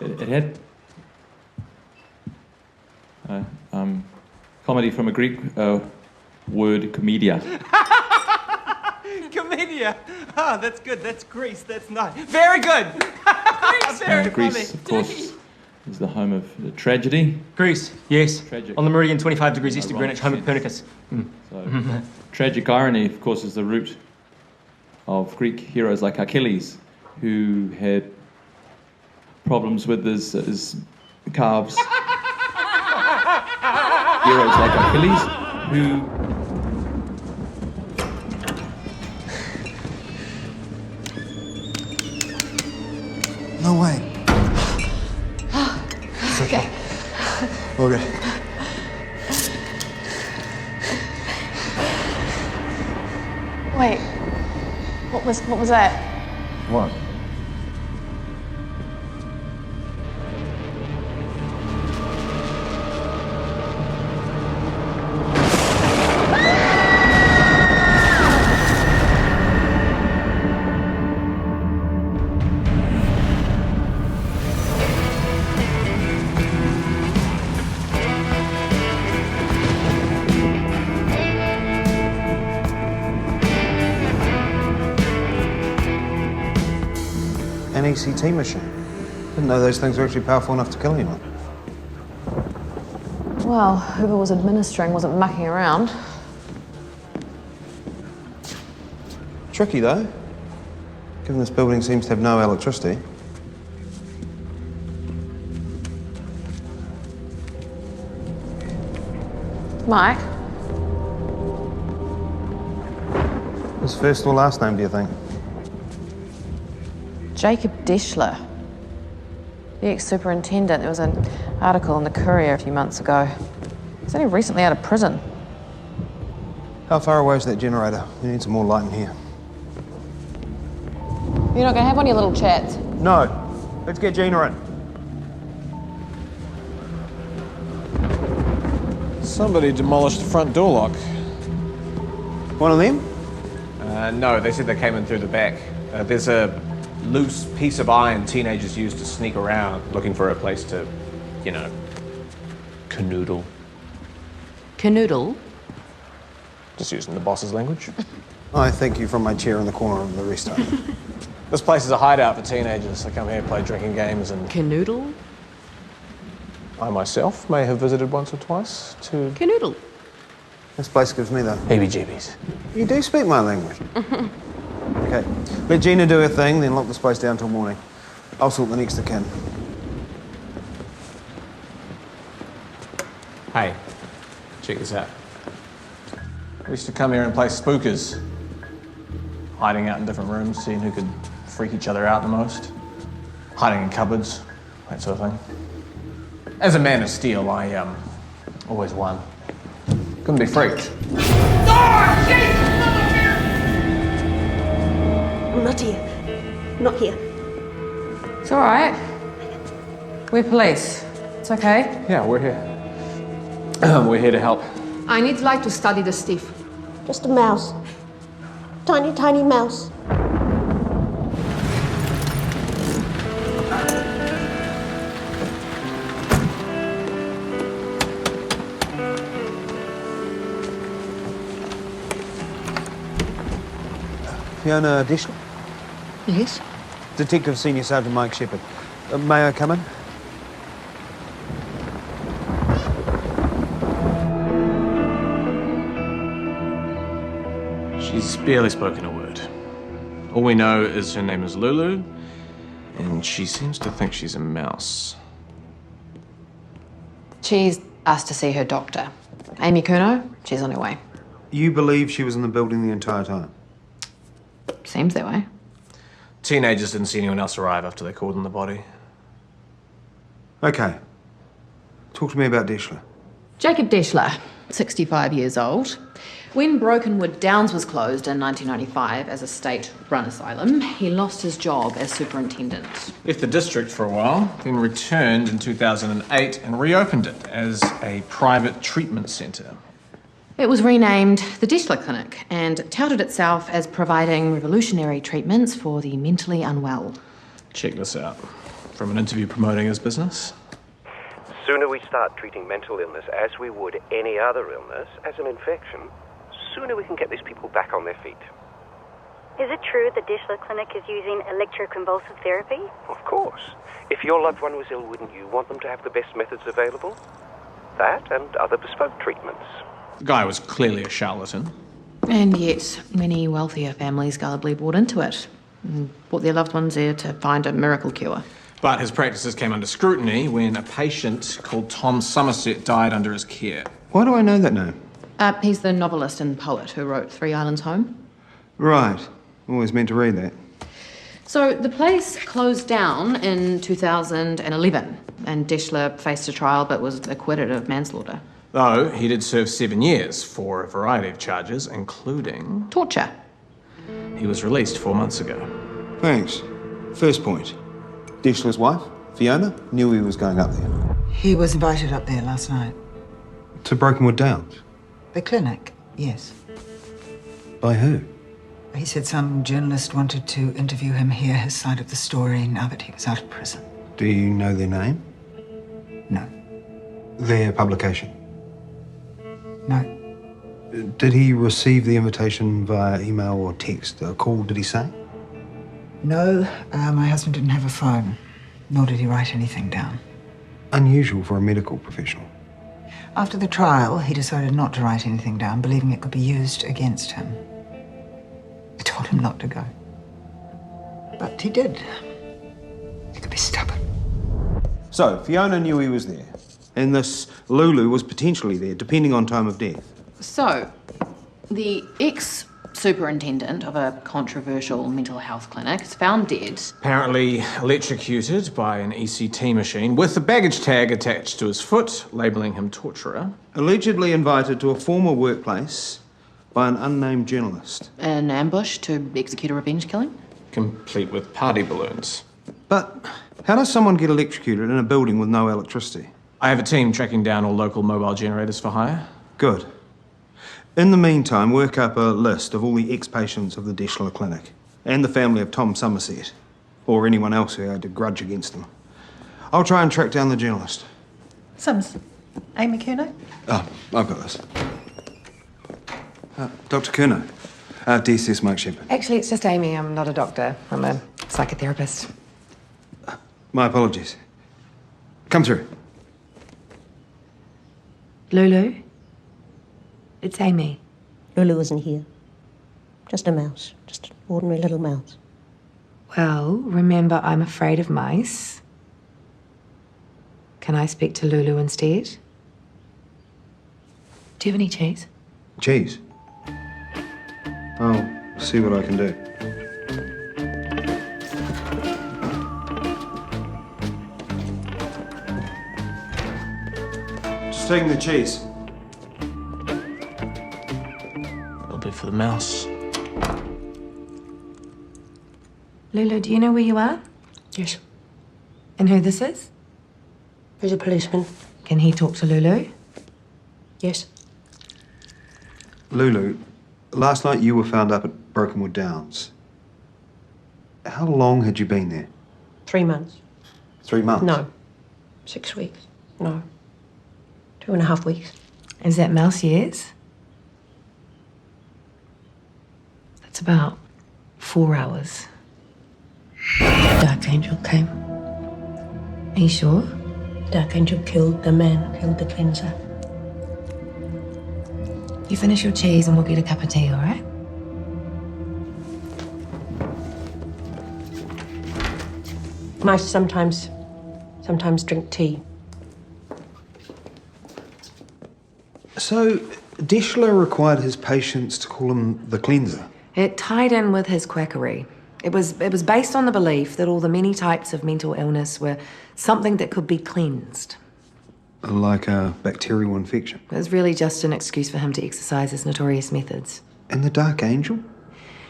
It had comedy from a Greek word, comedia. Comedia. Oh, that's good. That's Greece. That's nice. Very good. Greece. Very Greece, funny. of course, is the home of tragedy. Greece, yes. Tragic. On the meridian 25 degrees east of Ironic Greenwich, home of sense. Copernicus. So, tragic irony, of course, is the root of Greek heroes like Achilles, who had problems with his calves. Heroes like Achilles, who... No way. Okay. Okay. Wait. What was that? What? An ECT machine. Didn't know those things were actually powerful enough to kill anyone. Well, whoever was administering wasn't mucking around. Tricky though, given this building seems to have no electricity. Mike? His first or last name, do you think? Jacob Deschler. The ex-superintendent. There was an article in the Courier a few months ago. He's only recently out of prison. How far away is that generator? We need some more light in here. You're not going to have one of your little chats? No. Let's get Gina in. Somebody demolished the front door lock. One of them? No, they said they came in through the back. There's a loose piece of iron teenagers use to sneak around looking for a place to, you know, canoodle. Canoodle? Just using the boss's language. I thank you from my chair in the corner of the rest home. This place is a hideout for teenagers. They come here, play drinking games, and Canoodle? I myself may have visited once or twice to Canoodle. This place gives me the heebie-jeebies. You do speak my language. Okay. Let Gina do her thing, then lock this place down till morning. I'll sort the next of kin. Hey, check this out. We used to come here and play spookers. Hiding out in different rooms, seeing who could freak each other out the most. Hiding in cupboards, that sort of thing. As a man of steel, I, always won. Couldn't be freaked. Oh, Jesus! I'm not here. I'm not here. It's all right. We're police. It's okay. Yeah, we're here. We're here to help. I need like to study the stiff. Just a mouse. Tiny, tiny mouse. Fiona Deschler? Yes? Detective Senior Sergeant Mike Shepherd. May I come in? She's barely spoken a word. All we know is her name is Lulu, and she seems to think she's a mouse. She's asked to see her doctor. Amy Kuno, she's on her way. You believe she was in the building the entire time? Seems that way. Teenagers didn't see anyone else arrive after they called in the body. Okay. Talk to me about Deschler. Jacob Deschler, 65 years old. When Brokenwood Downs was closed in 1995 as a state-run asylum, he lost his job as superintendent. Left the district for a while, then returned in 2008 and reopened it as a private treatment centre. It was renamed the Deschler Clinic and touted itself as providing revolutionary treatments for the mentally unwell. Check this out. from an interview promoting his business. The sooner we start treating mental illness as we would any other illness, as an infection, sooner we can get these people back on their feet. Is it true the Dishler Clinic is using electroconvulsive therapy? Of course. If your loved one was ill, wouldn't you want them to have the best methods available? That and other bespoke treatments. The guy was clearly a charlatan. And yet, many wealthier families gullibly bought into it and brought their loved ones there to find a miracle cure. But his practices came under scrutiny when a patient called Tom Somerset died under his care. Why do I know that name? He's the novelist and poet who wrote 3 Islands Home. Right. Always meant to read that. So the place closed down in 2011, and Dishler faced a trial but was acquitted of manslaughter. Though he did serve 7 years for a variety of charges, including... Torture. He was released 4 months ago. Thanks. First point. Dishler's wife, Fiona, knew he was going up there. He was invited up there last night. To Brokenwood Downs? The clinic, yes. By who? He said some journalist wanted to interview him, hear his side of the story now that he was out of prison. Do you know their name? No. Their publication? No. Did he receive the invitation via email or text? A call, did he say? No, my husband didn't have a phone, nor did he write anything down. Unusual for a medical professional. After the trial, he decided not to write anything down, believing it could be used against him. I told him not to go. But he did. He could be stubborn. So, Fiona knew he was there. And this Lulu was potentially there, depending on time of death. So, the ex-superintendent of a controversial mental health clinic is found dead. Apparently electrocuted by an ECT machine with a baggage tag attached to his foot, labelling him torturer. Allegedly invited to a former workplace by an unnamed journalist. An ambush to execute a revenge killing? Complete with party balloons. But how does someone get electrocuted in a building with no electricity? I have a team tracking down all local mobile generators for hire. Good. In the meantime, work up a list of all the ex-patients of the Dishler Clinic and the family of Tom Somerset, or anyone else who had a grudge against them. I'll try and track down the journalist. Sims. Amy Curnow? Oh, I've got this. Dr. Curnow. DCS Mark Shepherd. Actually, it's just Amy. I'm not a doctor. I'm a psychotherapist. My apologies. Come through. Lulu? It's Amy. Lulu isn't here. Just a mouse. Just an ordinary little mouse. Well, remember, I'm afraid of mice. Can I speak to Lulu instead? Do you have any cheese? Cheese? I'll see what I can do. Just taking the cheese. It'll be for the mouse. Lulu, do you know where you are? Yes. And who this is? There's a policeman. Can he talk to Lulu? Yes. Lulu, last night you were found up at Brokenwood Downs. How long had you been there? 3 months. 3 months? No. 6 weeks. No. 2.5 weeks. Is that mouse years? That's about 4 hours. Dark Angel came. Are you sure? Dark Angel killed the man, killed the cleanser. You finish your cheese and we'll get a cup of tea, all right? Mice sometimes drink tea. So, Dishler required his patients to call him the cleanser. It tied in with his quackery. It was based on the belief that all the many types of mental illness were something that could be cleansed. Like a bacterial infection. It was really just an excuse for him to exercise his notorious methods. And the Dark Angel?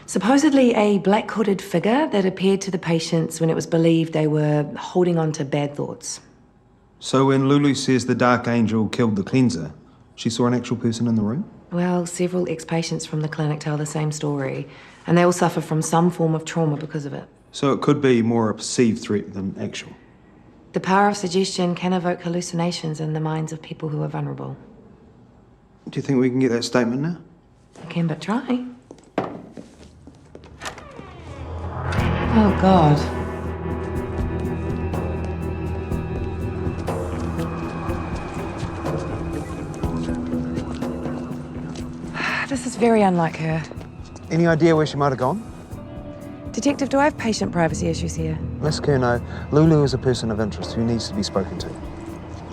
Supposedly a black-hooded figure that appeared to the patients when it was believed they were holding on to bad thoughts. So when Lulu says the Dark Angel killed the cleanser, she saw an actual person in the room? Well, several ex-patients from the clinic tell the same story, and they all suffer from some form of trauma because of it. So it could be more a perceived threat than actual. The power of suggestion can evoke hallucinations in the minds of people who are vulnerable. Do you think we can get that statement now? You can but try. Oh, God. This is very unlike her. Any idea where she might have gone? Detective, do I have patient privacy issues here? Miss Curnow, Lulu is a person of interest who needs to be spoken to.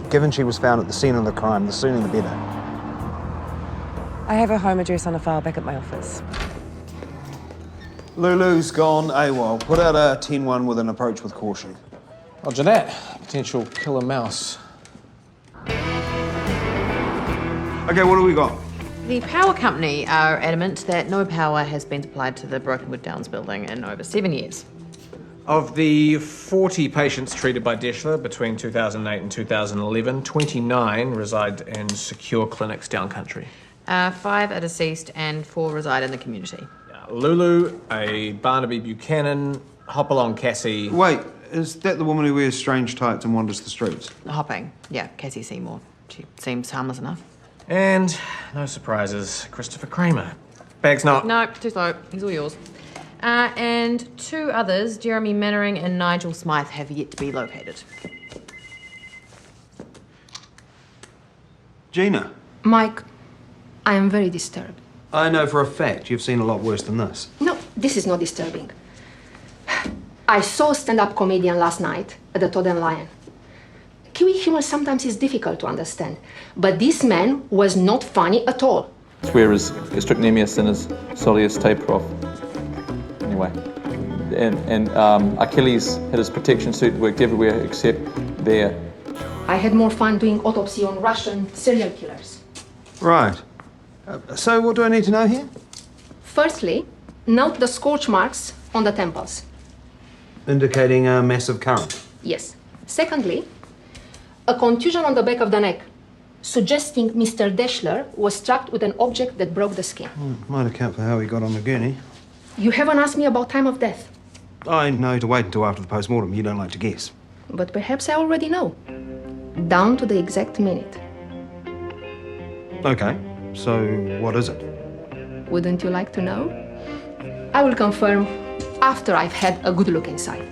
Given she was found at the scene of the crime, the sooner the better. I have her home address on a file back at my office. Lulu's gone AWOL. Put out a 10-1 with an approach with caution. Roger that. Potential killer mouse. Okay, what do we got? The power company are adamant that no power has been supplied to the Brokenwood Downs building in over 7 years. Of the 40 patients treated by Deschler between 2008 and 2011, 29 reside in secure clinics down country. 5 are deceased and 4 reside in the community. Lulu, a Barnaby Buchanan, Hopalong Cassie. Wait, is that the woman who wears strange tights and wanders the streets? Hopping. Yeah, Cassie Seymour. She seems harmless enough. And, no surprises, Christopher Kramer. Bag's not. No, too slow. He's all yours. And 2 others, Jeremy Mannering and Nigel Smythe, have yet to be located. Gina. Mike, I am very disturbed. I know for a fact you've seen a lot worse than this. No, this is not disturbing. I saw a stand-up comedian last night at the Toad and Lion. Kiwi humor sometimes is difficult to understand, but this man was not funny at all. Where is Strychnemius and his soleus taperoff? Anyway. And Achilles had his protection suit, worked everywhere except there. I had more fun doing autopsy on Russian serial killers. Right. So what do I need to know here? Firstly, note the scorch marks on the temples. Indicating a massive current. Yes. Secondly, a contusion on the back of the neck, suggesting Mr. Deschler was struck with an object that broke the skin. Might account for how he got on the gurney. You haven't asked me about time of death. I know to wait until after the post-mortem. You don't like to guess. But perhaps I already know. Down to the exact minute. Okay, so what is it? Wouldn't you like to know? I will confirm after I've had a good look inside.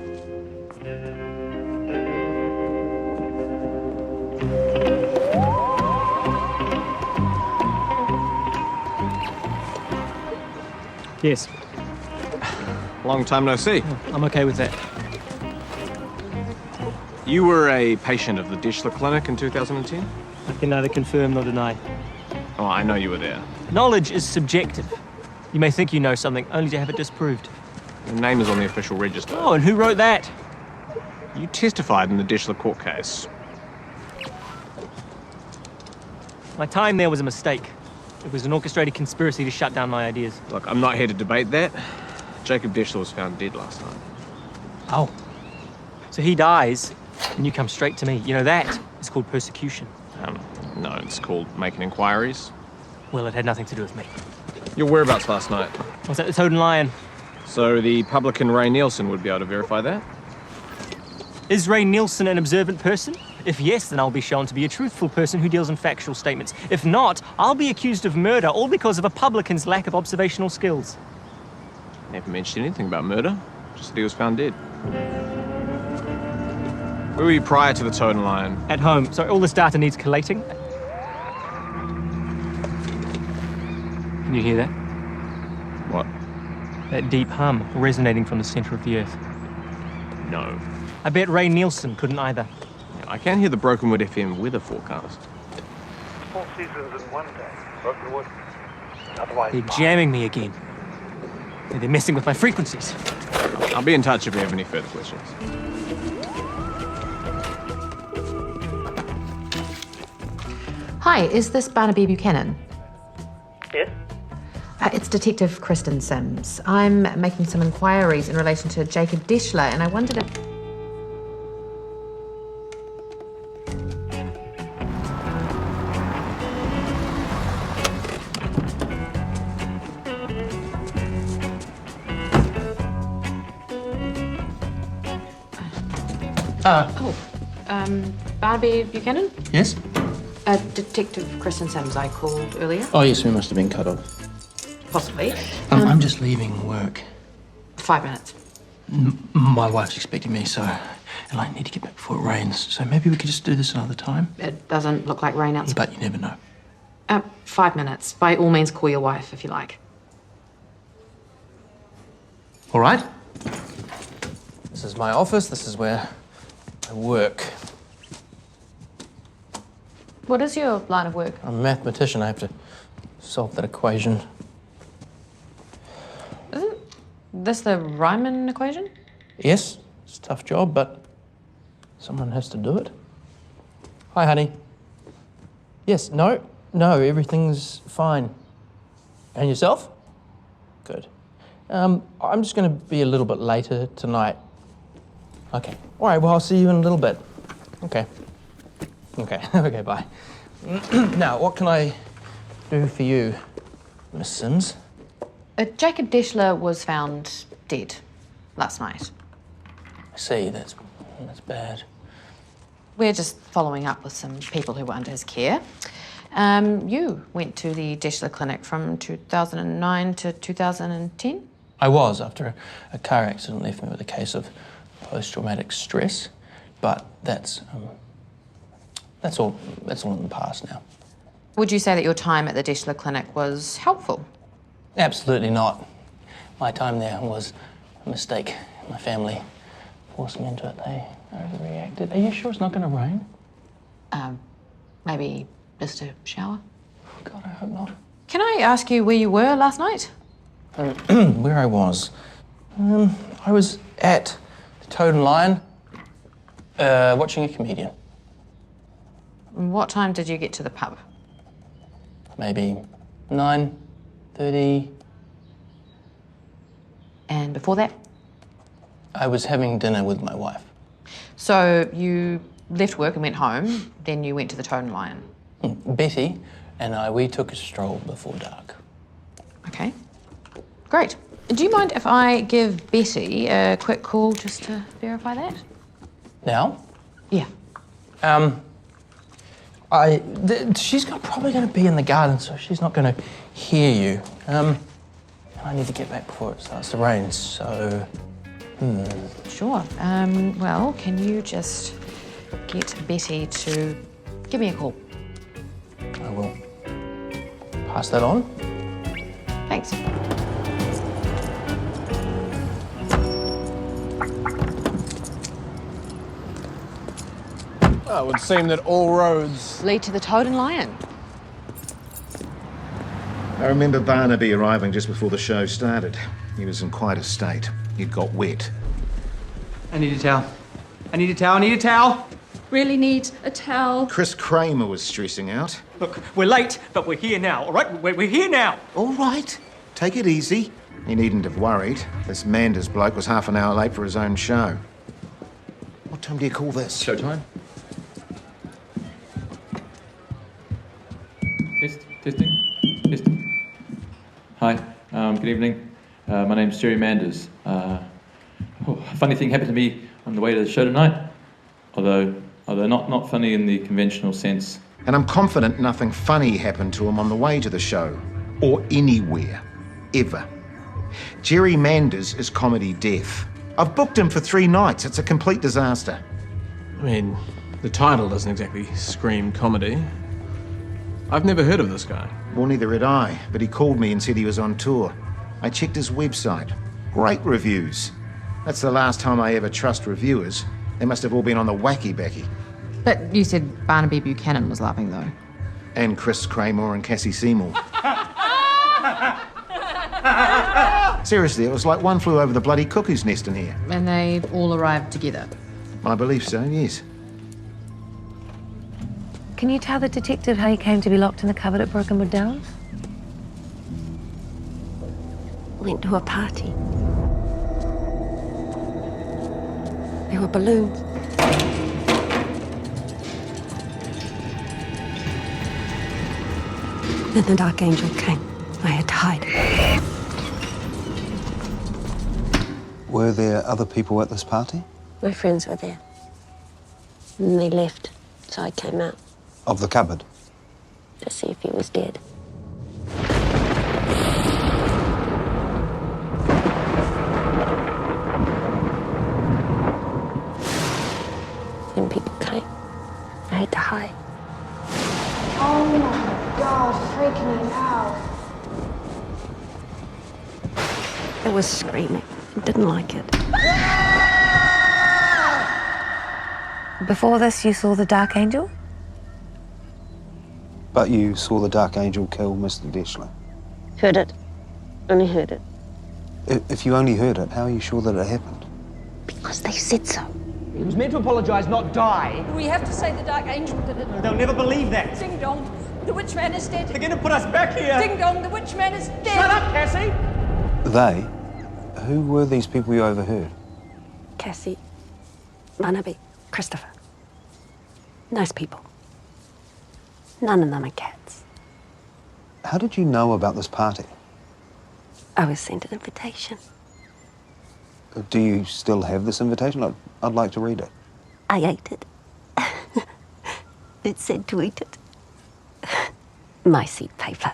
Yes, Long time no see. I'm okay with that. You were a patient of the Deschler Clinic in 2010? I can neither confirm nor deny. Oh, I know you were there. Knowledge is subjective. You may think you know something, only to have it disproved. Your name is on the official register. Oh, and who wrote that? You testified in the Deschler court case. My time there was a mistake. It was an orchestrated conspiracy to shut down my ideas. Look, I'm not here to debate that. Jacob Deschler was found dead last night. Oh. So he dies, and you come straight to me. You know, that is called persecution. No, it's called making inquiries. Well, it had nothing to do with me. Your whereabouts last night? I was at the Toad and Lion. So the publican Ray Nielsen would be able to verify that? Is Ray Nielsen an observant person? If yes, then I'll be shown to be a truthful person who deals in factual statements. If not, I'll be accused of murder, all because of a publican's lack of observational skills. Never mentioned anything about murder, just that he was found dead. Where were you prior to the Toad and Lion? At home. Sorry, all this data needs collating. Can you hear that? What? That deep hum resonating from the center of the earth. No. I bet Ray Nielsen couldn't either. I can hear the Brokenwood FM weather forecast. 4 seasons in one day. Brokenwood. Otherwise. They're jamming me again. They're messing with my frequencies. I'll be in touch if you have any further questions. Hi, is this Barnaby Buchanan? Yes? It's Detective Kristen Sims. I'm making some inquiries in relation to Jacob Deschler, and I wondered if... Barnaby Buchanan? Yes? Detective Kristen Sims I called earlier. Oh, yes, we must have been cut off. Possibly. I'm just leaving work. 5 minutes. My wife's expecting me, and I need to get back before it rains. So maybe we could just do this another time. It doesn't look like rain outside. But you never know. 5 minutes. By all means, call your wife if you like. All right. This is my office. This is where I work. What is your line of work? I'm a mathematician. I have to solve that equation. Isn't this the Riemann equation? Yes, it's a tough job, but someone has to do it. Hi, honey. Yes, no, everything's fine. And yourself? Good. I'm just going to be a little bit later tonight. Okay. All right, well, I'll see you in a little bit. Okay. Okay, bye. Now, what can I do for you, Miss Sims? Jacob Deschler was found dead last night. I see, that's bad. We're just following up with some people who were under his care. You went to the Deschler clinic from 2009 to 2010? I was, after a car accident left me with a case of post-traumatic stress, but that's all in the past now. Would you say that your time at the Deschler clinic was helpful? Absolutely not. My time there was a mistake. My family forced me into it. They overreacted. Are you sure it's not going to rain? Maybe just a shower? God, I hope not. Can I ask you where you were last night? Where I was? I was at the Toad and Lion, watching a comedian. What time did you get to the pub? Maybe 9:30. And before that? I was having dinner with my wife. So you left work and went home, then you went to the Toad and Lion? Betty and we took a stroll before dark. Okay. Great. Do you mind if I give Betty a quick call just to verify that? Now? Yeah. She's probably going to be in the garden, so she's not going to hear you. I need to get back before it starts to rain, so... Sure. Well, can you just get Betty to give me a call? I will. Pass that on. Thanks. Oh, it would seem that all roads lead to the Toad and Lion. I remember Barnaby arriving just before the show started. He was in quite a state. He'd got wet. I need a towel. I need a towel. I need a towel. Really need a towel. Chris Kramer was stressing out. Look, we're late, but we're here now, all right? We're here now. All right. Take it easy. He needn't have worried. This Manders bloke was half an hour late for his own show. What time do you call this? Showtime. Testing. Hi, good evening. My name's Jerry Manders. A funny thing happened to me on the way to the show tonight, although not funny in the conventional sense. And I'm confident nothing funny happened to him on the way to the show, or anywhere, ever. Jerry Manders is comedy death. I've booked him for 3 nights. It's a complete disaster. I mean, the title doesn't exactly scream comedy. I've never heard of this guy. Well, neither had I, but he called me and said he was on tour. I checked his website. Great reviews. That's the last time I ever trust reviewers. They must have all been on the wacky-backy. But you said Barnaby Buchanan was laughing, though. And Chris Kramer and Cassie Seymour. Seriously, it was like one flew over the bloody cuckoo's nest in here. And they all arrived together? I believe so, yes. Can you tell the detective how you came to be locked in the cupboard at Brokenwood Downs? Went to a party. There were balloons. Then the Dark Angel came. I had to hide. Were there other people at this party? My friends were there. And they left, so I came out Of the cupboard? to see if he was dead. When people came, I had to hide. Oh my God, freak me out. I was screaming. I didn't like it. Before this, you saw the Dark Angel? But you saw the Dark Angel kill Mr. Deschler. Heard it. Only heard it. If you only heard it, how are you sure that it happened? Because they said so. He was meant to apologise, not die. We have to say the Dark Angel did it. They'll never believe that. Ding dong, the witch man is dead. They're going to put us back here. Ding dong, the witch man is dead. Shut up, Cassie. They? Who were these people you overheard? Cassie, Barnaby, Christopher. Nice people. None of them are cats. How did you know about this party? I was sent an invitation. Do you still have this invitation? I'd like to read it. I ate it. It said to eat it. My seat paper.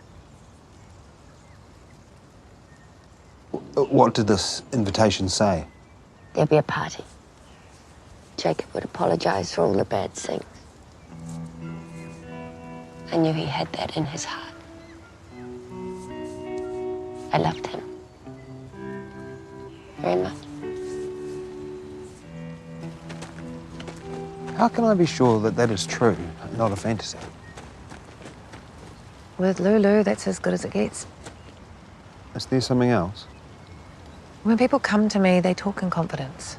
What did this invitation say? There'd be a party. Jacob would apologise for all the bad things. I knew he had that in his heart. I loved him. Very much. How can I be sure that that is true, not a fantasy? With Lulu, that's as good as it gets. Is there something else? When people come to me, they talk in confidence.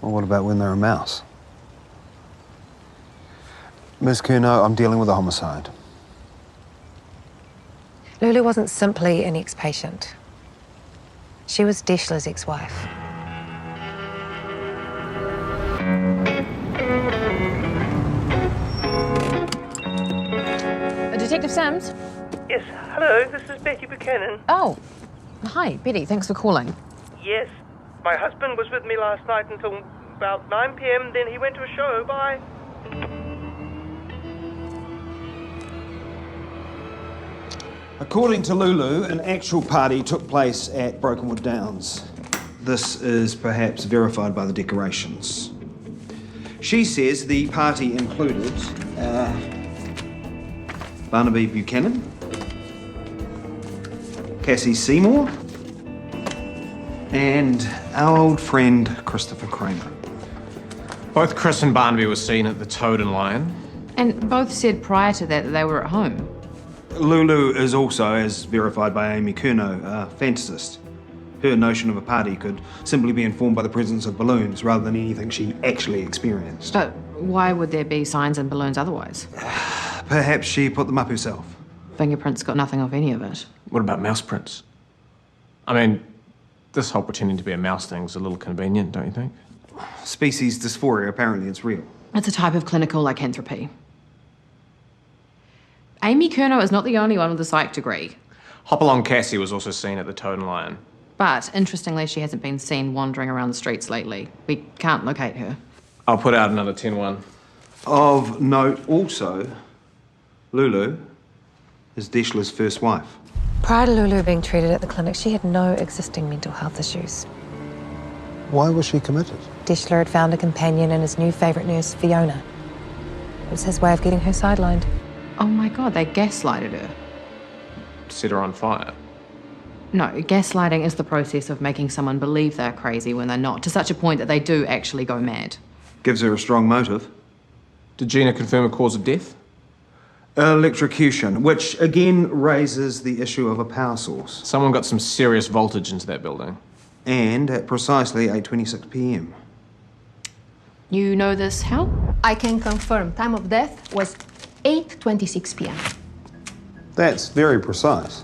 Well, what about when they're a mouse? Ms. Curnow, I'm dealing with a homicide. Lulu wasn't simply an ex-patient. She was Deschler's ex-wife. Detective Sams? Yes, hello, this is Betty Buchanan. Oh, hi, Betty. Thanks for calling. Yes, my husband was with me last night until about 9 p.m., then he went to a show. Bye. According to Lulu, an actual party took place at Brokenwood Downs. This is perhaps verified by the decorations. She says the party included Barnaby Buchanan, Cassie Seymour, and our old friend Christopher Kramer. Both Chris and Barnaby were seen at the Toad and Lion. And both said prior to that they were at home. Lulu is also, as verified by Amy Curnow, a fantasist. Her notion of a party could simply be informed by the presence of balloons rather than anything she actually experienced. But why would there be signs and balloons otherwise? Perhaps she put them up herself. Fingerprints got nothing off any of it. What about mouse prints? I mean, this whole pretending to be a mouse thing's a little convenient, don't you think? Species dysphoria, apparently it's real. It's a type of clinical lycanthropy. Amy Curnow is not the only one with a psych degree. Hopalong Cassie was also seen at the Toad and Lion. But, interestingly, she hasn't been seen wandering around the streets lately. We can't locate her. I'll put out another 10-1. Of note also, Lulu is Deschler's first wife. Prior to Lulu being treated at the clinic, she had no existing mental health issues. Why was she committed? Deschler had found a companion in his new favourite nurse, Fiona. It was his way of getting her sidelined. Oh my God, they gaslighted her. Set her on fire. No, gaslighting is the process of making someone believe they're crazy when they're not, to such a point that they do actually go mad. Gives her a strong motive. Did Gina confirm a cause of death? Electrocution, which again raises the issue of a power source. Someone got some serious voltage into that building. And at precisely 8:26 p.m. You know this how? I can confirm time of death was 8:26 p.m. That's very precise.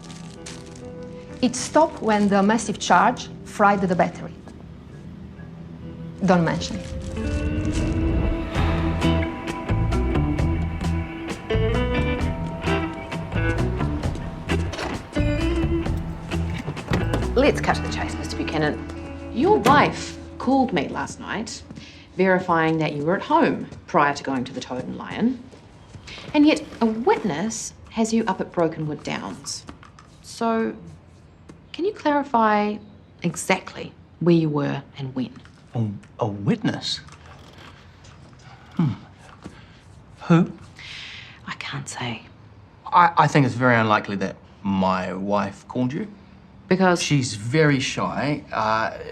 It stopped when the massive charge fried the battery. Don't mention it. Let's cut to the chase, Mr. Buchanan. Your wife called me last night, verifying that you were at home prior to going to the Toad and Lion. And yet a witness has you up at Brokenwood Downs. So, can you clarify exactly where you were and when? A witness? Who? I can't say. I think it's very unlikely that my wife called you. Because? She's very shy,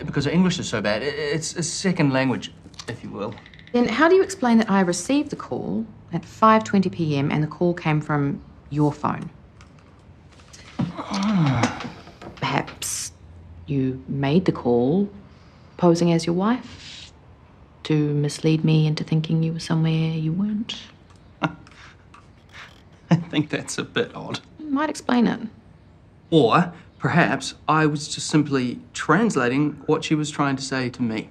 because her English is so bad. It's a second language, if you will. Then how do you explain that I received the call at 5:20 p.m. and the call came from your phone? Perhaps you made the call posing as your wife to mislead me into thinking you were somewhere you weren't? I think that's a bit odd. Might explain it. Or perhaps I was just simply translating what she was trying to say to me.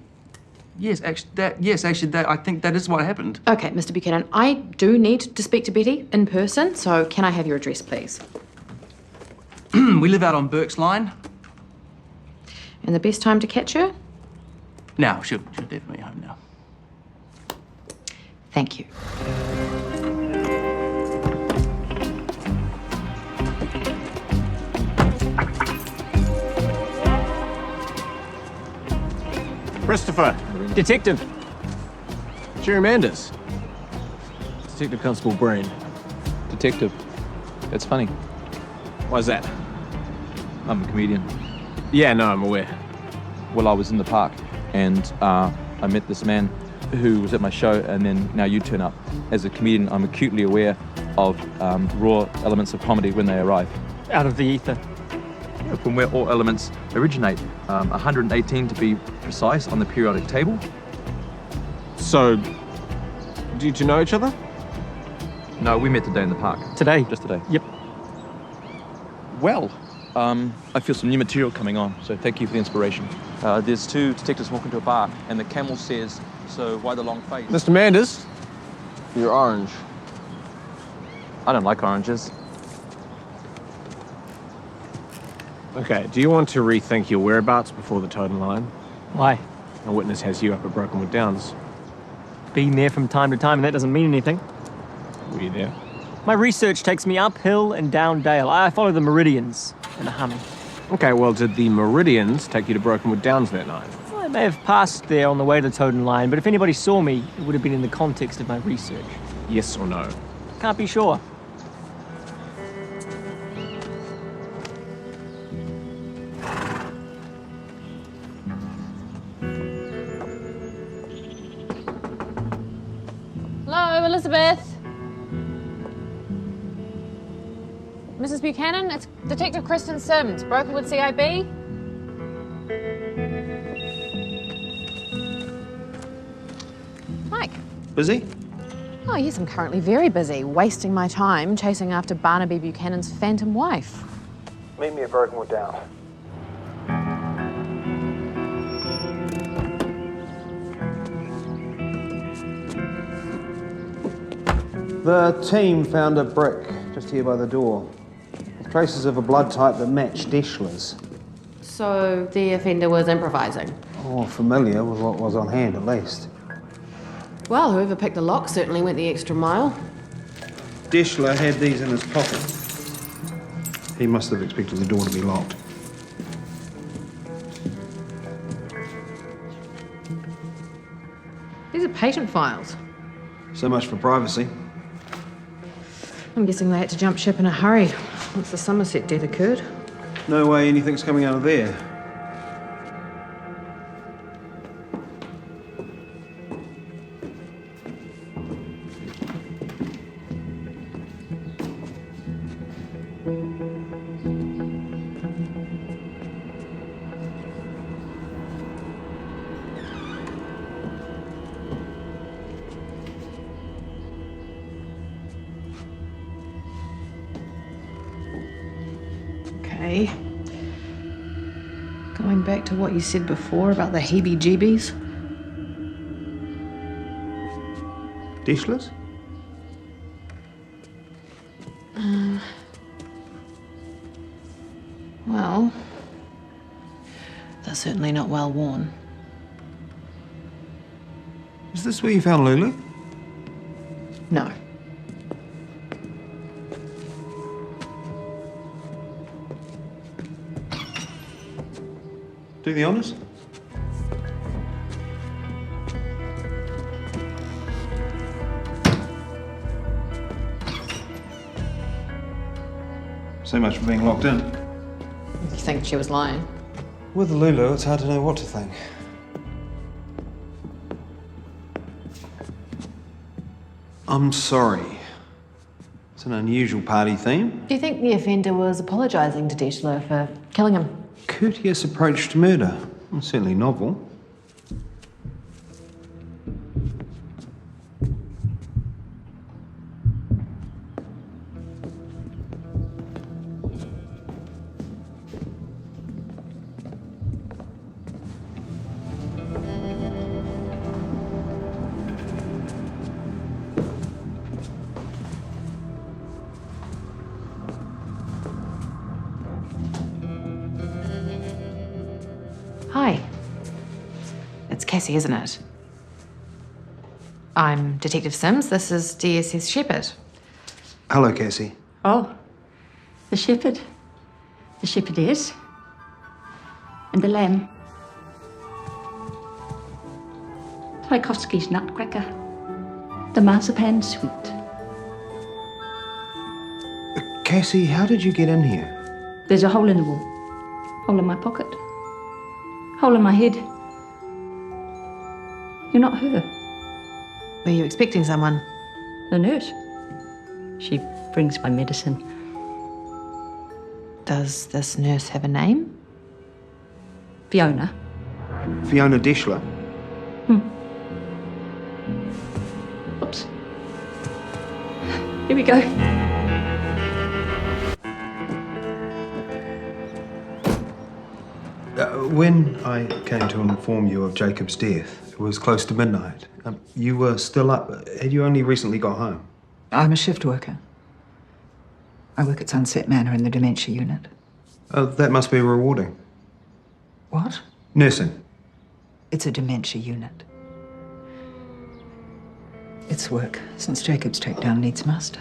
Yes, actually, I think that is what happened. Okay, Mr. Buchanan, I do need to speak to Betty in person, so can I have your address, please? We live out on Burke's Line. And the best time to catch her? Now, she'll definitely be home now. Thank you. Christopher. Detective. Jerry Manders. Detective Constable Breen. Detective. It's funny. Why's that? I'm a comedian. Yeah, no, I'm aware. Well, I was in the park and I met this man who was at my show, and then now you turn up. As a comedian, I'm acutely aware of raw elements of comedy when they arrive. Out of the ether. From where all elements originate. 118 to be precise on the periodic table. So, do you two know each other? No, we met today in the park. Today? Just today. Yep. Well, I feel some new material coming on, so thank you for the inspiration. There's two detectives walking to a bar, and the camel says, "So why the long face?" Mr. Manders, you're orange. I don't like oranges. Okay, do you want to rethink your whereabouts before the Toad and Lion? Why? A witness has you up at Brokenwood Downs. Been there from time to time, and that doesn't mean anything. Were you there? My research takes me uphill and down dale. I follow the meridians in a hum. Okay, well, did the meridians take you to Brokenwood Downs that night? I may have passed there on the way to the Toad and Lion, but if anybody saw me, it would have been in the context of my research. Yes or no? Can't be sure. Hello, Elizabeth. Mrs. Buchanan, it's Detective Kristen Sims, Brokenwood CIB. Mike. Busy? Oh, yes, I'm currently very busy, wasting my time chasing after Barnaby Buchanan's phantom wife. Meet me at Brokenwood Downs. The team found a brick just here by the door, with traces of a blood type that matched Deschler's. So the offender was improvising? Oh, familiar with what was on hand, at least. Well, whoever picked the lock certainly went the extra mile. Deschler had these in his pocket. He must have expected the door to be locked. These are patient files. So much for privacy. I'm guessing they had to jump ship in a hurry once the Somerset death occurred. No way anything's coming out of there. Okay. Going back to what you said before about the heebie-jeebies. Deschler's? Well, they're certainly not well worn. Is this where you found Lulu? No. Do the honours. So much for being locked in. You think she was lying? With Lulu, it's hard to know what to think. I'm sorry. It's an unusual party theme. Do you think the offender was apologising to Deschler for killing him? Courteous approach to murder. Well, certainly novel. Hi. It's Cassie, isn't it? I'm Detective Sims. This is DSS Shepherd. Hello, Cassie. Oh, the shepherd. The shepherdess. And the lamb. Tchaikovsky's Nutcracker. The marzipan sweet. Cassie, how did you get in here? There's a hole in the wall. Hole in my pocket. Hole in my head. You're not her. Were you expecting someone? The nurse. She brings my medicine. Does this nurse have a name? Fiona. Fiona Deschler. Oops. Here we go. When I came to inform you of Jacob's death, it was close to midnight. You were still up. Had you only recently got home? I'm a shift worker. I work at Sunset Manor in the dementia unit. Oh, that must be rewarding. What? Nursing. It's a dementia unit. It's work, since Jacob's takedown needs must.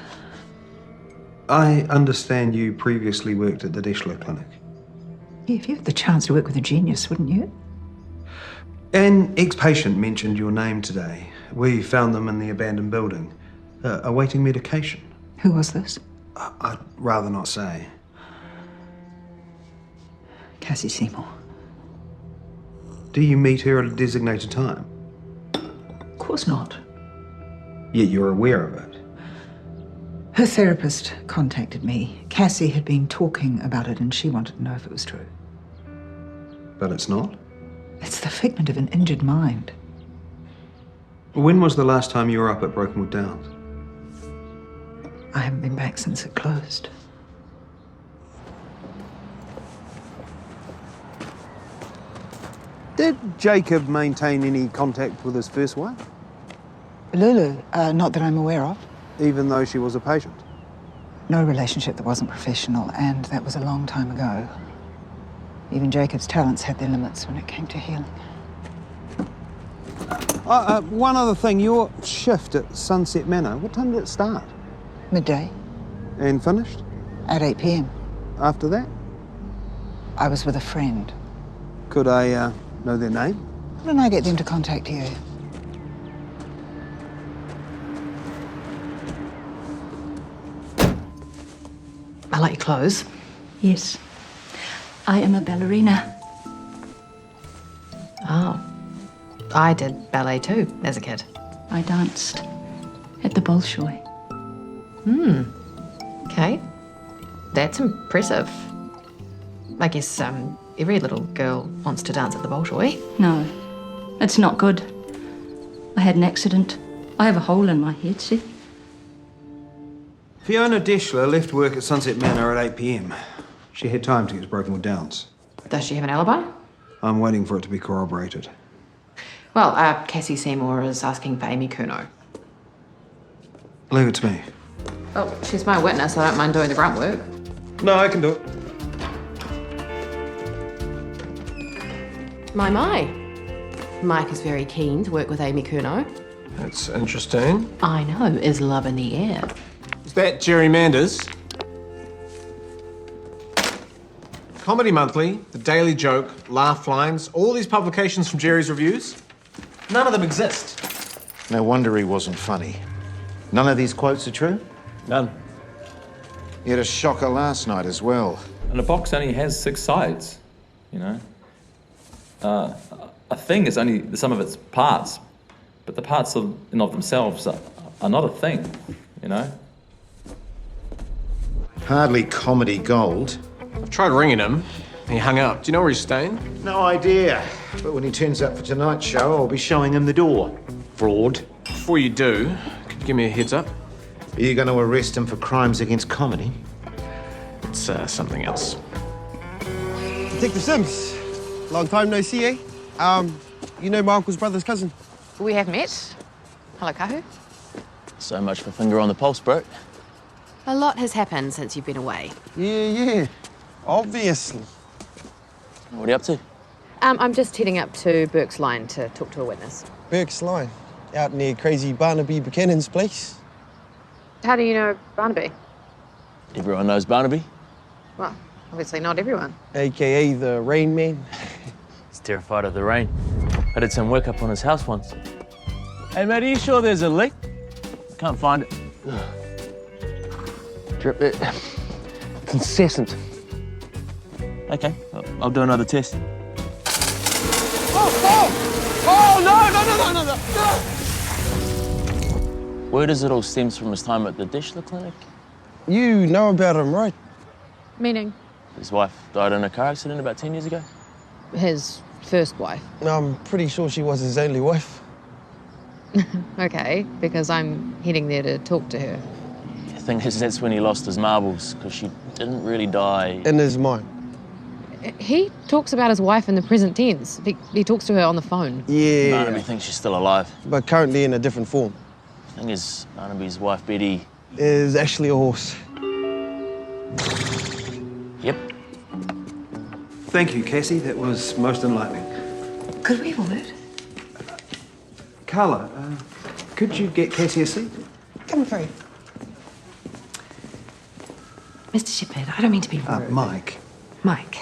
I understand you previously worked at the Deschler Clinic. Yeah, if you had the chance to work with a genius, wouldn't you? An ex-patient mentioned your name today. We found them in the abandoned building, awaiting medication. Who was this? I'd rather not say. Cassie Seymour. Do you meet her at a designated time? Of course not. Yet you're aware of it. Her therapist contacted me. Cassie had been talking about it and she wanted to know if it was true. But it's not? It's the figment of an injured mind. When was the last time you were up at Brokenwood Downs? I haven't been back since it closed. Did Jacob maintain any contact with his first wife? Lulu, not that I'm aware of. Even though she was a patient? No relationship that wasn't professional, and that was a long time ago. Even Jacob's talents had their limits when it came to healing. One other thing, your shift at Sunset Manor, what time did it start? Midday. And finished? At 8 p.m. After that? I was with a friend. Could I know their name? Why don't I get them to contact you? I like your clothes. Yes. I am a ballerina. Oh. I did ballet too as a kid. I danced at the Bolshoi. Okay. That's impressive. I guess every little girl wants to dance at the Bolshoi. No, it's not good. I had an accident. I have a hole in my head, see? Fiona Deschler left work at Sunset Manor at 8 p.m. She had time to get to Brokenwood Downs. Does she have an alibi? I'm waiting for it to be corroborated. Well, Cassie Seymour is asking for Amy Curnow. Leave it to me. Oh, she's my witness. I don't mind doing the grunt work. No, I can do it. My. Mike is very keen to work with Amy Curnow. That's interesting. I know. Is love in the air? Is that Jerry Manders? Comedy Monthly, The Daily Joke, Laugh Lines, all these publications from Jerry's reviews, none of them exist. No wonder he wasn't funny. None of these quotes are true? None. He had a shocker last night as well. And a box only has 6 sides, you know. A thing is only the sum of its parts, but the parts in of themselves are not a thing, you know. Hardly comedy gold. I've tried ringing him. He hung up. Do you know where he's staying? No idea. But when he turns up for tonight's show, I'll be showing him the door. Fraud. Before you do, could you give me a heads up? Are you going to arrest him for crimes against comedy? It's something else. Detective Sims, long time no see, eh? You know my uncle's brother's cousin? We have met. Hello, Kahu. So much for finger on the pulse, bro. A lot has happened since you've been away. Yeah. Obviously. What are you up to? I'm just heading up to Burke's Line to talk to a witness. Burke's Line, out near crazy Barnaby Buchanan's place. How do you know Barnaby? Everyone knows Barnaby. Well, obviously not everyone. AKA the Rain Man. He's terrified of the rain. I did some work up on his house once. Hey, mate, are you sure there's a leak? I can't find it. Drip it. It's incessant. Okay, I'll do another test. Oh, no! Word is it all stems from his time at the Dishler Clinic. You know about him, right? Meaning? His wife died in a car accident about 10 years ago. His first wife. I'm pretty sure she was his only wife. Okay, because I'm heading there to talk to her. The thing is, that's when he lost his marbles, because she didn't really die. In his mind. He talks about his wife in the present tense. He talks to her on the phone. Yeah. Barnaby thinks she's still alive. But currently in a different form. The thing is, Barnaby's wife, Betty... is actually a horse. Yep. Thank you, Cassie. That was most enlightening. Could we have a word? Carla, could you get Cassie a seat? Come through. Mr. Shepherd, I don't mean to be rude. Mike. Mike,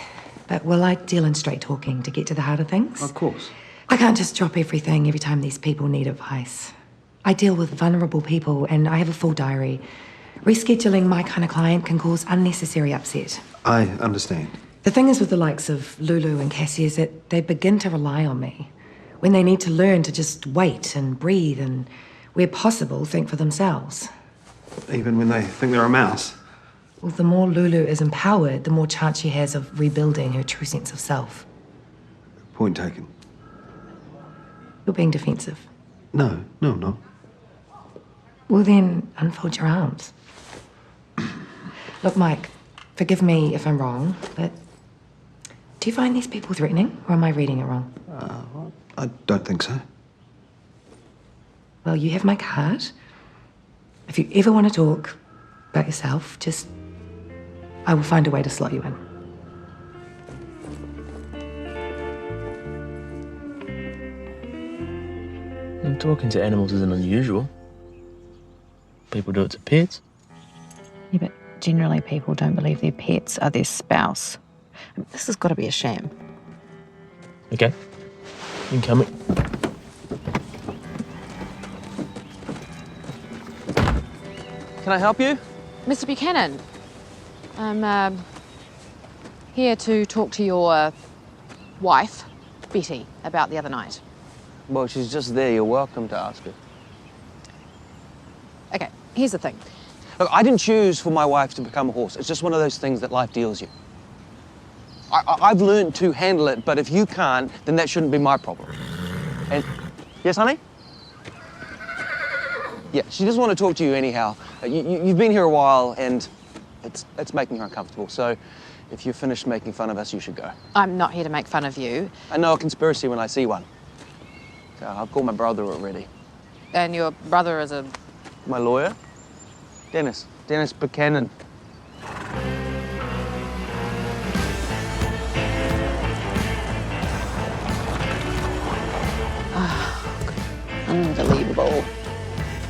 but will I deal in straight talking to get to the heart of things? Of course. I can't just drop everything every time these people need advice. I deal with vulnerable people and I have a full diary. Rescheduling my kind of client can cause unnecessary upset. I understand. The thing is with the likes of Lulu and Cassie is that they begin to rely on me when they need to learn to just wait and breathe and, where possible, think for themselves. Even when they think they're a mouse? Well, the more Lulu is empowered, the more chance she has of rebuilding her true sense of self. Point taken. You're being defensive. No, I'm not. Well, then, unfold your arms. Look, Mike, forgive me if I'm wrong, but do you find these people threatening, or am I reading it wrong? I don't think so. Well, you have my card. If you ever want to talk about yourself, just... I will find a way to slot you in. And talking to animals isn't unusual. People do it to pets. Yeah, but generally people don't believe their pets are their spouse. This has got to be a sham. Okay. You can come in. Can I help you? Mr. Buchanan, I'm here to talk to your wife, Betty, about the other night. Well, she's just there. You're welcome to ask her. Okay, here's the thing. Look, I didn't choose for my wife to become a horse. It's just one of those things that life deals you. I've learned to handle it, but if you can't, then that shouldn't be my problem. And... Yes, honey? Yeah, she doesn't want to talk to you anyhow. You've been here a while, and it's making her uncomfortable. So if you're finished making fun of us, you should go. I'm not here to make fun of you. I know a conspiracy when I see one. So I've called my brother already. And your brother is a... My lawyer? Dennis Buchanan. Unbelievable.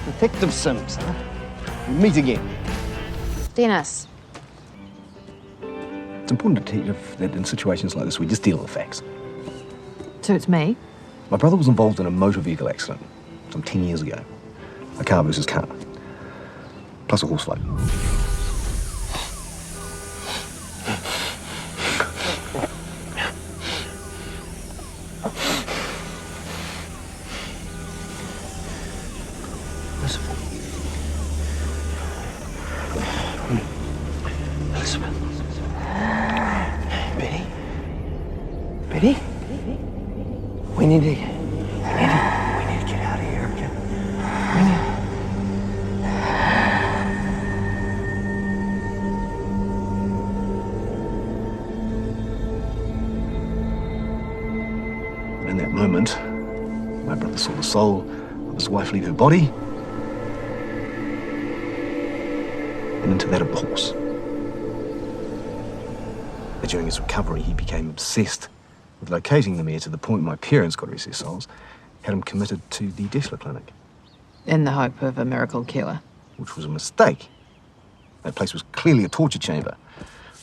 Detective Sims, huh? We meet again. Dennis. It's important, Detective, that in situations like this we just deal with the facts. Suits me. My brother was involved in a motor vehicle accident some 10 years ago. A car versus car. Plus a horsefly. Betty? We need to get out of here. In that moment, my brother saw the soul of his wife leave her body and into that of the horse. But during his recovery, he became obsessed with locating the mare to the point my parents, God rest their souls, had him committed to the Deschler Clinic. In the hope of a miracle cure. Which was a mistake. That place was clearly a torture chamber.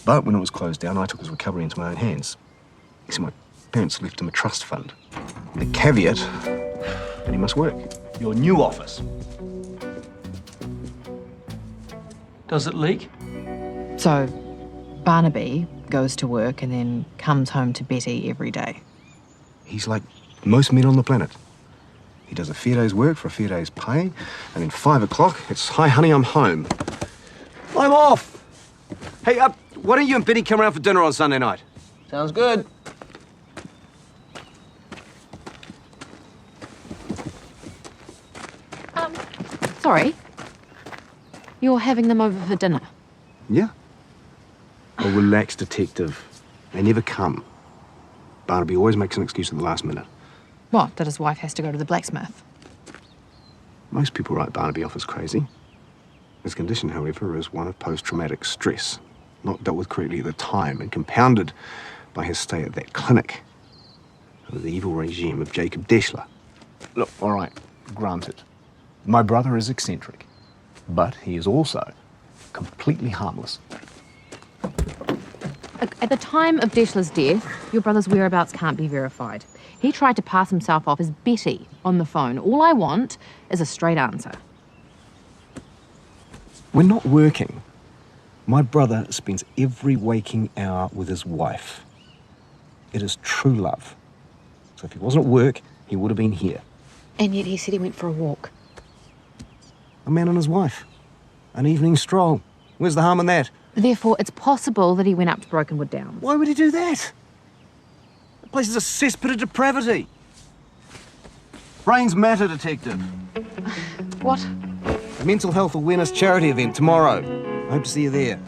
But when it was closed down, I took his recovery into my own hands. You see, my parents left him a trust fund. The caveat that he must work. Your new office. Does it leak? So, Barnaby goes to work and then comes home to Betty every day. He's like most men on the planet. He does a fair day's work for a fair day's pay, and then 5 o'clock, it's, "Hi, honey, I'm home." I'm off! Hey, why don't you and Betty come around for dinner on Sunday night? Sounds good. Sorry. You're having them over for dinner? Yeah. A relaxed detective. They never come. Barnaby always makes an excuse at the last minute. What, that his wife has to go to the blacksmith? Most people write Barnaby off as crazy. His condition, however, is one of post-traumatic stress, not dealt with correctly at the time, and compounded by his stay at that clinic under the evil regime of Jacob Deschler. Look, all right, granted. My brother is eccentric, but he is also completely harmless. At the time of Deschler's death, your brother's whereabouts can't be verified. He tried to pass himself off as Betty on the phone. All I want is a straight answer. We're not working. My brother spends every waking hour with his wife. It is true love. So if he wasn't at work, he would have been here. And yet he said he went for a walk. A man and his wife. An evening stroll. Where's the harm in that? Therefore, it's possible that he went up to Brokenwood Downs. Why would he do that? The place is a cesspit of depravity. Brains matter, Detective. What? A mental health awareness charity event tomorrow. I hope to see you there.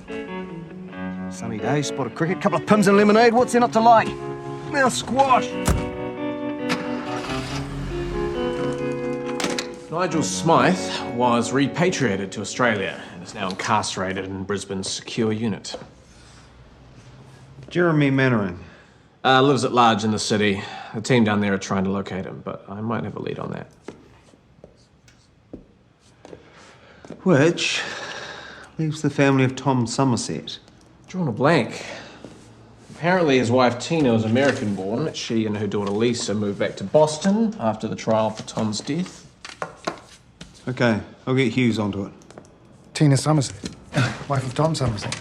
Sunny day, spot of cricket, couple of pims and lemonade. What's there not to like? Now squash. Nigel Smythe was repatriated to Australia and is now incarcerated in Brisbane's secure unit. Jeremy Mannering. Lives at large in the city. The team down there are trying to locate him, but I might have a lead on that. Which leaves the family of Tom Somerset. Drawn a blank. Apparently his wife Tina was American-born. She and her daughter Lisa moved back to Boston after the trial for Tom's death. Okay, I'll get Hughes onto it. Tina Somerset, wife of Tom Somerset.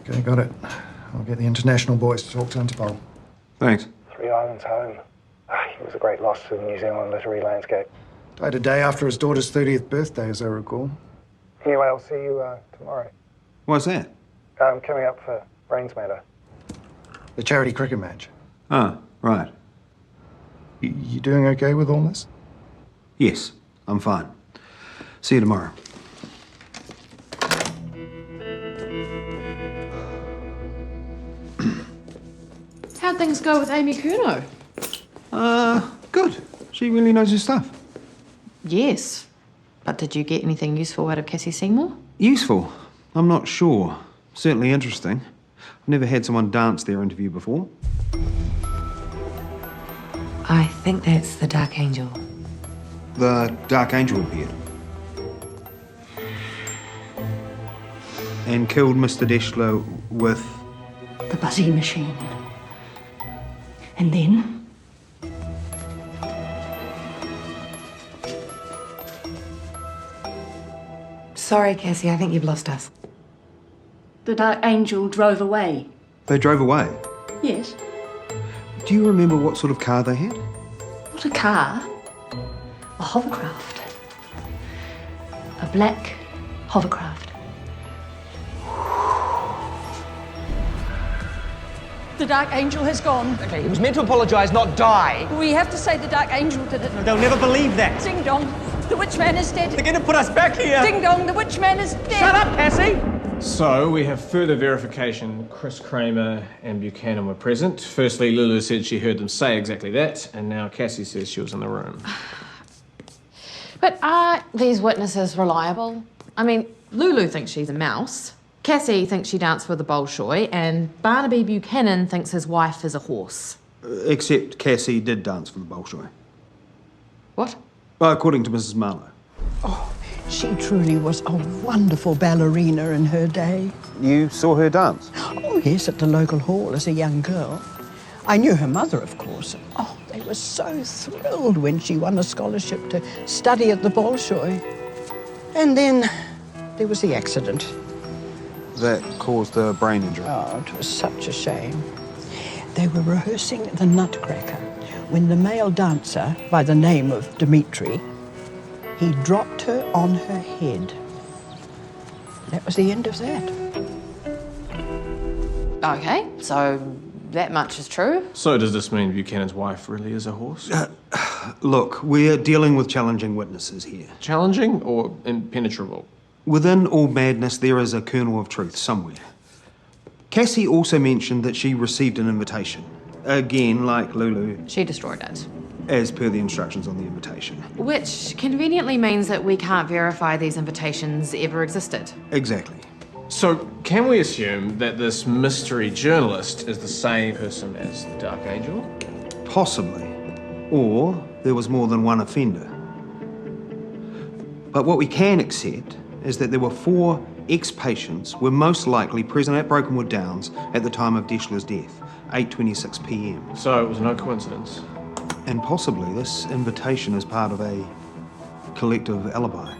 Okay, got it. I'll get the international boys to talk to Interpol. Thanks. Three Islands home. He was a great loss to the New Zealand literary landscape. Died a day after his daughter's 30th birthday, as I recall. Anyway, I'll see you tomorrow. What's that? I'm coming up for Brains Matter. The charity cricket match. Ah, right. You doing okay with all this? Yes, I'm fine. See you tomorrow. How'd things go with Amy Curnow? Good. She really knows her stuff. Yes. But did you get anything useful out of Cassie Seymour? Useful? I'm not sure. Certainly interesting. I've never had someone dance their interview before. I think that's the Dark Angel. The Dark Angel appeared. And killed Mr. Deschler with... The buzzy machine. And then? Sorry, Cassie, I think you've lost us. The Dark Angel drove away. They drove away. Yes. Do you remember what sort of car they had? Not a car. A hovercraft. A black hovercraft. The Dark Angel has gone. Okay, he was meant to apologise, not die. We have to say the Dark Angel did it. No, they'll never believe that. Ding dong, the witch man is dead. They're going to put us back here. Ding dong, the witch man is dead. Shut up, Cassie. So, we have further verification. Chris Kramer and Buchanan were present. Firstly, Lulu said she heard them say exactly that, and now Cassie says she was in the room. But are these witnesses reliable? I mean, Lulu thinks she's a mouse, Cassie thinks she danced with a Bolshoi, and Barnaby Buchanan thinks his wife is a horse. Except Cassie did dance for the Bolshoi. What? According to Mrs. Marlowe. She truly was a wonderful ballerina in her day. You saw her dance? Oh, yes, at the local hall as a young girl. I knew her mother, of course. Oh, they were so thrilled when she won a scholarship to study at the Bolshoi. And then there was the accident. That caused a brain injury. Oh, it was such a shame. They were rehearsing the Nutcracker when the male dancer, by the name of Dmitri, he dropped her on her head. That was the end of that. Okay, so that much is true. So does this mean Buchanan's wife really is a horse? Look, we're dealing with challenging witnesses here. Challenging or impenetrable? Within all madness, there is a kernel of truth somewhere. Cassie also mentioned that she received an invitation. Again, like Lulu. She destroyed it. As per the instructions on the invitation. Which conveniently means that we can't verify these invitations ever existed. Exactly. So, can we assume that this mystery journalist is the same person as the Dark Angel? Possibly. Or there was more than one offender. But what we can accept is that there were 4 ex-patients were most likely present at Brokenwood Downs at the time of Deschler's death, 8:26 p.m. So it was no coincidence. And possibly this invitation is part of a collective alibi.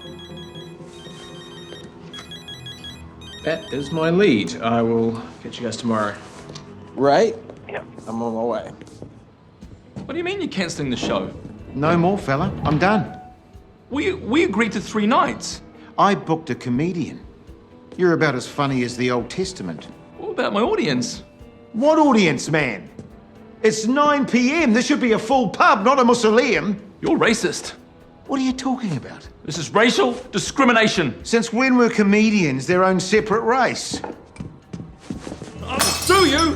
That is my lead. I will catch you guys tomorrow. Ray? Yeah. I'm on my way. What do you mean you're cancelling the show? No more, fella. I'm done. We agreed to 3 nights. I booked a comedian. You're about as funny as the Old Testament. What about my audience? What audience, man? It's 9 p.m. This should be a full pub, not a mausoleum. You're racist. What are you talking about? This is racial discrimination. Since when were comedians their own separate race? I'll sue you!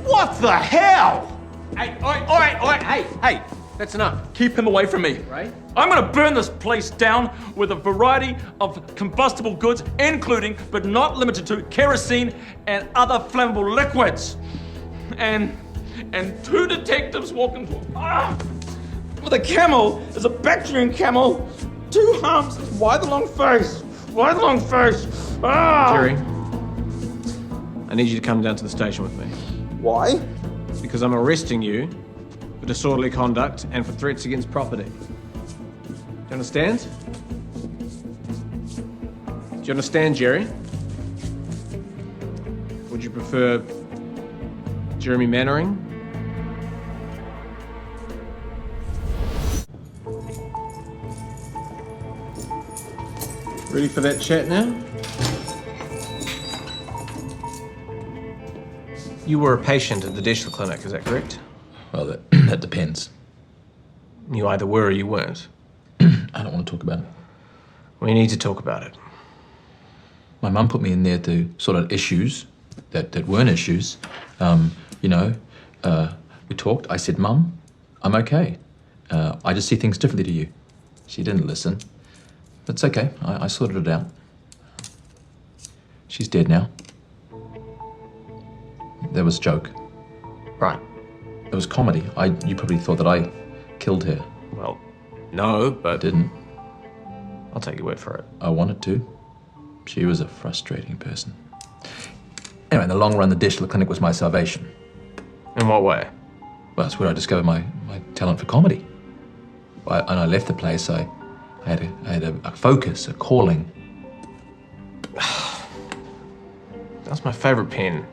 What the hell? Hey, all right, hey, that's enough. Keep him away from me. Right? I'm gonna burn this place down with a variety of combustible goods, including, but not limited to, kerosene and other flammable liquids. And 2 detectives walking with a camel. There's a Bactrian camel. 2 humps. Why the long face? Why the long face? Jerry, I need you to come down to the station with me. Why? Because I'm arresting you for disorderly conduct and for threats against property. Do you understand? Do you understand, Jerry? Would you prefer Jeremy Mannering? Ready for that chat now? You were a patient at the Deschler Clinic, is that correct? Well, that depends. You either were or you weren't. I don't want to talk about it. We need to talk about it. My mum put me in there to sort out issues that weren't issues. We talked. I said, Mum, I'm okay. I just see things differently to you. She didn't listen. That's okay. I sorted it out. She's dead now. That was a joke. Right. It was comedy. You probably thought that I killed her. Well, No, but... Didn't. I'll take your word for it. I wanted to. She was a frustrating person. Anyway, in the long run, the Deschler Clinic was my salvation. In what way? Well, that's where I discovered my talent for comedy. And I left the place, I had a focus, a calling. That's my favourite pen.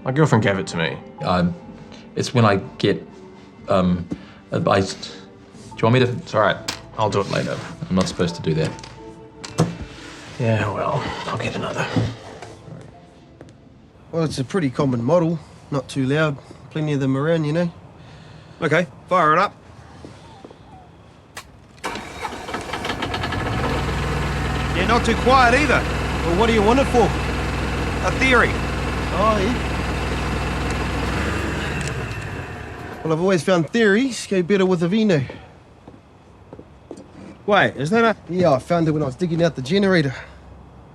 My girlfriend gave it to me. It's when I get advice. Do you want me to? It's all right. I'll do it later. I'm not supposed to do that. Yeah, well, I'll get another. Well, it's a pretty common model. Not too loud. Plenty of them around, you know. Okay, fire it up. Yeah, not too quiet either. Well, what do you want it for? A theory. Oh, yeah. Well, I've always found theories go better with a vino. Wait, is that a... Yeah, I found it when I was digging out the generator.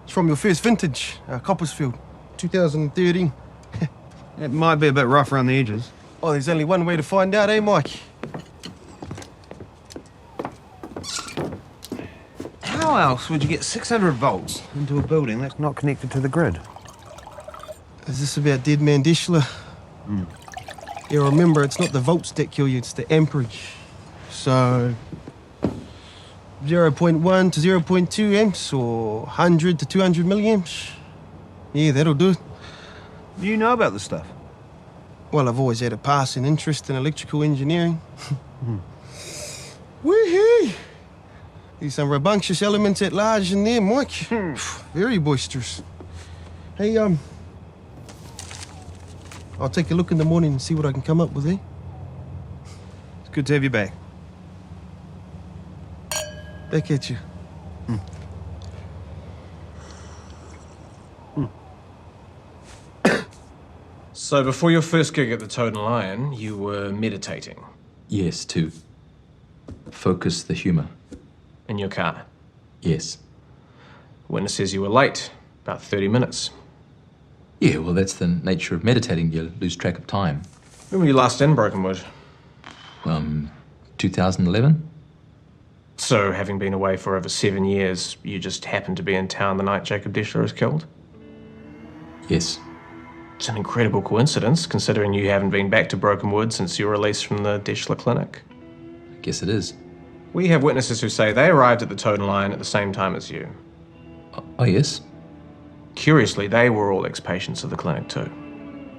It's from your first vintage, Coppersfield, 2013. It might be a bit rough around the edges. Oh, there's only one way to find out, eh, Mike? How else would you get 600 volts into a building that's not connected to the grid? Is this about Dead Man Deschler? Yeah, remember, it's not the volts that kill you, it's the amperage. So, 0.1 to 0.2 amps or 100 to 200 milliamps. Yeah, that'll do it. You know about this stuff? Well, I've always had a passing interest in electrical engineering. Wee-hee! There's some rambunctious elements at large in there, Mike. Very boisterous. Hey, I'll take a look in the morning and see what I can come up with, eh? It's good to have you back. Back at you. So before your first gig at the Toad and Lion, you were meditating? Yes, to focus the humour. In your car? Yes. Witness says you were late, about 30 minutes. Yeah, well, that's the nature of meditating. You lose track of time. When were you last in Brokenwood? 2011. So, having been away for over 7 years, you just happened to be in town the night Jacob Deschler was killed? Yes. It's an incredible coincidence, considering you haven't been back to Brokenwood since your release from the Deschler Clinic. I guess it is. We have witnesses who say they arrived at the Toad and Lion at the same time as you. Oh, yes? Curiously, they were all ex-patients of the clinic too.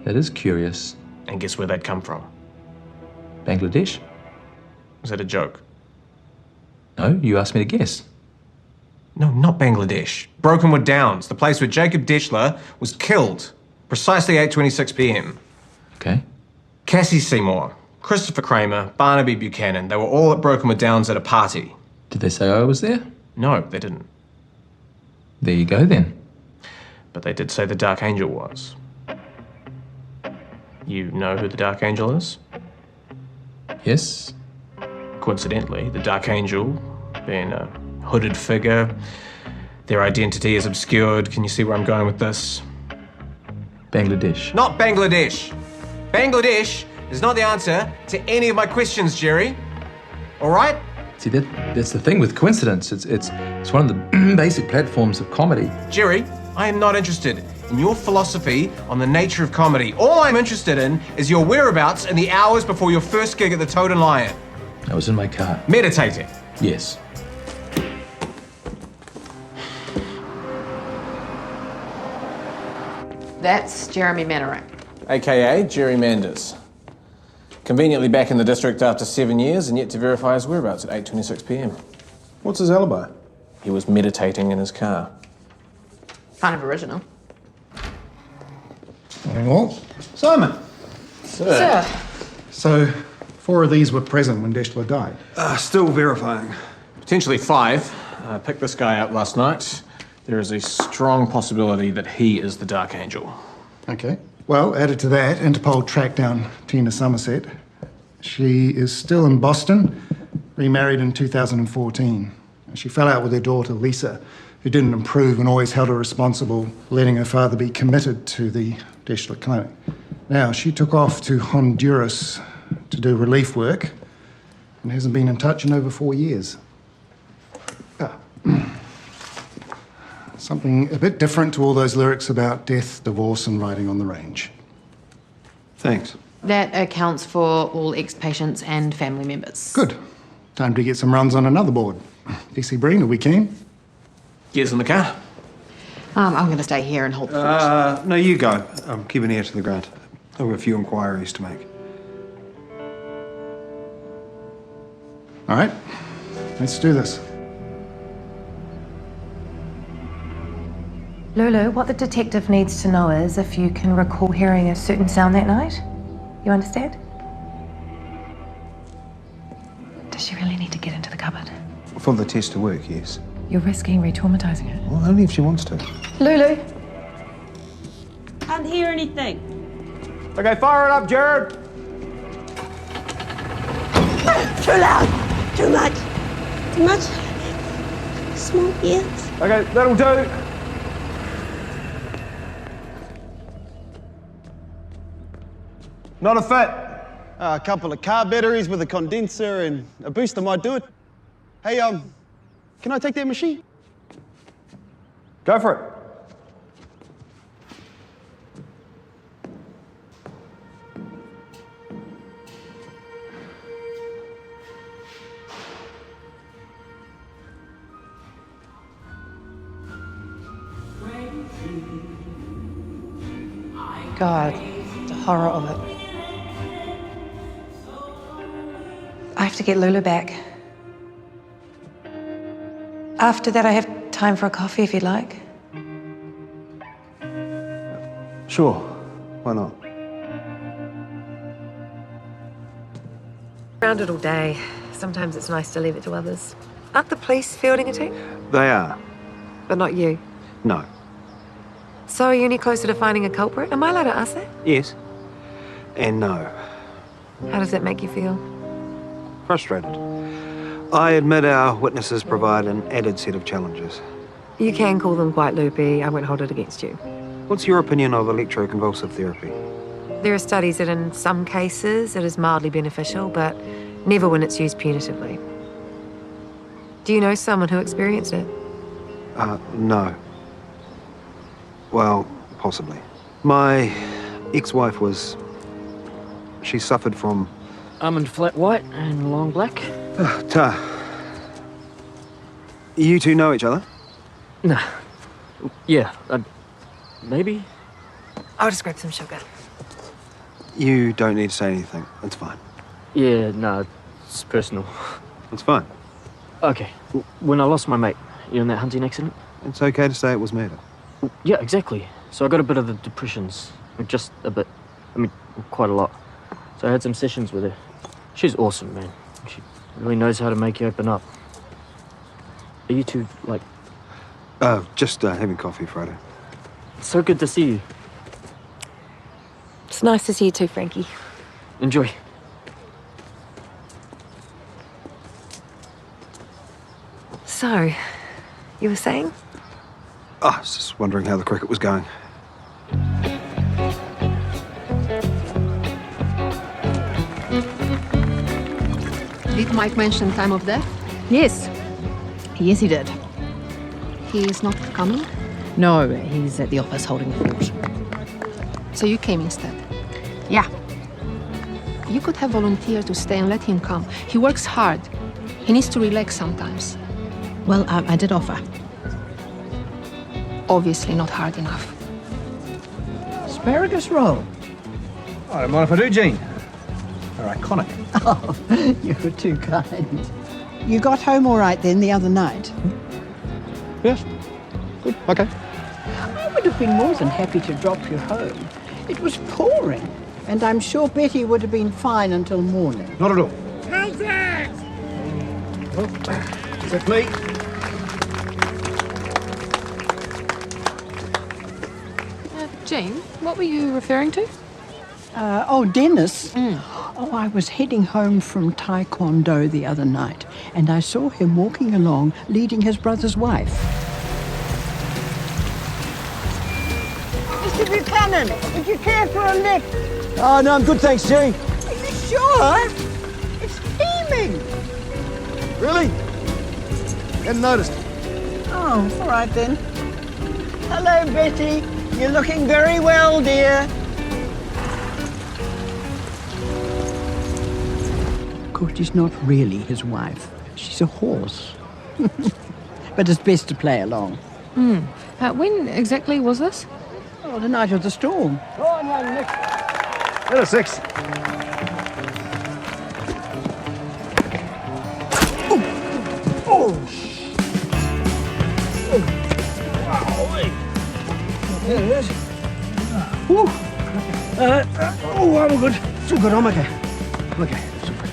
That is curious. And guess where they'd come from? Bangladesh? Was that a joke? No, you asked me to guess. No, not Bangladesh. Brokenwood Downs, the place where Jacob Deschler was killed. Precisely 8:26 p.m. Okay. Cassie Seymour, Christopher Kramer, Barnaby Buchanan, they were all at Brokenwood Downs at a party. Did they say I was there? No, they didn't. There you go, then. But they did say the Dark Angel was. You know who the Dark Angel is? Yes. Coincidentally, the Dark Angel, being a hooded figure, their identity is obscured. Can you see where I'm going with this? Bangladesh. Not Bangladesh! Bangladesh is not the answer to any of my questions, Jerry. All right? See, that's the thing with coincidence. It's one of the basic platforms of comedy. Jerry, I am not interested in your philosophy on the nature of comedy. All I'm interested in is your whereabouts in the hours before your first gig at the Toad and Lion. I was in my car. Meditating. Yes. That's Jeremy Mannering. AKA Jerry Manders. Conveniently back in the district after 7 years and yet to verify his whereabouts at 8:26 p.m. What's his alibi? He was meditating in his car. Kind of original. Morning all. Simon. Sir. So, 4 of these were present when Deschler died. Still verifying. Potentially 5. I picked this guy up last night. There is a strong possibility that he is the Dark Angel. Okay. Well, added to that, Interpol tracked down Tina Somerset. She is still in Boston, remarried in 2014. She fell out with her daughter, Lisa, who didn't improve and always held her responsible, letting her father be committed to the Deschler Clinic. Now, she took off to Honduras to do relief work, and hasn't been in touch in over 4 years. Something a bit different to all those lyrics about death, divorce, and riding on the range. Thanks. That accounts for all ex-patients and family members. Good. Time to get some runs on another board. Essie Breen, are we keen? Gears in the car. I'm going to stay here and hold the fort. No, you go. Keep an ear to the ground. I've got a few inquiries to make. All right, let's do this. Lulu, what the detective needs to know is if you can recall hearing a certain sound that night. You understand? Does she really need to get into the cupboard? For the test to work, yes. You're risking re-traumatizing her. Well, only if she wants to. Lulu! Can't hear anything. Okay, fire it up, Jared. Too loud. Too much. Too much. Small ears. Okay, that'll do. Not a fit. A couple of car batteries with a condenser and a booster might do it. Hey, can I take that machine? Go for it. God, the horror of it. I have to get Lulu back. After that, I have time for a coffee if you'd like. Sure. Why not? Around it all day. Sometimes it's nice to leave it to others. Aren't the police fielding a team? They are. But not you. No. So are you any closer to finding a culprit? Am I allowed to ask that? Yes. And no. How does that make you feel? Frustrated. I admit our witnesses provide an added set of challenges. You can call them quite loopy. I won't hold it against you. What's your opinion of electroconvulsive therapy? There are studies that in some cases it is mildly beneficial, but never when it's used punitively. Do you know someone who experienced it? No. Well, possibly. My ex-wife was... She suffered from... Almond flat white and long black. You two know each other? Nah. Yeah, maybe? I'll just grab some sugar. You don't need to say anything. It's fine. Yeah, no, it's personal. It's fine. Okay, when I lost my mate, you know, in that hunting accident? It's okay to say it was murder. Yeah, exactly. So I got a bit of the depressions. Just a bit. I mean, quite a lot. So I had some sessions with her. She's awesome, man. She really knows how to make you open up. Are you two, like... Just having coffee, Friday. It's so good to see you. It's nice to see you too, Frankie. Enjoy. So, you were saying? I was just wondering how the cricket was going. Did Mike mention time of death? Yes. Yes, he did. He is not coming? No, he's at the office holding the fort. So you came instead? Yeah. You could have volunteered to stay and let him come. He works hard. He needs to relax sometimes. Well, I did offer. Obviously not hard enough. Asparagus roll. I don't mind if I do, Jean. They're iconic. Oh, you're too kind. You got home all right then the other night? Yes. Good. Okay. I would have been more than happy to drop you home. It was pouring, and I'm sure Betty would have been fine until morning. Not at all. How's that? Is that me? Jean, what were you referring to? Dennis. Oh, I was heading home from Taekwondo the other night, and I saw him walking along, leading his brother's wife. Mr. Buchanan, would you care for a lift? Oh, no, I'm good, thanks, Jerry. Are you sure? It's steaming. Really? Hadn't noticed. Oh, all right then. Hello, Betty. You're looking very well, dear. Of course, she's not really his wife. She's a horse. But it's best to play along. When exactly was this? Oh, the night of the storm. Go on, young Nick. Hit a 6. There it is. Whew. I'm good. It's all good. I'm okay. Okay, it's all good.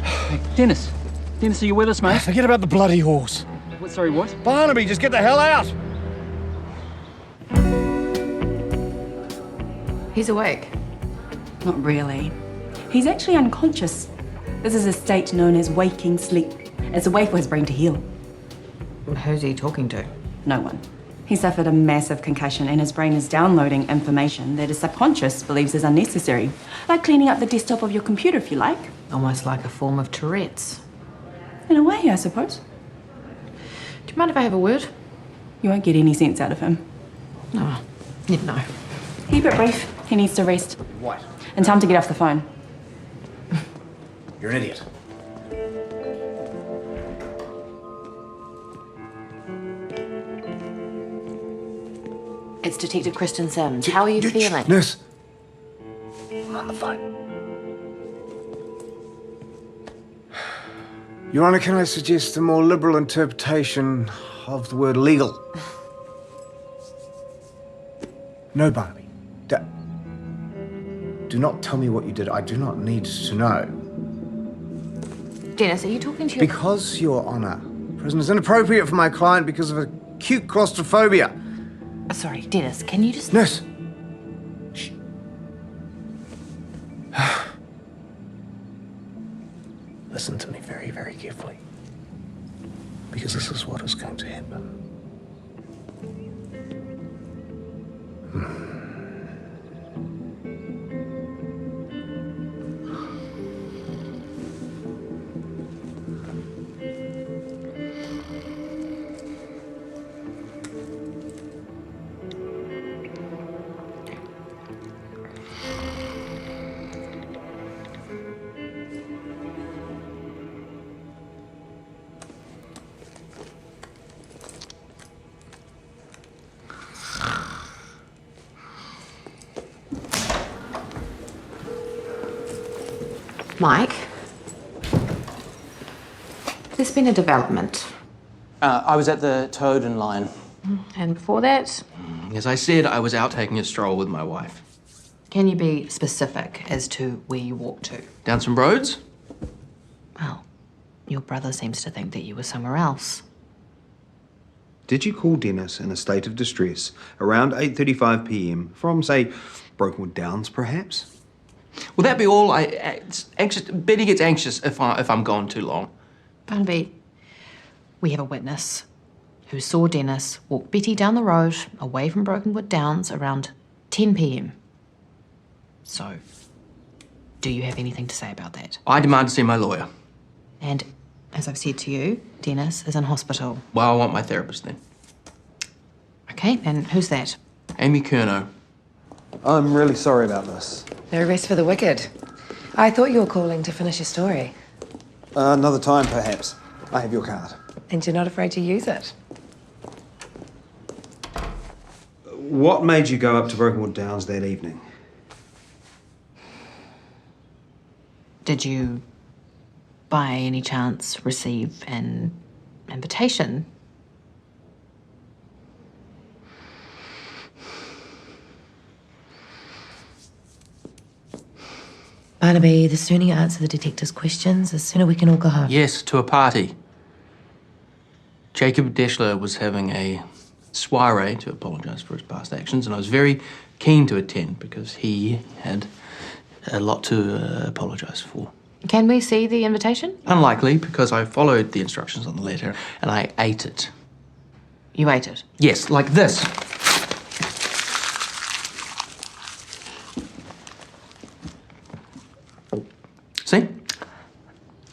Hey, Dennis, are you with us, mate? Forget about the bloody horse. What, sorry, what? Barnaby, just get the hell out. He's awake. Not really. He's actually unconscious. This is a state known as waking sleep. It's a way for his brain to heal. Who's he talking to? No one. He suffered a massive concussion and his brain is downloading information that his subconscious believes is unnecessary. Like cleaning up the desktop of your computer, if you like. Almost like a form of Tourette's. In a way, I suppose. Do you mind if I have a word? You won't get any sense out of him. No, you'd know. Keep it brief. He needs to rest. What? And time to get off the phone. You're an idiot. It's Detective Kristen Sims. How are you feeling? Nurse. I'm on the phone. Your Honour, can I suggest a more liberal interpretation of the word legal? No, Barnaby. Do not tell me what you did. I do not need to know. Dennis, are you talking to your... Because, Your Honour, prison is inappropriate for my client because of acute claustrophobia. Sorry, Dennis, can you just... Nurse. Shh. Listen to me very, very carefully. Because this is what is going to happen. Mike? There's been a development. I was at the Toad and Lion. And before that? As I said, I was out taking a stroll with my wife. Can you be specific as to where you walked to? Down some roads? Well, your brother seems to think that you were somewhere else. Did you call Dennis in a state of distress around 8:35 p.m. from, say, Brokenwood Downs, perhaps? Will that be all? Betty gets anxious if I'm gone too long. Barnaby, we have a witness who saw Dennis walk Betty down the road away from Brokenwood Downs around 10 p.m. So, do you have anything to say about that? I demand to see my lawyer. And as I've said to you, Dennis is in hospital. Well, I want my therapist then. Okay, and who's that? Amy Curnow. I'm really sorry about this. No rest for the wicked. I thought you were calling to finish your story. Another time, perhaps. I have your card. And you're not afraid to use it. What made you go up to Brokenwood Downs that evening? Did you, by any chance, receive an invitation? Barnaby, the sooner you answer the detective's questions, the sooner we can all go home. Yes, to a party. Jacob Deschler was having a soiree to apologise for his past actions, and I was very keen to attend because he had a lot to apologise for. Can we see the invitation? Unlikely, because I followed the instructions on the letter and I ate it. You ate it? Yes, like this.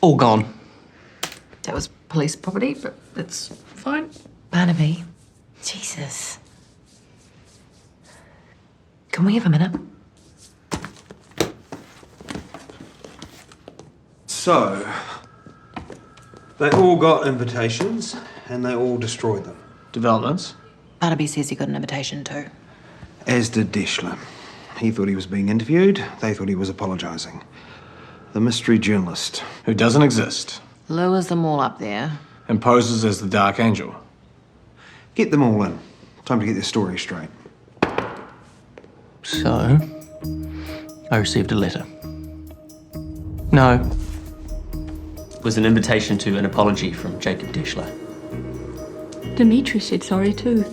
All gone. That was police property, but it's fine. Barnaby, Jesus. Can we have a minute? So, they all got invitations and they all destroyed them. Developments? Barnaby says he got an invitation too. As did Deschler. He thought he was being interviewed, they thought he was apologising. The mystery journalist. Who doesn't exist. Lures them all up there. And poses as the Dark Angel. Get them all in. Time to get their story straight. So, I received a letter. No. It was an invitation to an apology from Jacob Deschler. Dimitri said sorry too.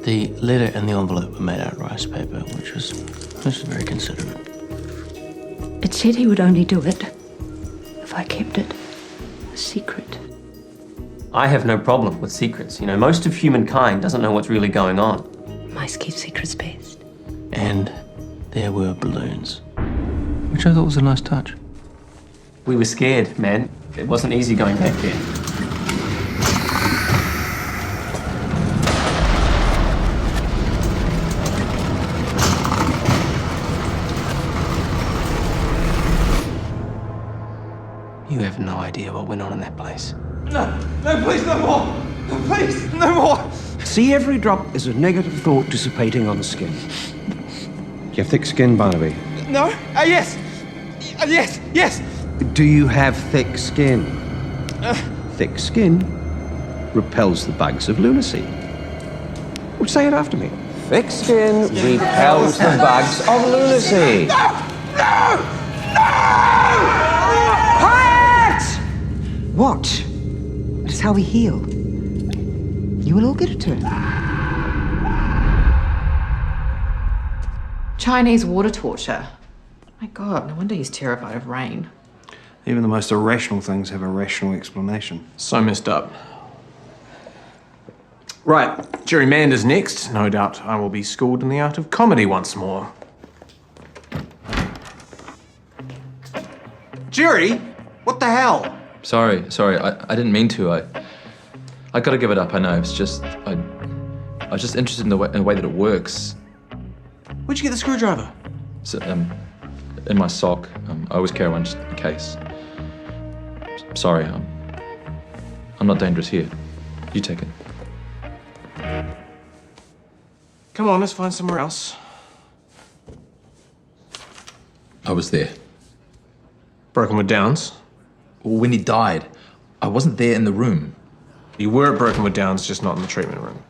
The letter and the envelope were made out of rice paper, which was very considerate. It said he would only do it if I kept it a secret. I have no problem with secrets. You know, most of humankind doesn't know what's really going on. Mice keep secrets best. And there were balloons, which I thought was a nice touch. We were scared, man. It wasn't easy going back there. You have no idea what went on in that place. No, please, no more. No, please, no more. See every drop as a negative thought dissipating on the skin. Do you have thick skin, Barnaby? No? Yes. Yes. Do you have thick skin? Thick skin repels the bugs of lunacy. Well, say it after me. Thick skin repels the bugs of lunacy. No! Watch. That is how we heal. You will all get a turn. Chinese water torture. My God, no wonder he's terrified of rain. Even the most irrational things have a rational explanation. So messed up. Right, Jerry Manders next. No doubt I will be schooled in the art of comedy once more. Jerry, what the hell? Sorry. I didn't mean to. I gotta give it up. I know. It's just I was just interested in the way that it works. Where'd you get the screwdriver? So, in my sock. I always carry one just in case. Sorry. I'm not dangerous here. You take it. Come on, let's find somewhere else. I was there. Brokenwood Downs? When he died, I wasn't there in the room. You were at Brokenwood Downs, just not in the treatment room.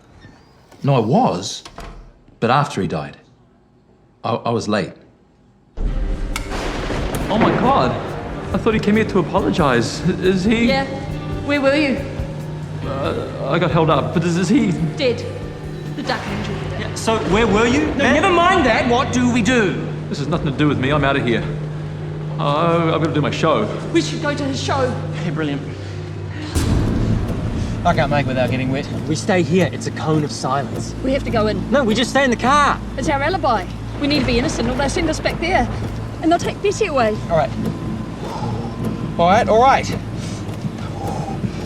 No, I was. But after he died. I was late. Oh my God! I thought he came here to apologize. Is he? Yeah. Where were you? I got held up, but is he? Dead. The Dark Angel did it. Yeah, so where were you? No, never mind that. What do we do? This has nothing to do with me. I'm out of here. I've got to do my show. We should go to his show. Yeah, brilliant. I can't make without getting wet. We stay here. It's a cone of silence. We have to go in. No, we just stay in the car. It's our alibi. We need to be innocent or they'll send us back there. And they'll take Betty away. All right.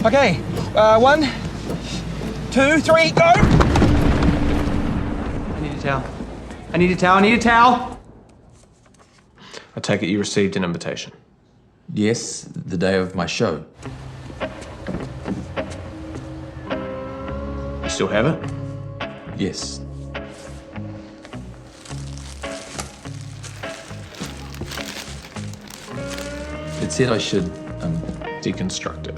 Okay. 1, 2, 3, go! I need a towel. I take it you received an invitation. Yes, the day of my show. You still have it? Yes. It said I should deconstruct it.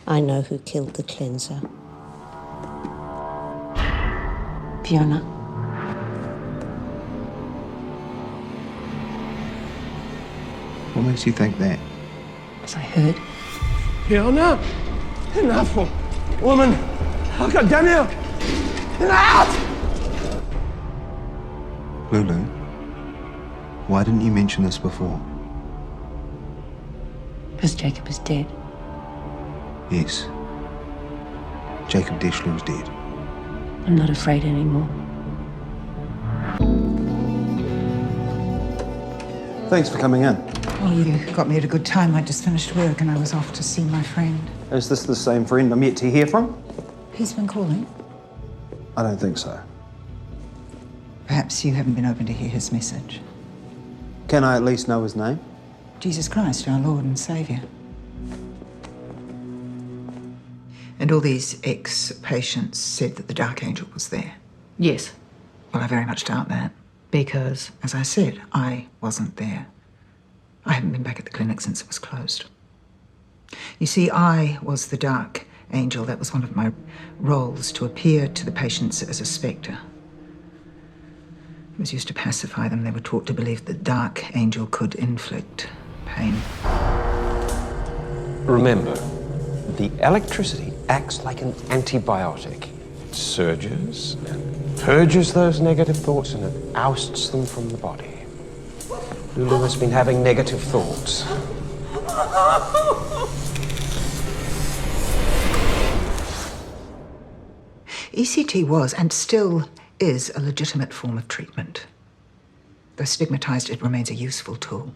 I know who killed the cleanser. Fiona. What makes you think that? As I heard. Fiona! Enough, woman! Oh, God damn you! Out! Lulu, why didn't you mention this before? Because Jacob is dead. Yes. Jacob Deschler is dead. I'm not afraid anymore. Thanks for coming in. Oh, you got me at a good time. I just finished work and I was off to see my friend. Is this the same friend I'm yet to hear from? He's been calling. I don't think so. Perhaps you haven't been open to hear his message. Can I at least know his name? Jesus Christ, our Lord and Saviour. And all these ex-patients said that the Dark Angel was there. Yes. Well, I very much doubt that. Because? As I said, I wasn't there. I haven't been back at the clinic since it was closed. You see, I was the Dark Angel. That was one of my roles, to appear to the patients as a spectre. It was used to pacify them. They were taught to believe the Dark Angel could inflict pain. Remember, the electricity acts like an antibiotic. It surges and purges those negative thoughts and it ousts them from the body. Lulu has been having negative thoughts. ECT was, and still is, a legitimate form of treatment. Though stigmatized, it remains a useful tool.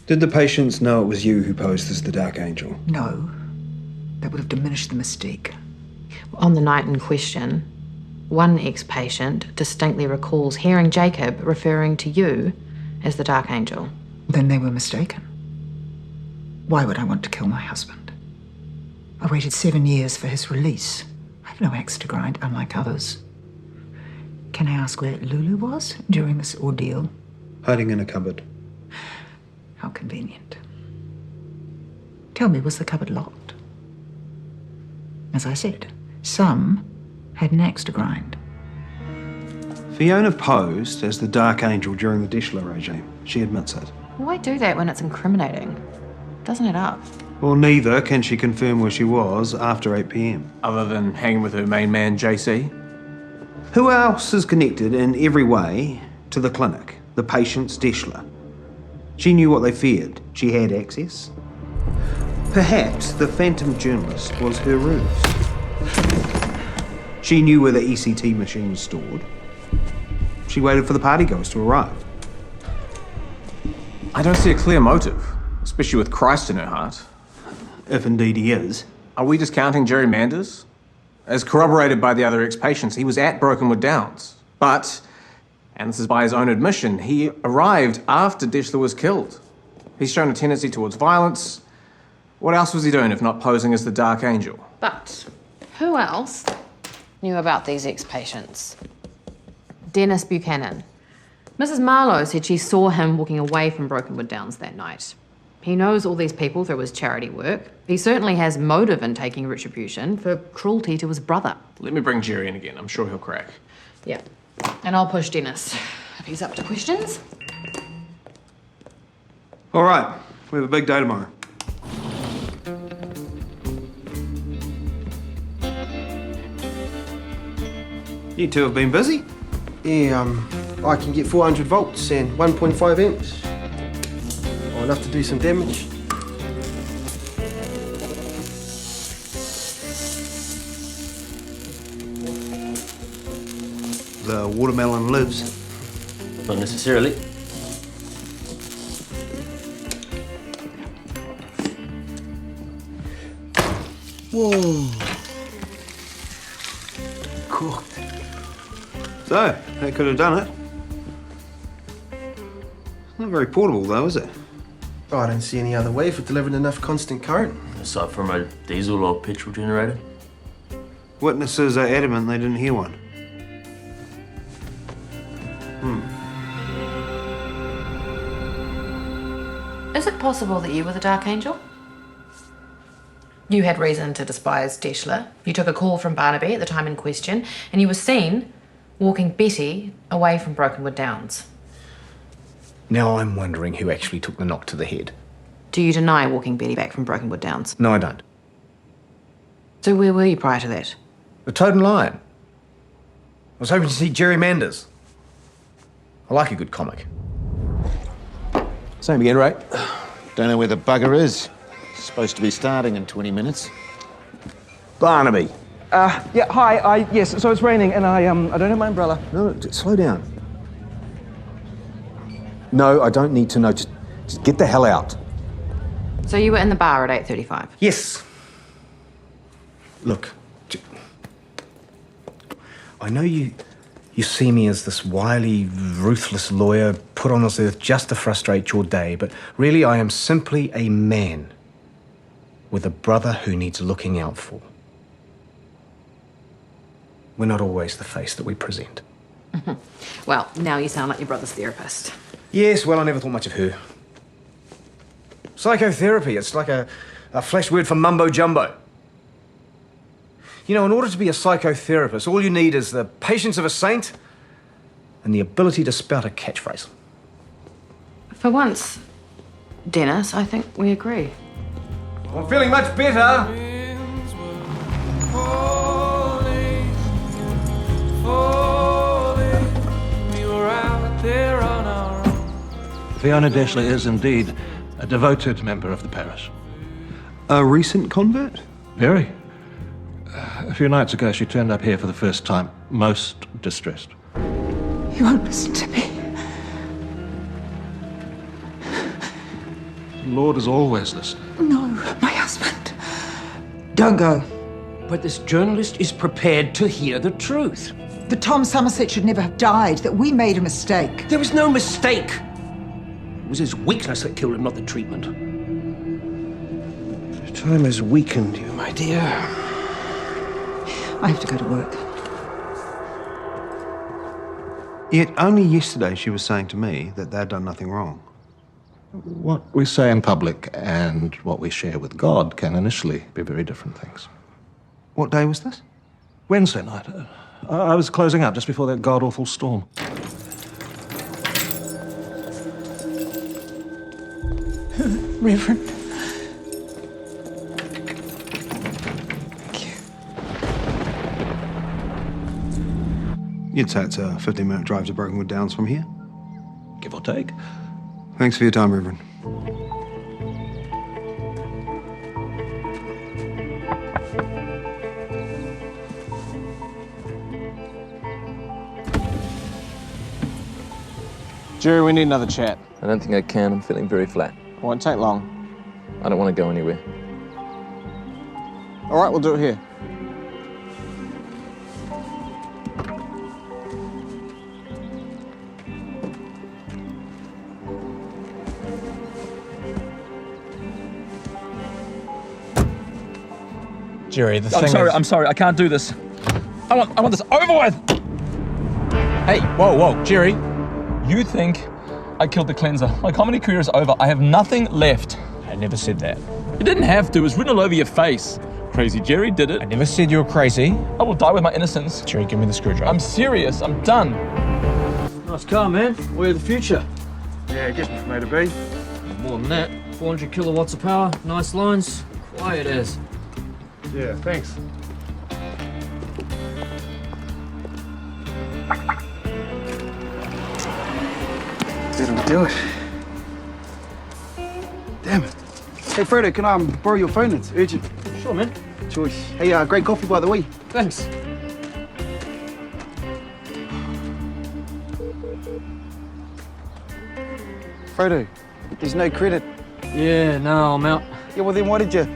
Did the patients know it was you who posed as the Dark Angel? No. That would have diminished the mystique. On the night in question, one ex-patient distinctly recalls hearing Jacob referring to you as the Dark Angel. Then they were mistaken. Why would I want to kill my husband? I waited 7 years for his release. I have no axe to grind, unlike others. Can I ask where Lulu was during this ordeal? Hiding in a cupboard. How convenient. Tell me, was the cupboard locked? As I said, some had an axe to grind. Fiona posed as the Dark Angel during the Deschler regime. She admits it. Why do that when it's incriminating? Doesn't it up? Well, neither can she confirm where she was after 8 p.m. Other than hanging with her main man, JC? Who else is connected in every way to the clinic, the patient's Deschler? She knew what they feared. She had access. Perhaps the phantom journalist was her ruse. She knew where the ECT machine was stored. She waited for the partygoers to arrive. I don't see a clear motive, especially with Christ in her heart. If indeed he is. Are we discounting Jerry Manders? As corroborated by the other ex-patients, he was at Brokenwood Downs. But, and this is by his own admission, he arrived after Deschler was killed. He's shown a tendency towards violence. What else was he doing if not posing as the Dark Angel? But who else knew about these ex-patients? Dennis Buchanan. Mrs. Marlowe said she saw him walking away from Brokenwood Downs that night. He knows all these people through his charity work. He certainly has motive in taking retribution for cruelty to his brother. Let me bring Jerry in again. I'm sure he'll crack. Yeah. And I'll push Dennis if he's up to questions. All right, we have a big day tomorrow. You two have been busy? Yeah, I can get 400 volts and 1.5 amps. Oh, enough to do some damage. The watermelon lives. Not necessarily. Whoa. Cooked. So, that could have done it. Not very portable though, is it? I don't see any other way for delivering enough constant current. Aside from a diesel or petrol generator. Witnesses are adamant they didn't hear one. Is it possible that you were the Dark Angel? You had reason to despise Deschler. You took a call from Barnaby at the time in question, and you were seen walking Betty away from Brokenwood Downs. Now I'm wondering who actually took the knock to the head. Do you deny walking Betty back from Brokenwood Downs? No, I don't. So where were you prior to that? The Toad and Lion. I was hoping to see Jerry Manders. I like a good comic. Same again, Ray. Don't know where the bugger is. Supposed to be starting in 20 minutes. Barnaby. Yeah, hi, yes, so it's raining and I don't have my umbrella. No, slow down. No, I don't need to know. Just get the hell out. So you were in the bar at 8:35? Yes. Look, I know you see me as this wily, ruthless lawyer put on this earth just to frustrate your day, but really I am simply a man with a brother who needs looking out for. We're not always the face that we present. Well, now you sound like your brother's therapist. Yes, well, I never thought much of her. Psychotherapy, it's like a flash word for mumbo-jumbo. You know, in order to be a psychotherapist, all you need is the patience of a saint and the ability to spout a catchphrase. For once, Dennis, I think we agree. I'm feeling much better. Fiona Dashley is indeed a devoted member of the parish. A recent convert? Very. A few nights ago, she turned up here for the first time, most distressed. You won't listen to me. The Lord is always listening. No, my husband. Don't go. But this journalist is prepared to hear the truth. That Tom Somerset should never have died, that we made a mistake. There was no mistake. It was his weakness that killed him, not the treatment. Time has weakened you, my dear. I have to go to work. Yet only yesterday she was saying to me that they'd done nothing wrong. What we say in public and what we share with God can initially be very different things. What day was this? Wednesday night. I was closing up just before that god-awful storm. Reverend. You'd say it's a 15-minute drive to Brokenwood Downs from here? Give or take. Thanks for your time, Reverend. Jerry, we need another chat. I don't think I can. I'm feeling very flat. It won't take long. I don't want to go anywhere. All right, we'll do it here. Jerry, the thing I'm sorry. I can't do this. I want this over with. Hey, whoa, Jerry. You think I killed the cleanser? My comedy career is over. I have nothing left. I never said that. You didn't have to. It was written all over your face. Crazy Jerry did it. I never said you were crazy. I will die with my innocence. Jerry, give me the screwdriver. I'm serious. I'm done. Nice car, man. Way of the future. Yeah, guess we've made a be. More than that. 400 kilowatts of power, nice lines, quiet as. Yeah, thanks. That'll do it. Damn it. Hey, Fredo, can I borrow your phone? It's urgent. Sure, man. Choice. Hey, great coffee, by the way. Thanks. Fredo, there's no credit. Yeah, no, I'm out. Yeah, well then why did you...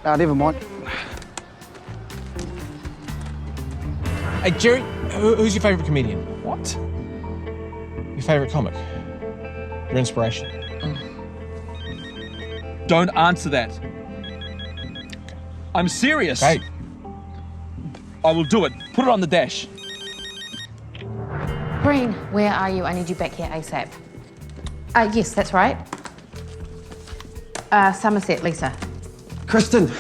never mind. Hey, Jerry, who's your favourite comedian? What? Your favourite comic? Your inspiration? Don't answer that. I'm serious. Hey. I will do it. Put it on the dash. Breen, where are you? I need you back here ASAP. Yes, that's right. Somerset, Lisa. Kristen,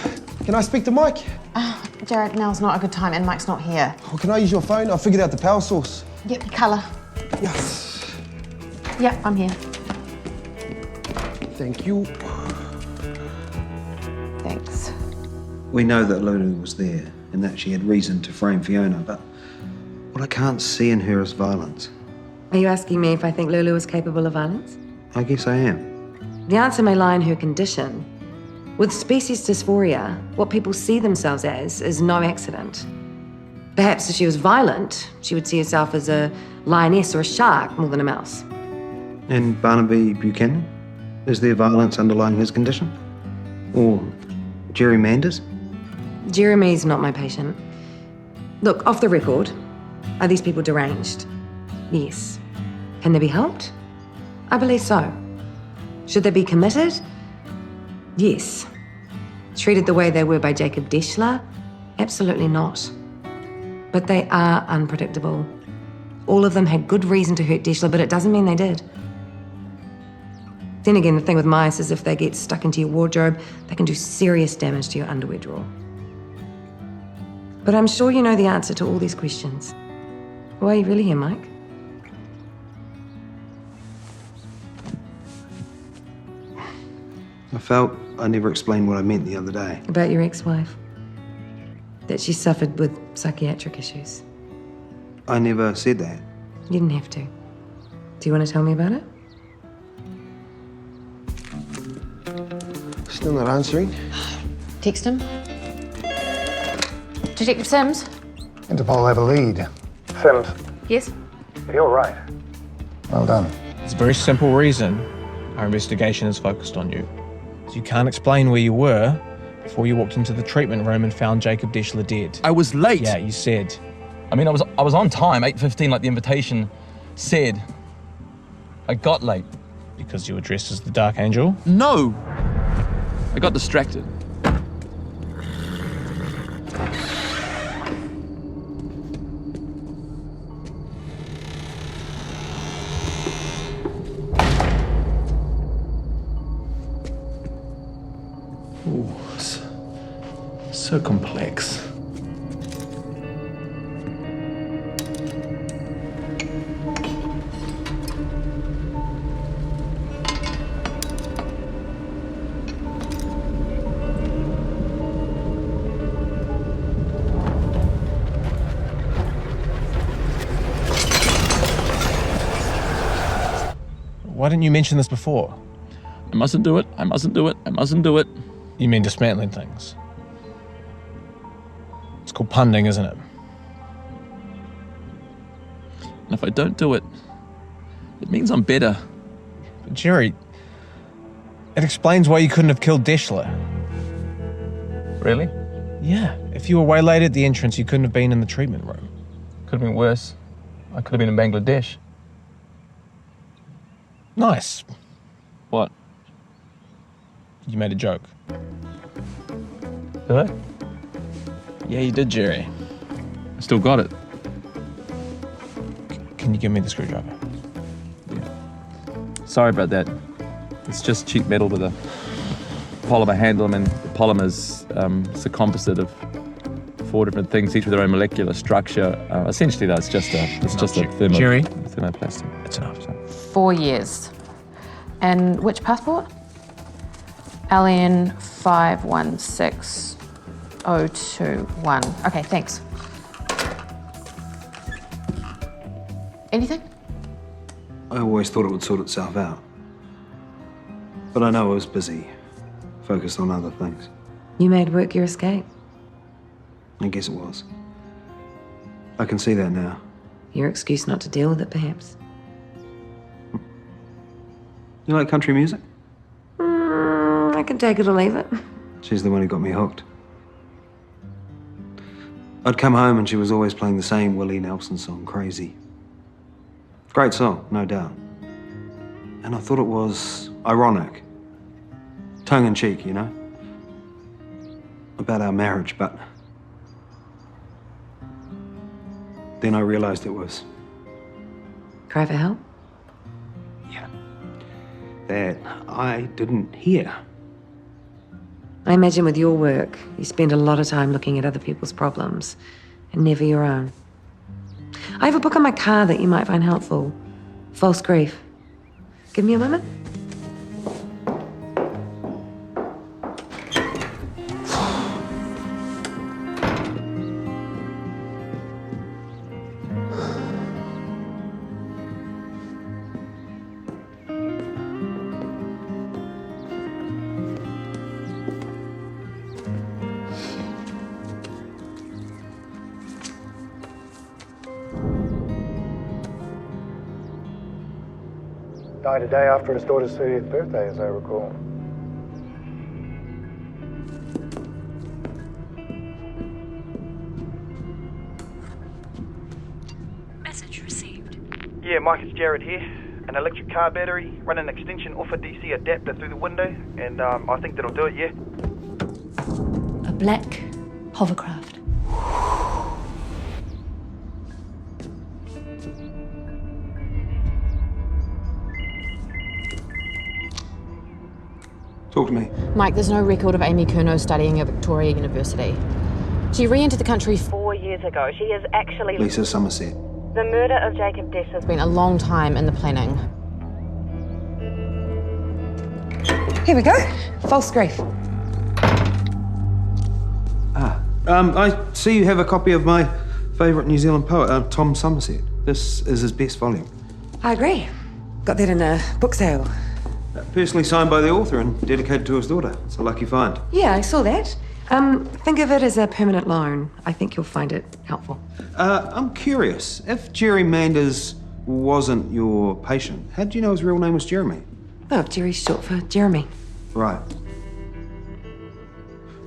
can I speak to Mike? Jared, now's not a good time and Mike's not here. Well, can I use your phone? I figured out the power source. Yep, colour. Yes. Yep, I'm here. Thank you. Thanks. We know that Lulu was there and that she had reason to frame Fiona, but what I can't see in her is violence. Are you asking me if I think Lulu is capable of violence? I guess I am. The answer may lie in her condition. With species dysphoria, what people see themselves as is no accident. Perhaps if she was violent, she would see herself as a lioness or a shark more than a mouse. And Barnaby Buchanan? Is there violence underlying his condition? Or Jerry Manders? Jeremy's not my patient. Look, off the record, are these people deranged? Yes. Can they be helped? I believe so. Should they be committed? Yes. Treated the way they were by Jacob Deschler? Absolutely not. But they are unpredictable. All of them had good reason to hurt Deschler, but it doesn't mean they did. Then again, the thing with mice is if they get stuck into your wardrobe, they can do serious damage to your underwear drawer. But I'm sure you know the answer to all these questions. Why are you really here, Mike? I felt I never explained what I meant the other day. About your ex-wife. That she suffered with psychiatric issues. I never said that. You didn't have to. Do you want to tell me about it? Still not answering. Text him. Detective Sims? Interpol have a lead. Sims, Yes? you're right. Well done. It's a very simple reason our investigation is focused on you. So you can't explain where you were before you walked into the treatment room and found Jacob Deschler dead. I was late. Yeah, you said. I mean, I was on time, 8:15, like the invitation said. I got late. Because you were dressed as the Dark Angel? No! I got distracted. Ooh, so complex. Why didn't you mention this before? I mustn't do it. I mustn't do it. I mustn't do it. You mean dismantling things? It's called punding, isn't it? And if I don't do it, it means I'm better. But Jerry, it explains why you couldn't have killed Deschler. Really? Yeah. If you were waylaid at the entrance, you couldn't have been in the treatment room. Could have been worse. I could have been in Bangladesh. Nice. What? You made a joke. Did I? Yeah, you did, Jerry. I still got it. Can you give me the screwdriver? Sorry about that. It's just cheap metal with a polymer handle. I mean, the polymer's it's a composite of 4 different things, each with their own molecular structure. Essentially, though, it's just a Jerry? thermoplastic. It's enough. 4 years. And which passport? LN 516021. Okay, thanks. Anything? I always thought it would sort itself out. But I know I was busy, focused on other things. You made work your escape. I guess it was. I can see that now. Your excuse not to deal with it, perhaps. You like country music? I can take it or leave it. She's the one who got me hooked. I'd come home and she was always playing the same Willie Nelson song, Crazy. Great song, no doubt. And I thought it was ironic. Tongue-in-cheek, you know? About our marriage, but... then I realized it was... Cry for help? that I didn't hear. I imagine with your work, you spend a lot of time looking at other people's problems and never your own. I have a book on my car that you might find helpful. False Grief. Give me a moment. Died a day after his daughter's 30th birthday, as I recall. Message received. Yeah, Mike, it's Jared here. An electric car battery, run an extension off a DC adapter through the window, and I think that'll do it, yeah? A black hovercraft. Talk to me. Mike, there's no record of Amy Curnow studying at Victoria University. She re-entered the country 4 years ago. She is actually... Lisa Somerset. The murder of Jacob Dess has been a long time in the planning. Here we go. False grief. I see you have a copy of my favourite New Zealand poet, Tom Somerset. This is his best volume. I agree. Got that in a book sale. Personally signed by the author and dedicated to his daughter. It's a lucky find. Yeah, I saw that. Think of it as a permanent loan. I think you'll find it helpful. I'm curious. If Jerry Manders wasn't your patient, how did you know his real name was Jeremy? Oh, Jerry's short for Jeremy. Right.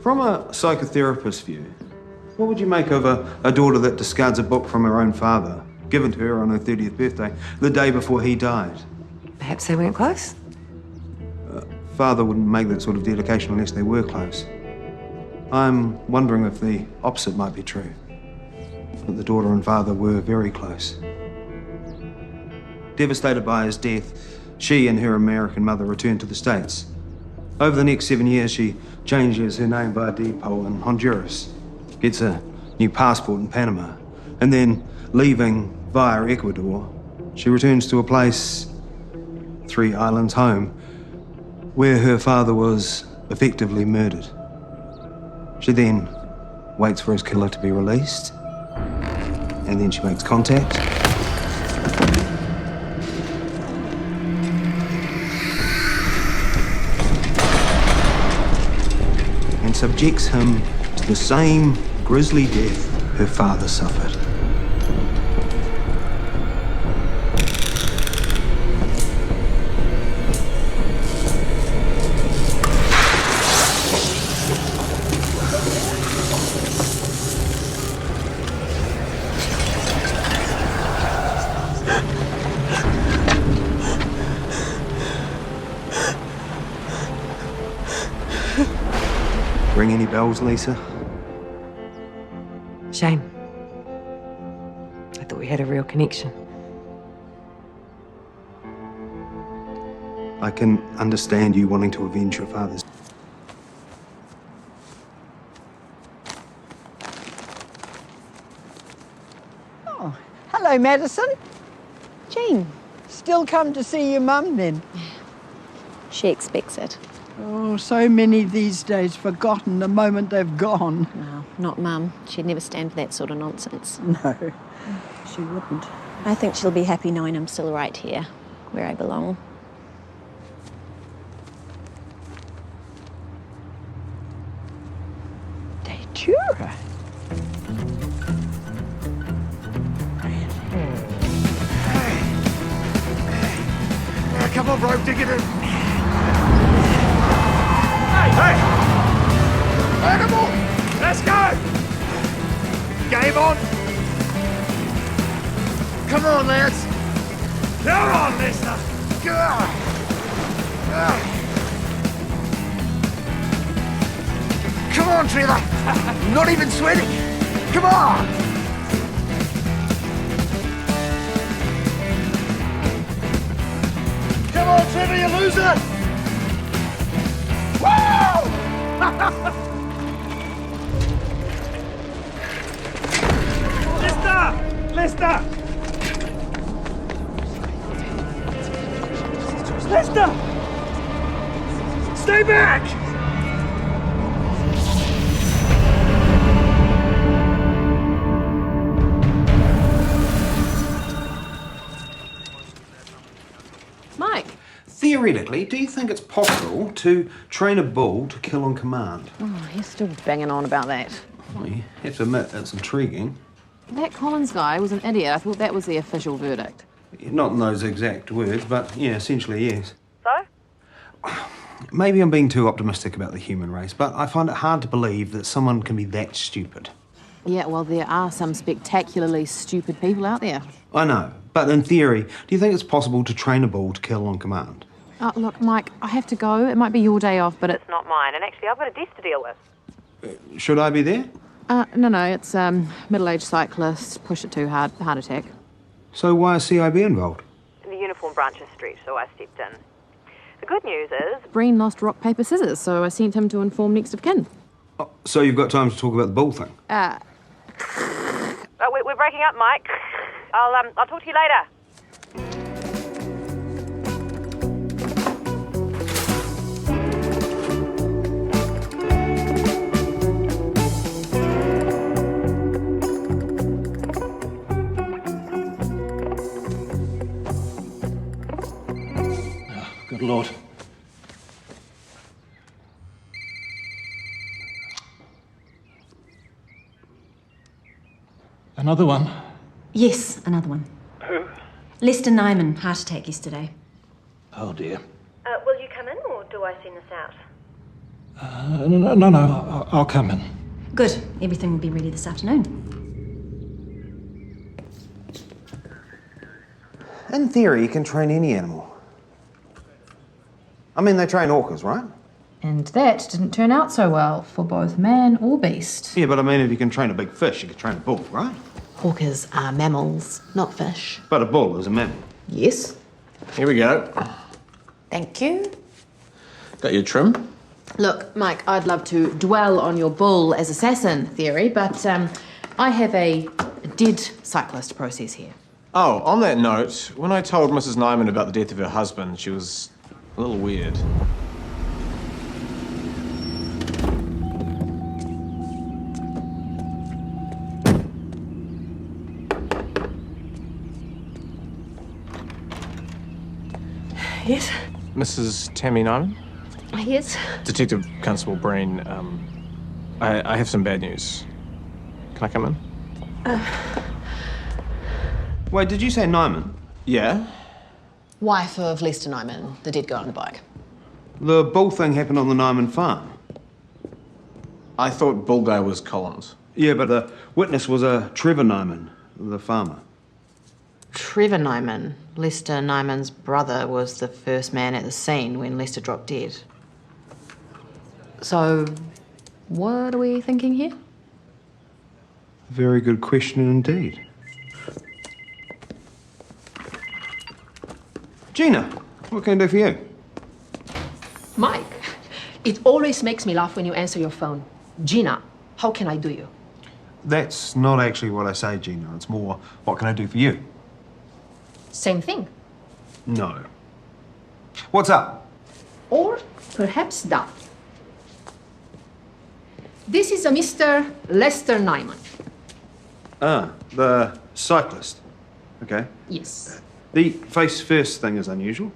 From a psychotherapist's view, what would you make of a daughter that discards a book from her own father, given to her on her 30th birthday, the day before he died? Perhaps they weren't close. Father wouldn't make that sort of dedication unless they were close. I'm wondering if the opposite might be true. That the daughter and father were very close. Devastated by his death, she and her American mother returned to the States. Over the next 7 years, she changes her name by deed poll in Honduras, gets a new passport in Panama, and then, leaving via Ecuador, she returns to a place, 3 islands home, where her father was effectively murdered. She then waits for his killer to be released, and then she makes contact. And subjects him to the same grisly death her father suffered. Ring any bells, Lisa? Shame. I thought we had a real connection. I can understand you wanting to avenge your father's. Oh, hello, Madison. Jean. Still come to see your mum, then? She expects it. Oh, so many these days forgotten the moment they've gone. No, not Mum. She'd never stand for that sort of nonsense. No, she wouldn't. I think she'll be happy knowing I'm still right here, where I belong. Datura. Come on, bro, dig it in. Hey! Animal! Let's go! Game on! Come on, lads! Come on, Lisa! Come on, Trevor! Not even sweating! Come on! Come on, Trevor, you loser! Woo! Lister! Lister! Stay back! Mike. Theoretically, do you think it's possible to train a bull to kill on command? Oh, he's still banging on about that. Well, you have to admit, it's intriguing. That Collins guy was an idiot. I thought that was the official verdict. Not in those exact words, but yeah, essentially yes. So? Maybe I'm being too optimistic about the human race, but I find it hard to believe that someone can be that stupid. Yeah, well, there are some spectacularly stupid people out there. I know, but in theory, do you think it's possible to train a bull to kill on command? Look, Mike, I have to go. It might be your day off, but It's not mine, and actually I've got a death to deal with. Should I be there? No, it's middle-aged cyclist, push it too hard, heart attack. So why is CIB involved? The uniform branch is stretched, so I stepped in. The good news is... Breen lost rock, paper, scissors, so I sent him to inform next of kin. So you've got time to talk about the bull thing? We're breaking up, Mike. I'll talk to you later. Good Lord. Another one? Yes, another one. Who? Lester Nyman, heart attack yesterday. Oh dear. Will you come in, or do I send this out? No, I'll come in. Good. Everything will be ready this afternoon. In theory, you can train any animal. I mean, they train orcas, right? And that didn't turn out so well for both man or beast. Yeah, but I mean, if you can train a big fish, you can train a bull, right? Orcas are mammals, not fish. But a bull is a mammal. Yes. Here we go. Thank you. Got your trim? Look, Mike, I'd love to dwell on your bull as assassin theory, but I have a dead cyclist process here. Oh, on that note, when I told Mrs. Nyman about the death of her husband, she was a little weird. Yes? Mrs. Tammy Nyman? Yes? Detective Constable Breen, I have some bad news. Can I come in? Wait, did you say Nyman? Yeah? Wife of Lester Nyman, the dead guy on the bike. The bull thing happened on the Nyman farm. I thought Bull Guy was Collins. Yeah, but the witness was a Trevor Nyman, the farmer. Trevor Nyman, Lester Nyman's brother, was the first man at the scene when Lester dropped dead. So, what are we thinking here? Very good question indeed. Gina, what can I do for you? Mike, it always makes me laugh when you answer your phone. Gina, how can I do you? That's not actually what I say, Gina. It's more, what can I do for you? Same thing. No. What's up? Or perhaps that. This is a Mr. Lester Nyman. Ah, the cyclist. Okay. Yes. The face first thing is unusual.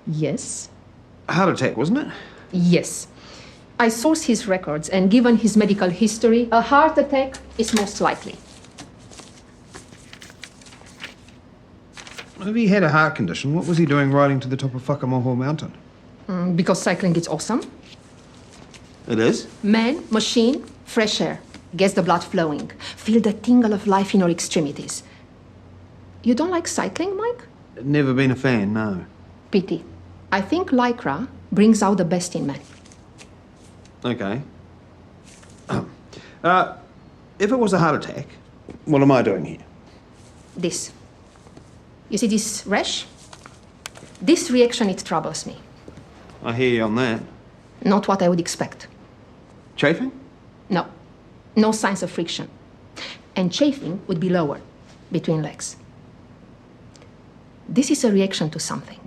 Yes. Heart attack, wasn't it? Yes. I sourced his records, and given his medical history, a heart attack is most likely. If he had a heart condition, what was he doing riding to the top of Whakamoho Mountain? Because cycling is awesome. It is? Man, machine, fresh air. Gets the blood flowing. Feel the tingle of life in your extremities. You don't like cycling, Mike? Never been a fan, no. Pity. I think Lycra brings out the best in men. Okay. If it was a heart attack, what am I doing here? This. You see this rash? This reaction, it troubles me. I hear you on that. Not what I would expect. Chafing? No. No signs of friction. And chafing would be lower, between legs. This is a reaction to something.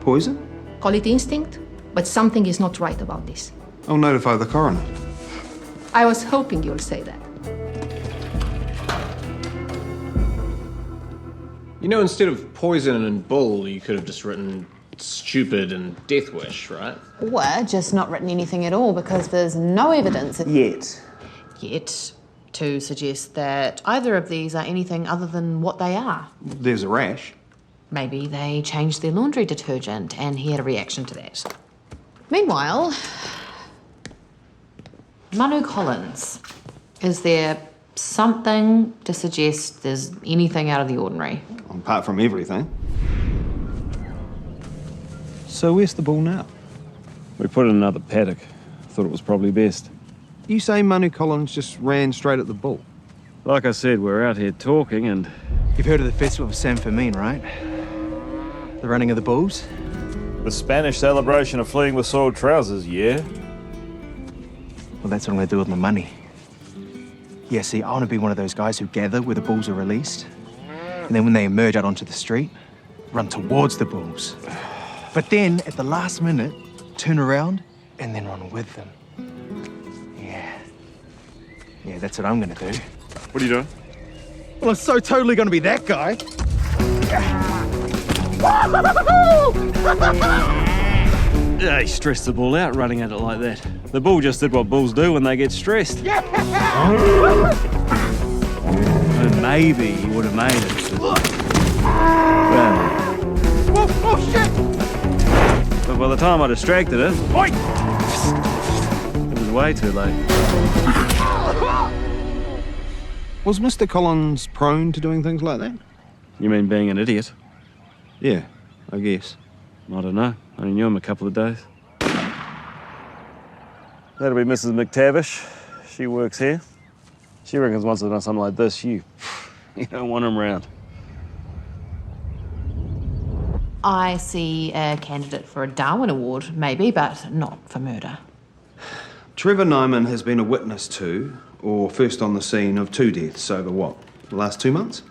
Poison? Call it instinct, but something is not right about this. I'll notify the coroner. I was hoping you'll say that. You know, instead of poison and bull, you could have just written stupid and death wish, right? Or just not written anything at all because there's no evidence yet to suggest that either of these are anything other than what they are. There's a rash. Maybe they changed their laundry detergent and he had a reaction to that. Meanwhile, Manu Collins, is there something to suggest there's anything out of the ordinary? Apart from everything. So where's the bull now? We put in another paddock. Thought it was probably best. You say Manu Collins just ran straight at the bull? Like I said, we're out here talking and... You've heard of the festival of San Fermin, right? The running of the bulls? The Spanish celebration of fleeing with soiled trousers, yeah? Well, that's what I'm going to do with my money. Yeah, see, I want to be one of those guys who gather where the bulls are released. And then when they emerge out onto the street, run towards the bulls. But then, at the last minute, turn around and then run with them. Yeah, that's what I'm going to do. What are you doing? Well, I'm so totally going to be that guy. Yeah, he stressed the bull out running at it like that. The bull just did what bulls do when they get stressed. And maybe he would have made it. Well, oh, shit! but by the time I distracted it, it was way too late. Was Mr. Collins prone to doing things like that? You mean being an idiot? Yeah, I guess. I don't know. I only knew him a couple of days. That'll be Mrs. McTavish. She works here. She reckons once I've done something like this, you don't want him around. I see a candidate for a Darwin Award, maybe, but not for murder. Trevor Nyman has been a witness to, or first on the scene of 2 deaths over what, the last 2 months?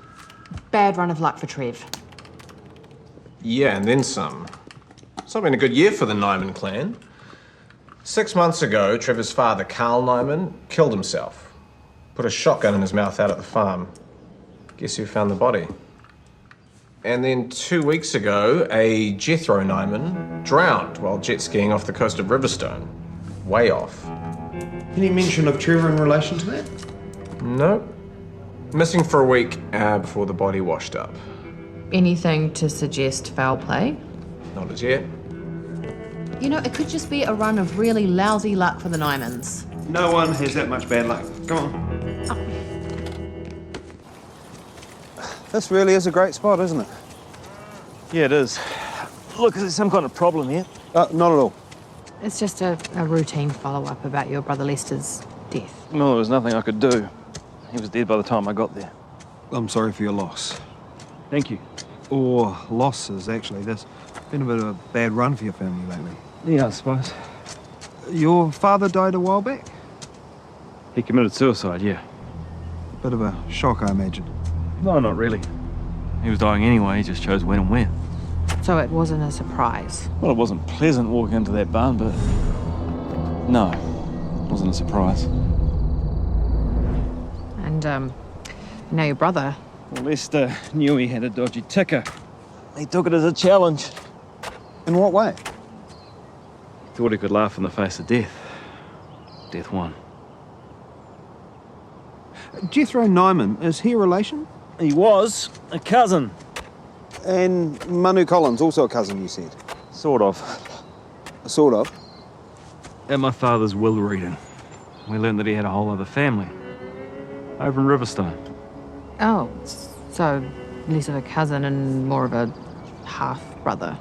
Bad run of luck for Trev. Yeah, and then some. It's not been a good year for the Nyman clan. 6 months ago, Trevor's father, Carl Nyman, killed himself. Put a shotgun in his mouth out at the farm. Guess who found the body? And then 2 weeks ago, a Jethro Nyman drowned while jet skiing off the coast of Riverstone. Way off. Any mention of Trevor in relation to that? No. Missing for a week before the body washed up. Anything to suggest foul play? Not as yet. You know, it could just be a run of really lousy luck for the Nymans. No one has that much bad luck. Come on. This really is a great spot, isn't it? Yeah, it is. Look, is there some kind of problem here? Not at all. It's just a routine follow-up about your brother Lester's death. No, there was nothing I could do. He was dead by the time I got there. I'm sorry for your loss. Thank you. Or losses, actually. There's been a bit of a bad run for your family lately. Yeah, I suppose. Your father died a while back? He committed suicide, yeah. Bit of a shock, I imagine. No, not really. He was dying anyway, he just chose when and where. So it wasn't a surprise? Well, it wasn't pleasant walking into that barn, but... No, it wasn't a surprise. And, now your brother... Well, Lester knew he had a dodgy ticker. He took it as a challenge. In what way? He thought he could laugh in the face of death. Death won. Jethro Nyman, is he a relation? He was a cousin. And Manu Collins, also a cousin, you said? Sort of. Sort of? At my father's will reading, we learned that he had a whole other family. Over in Riverstone. Oh, so less of a cousin and more of a half-brother.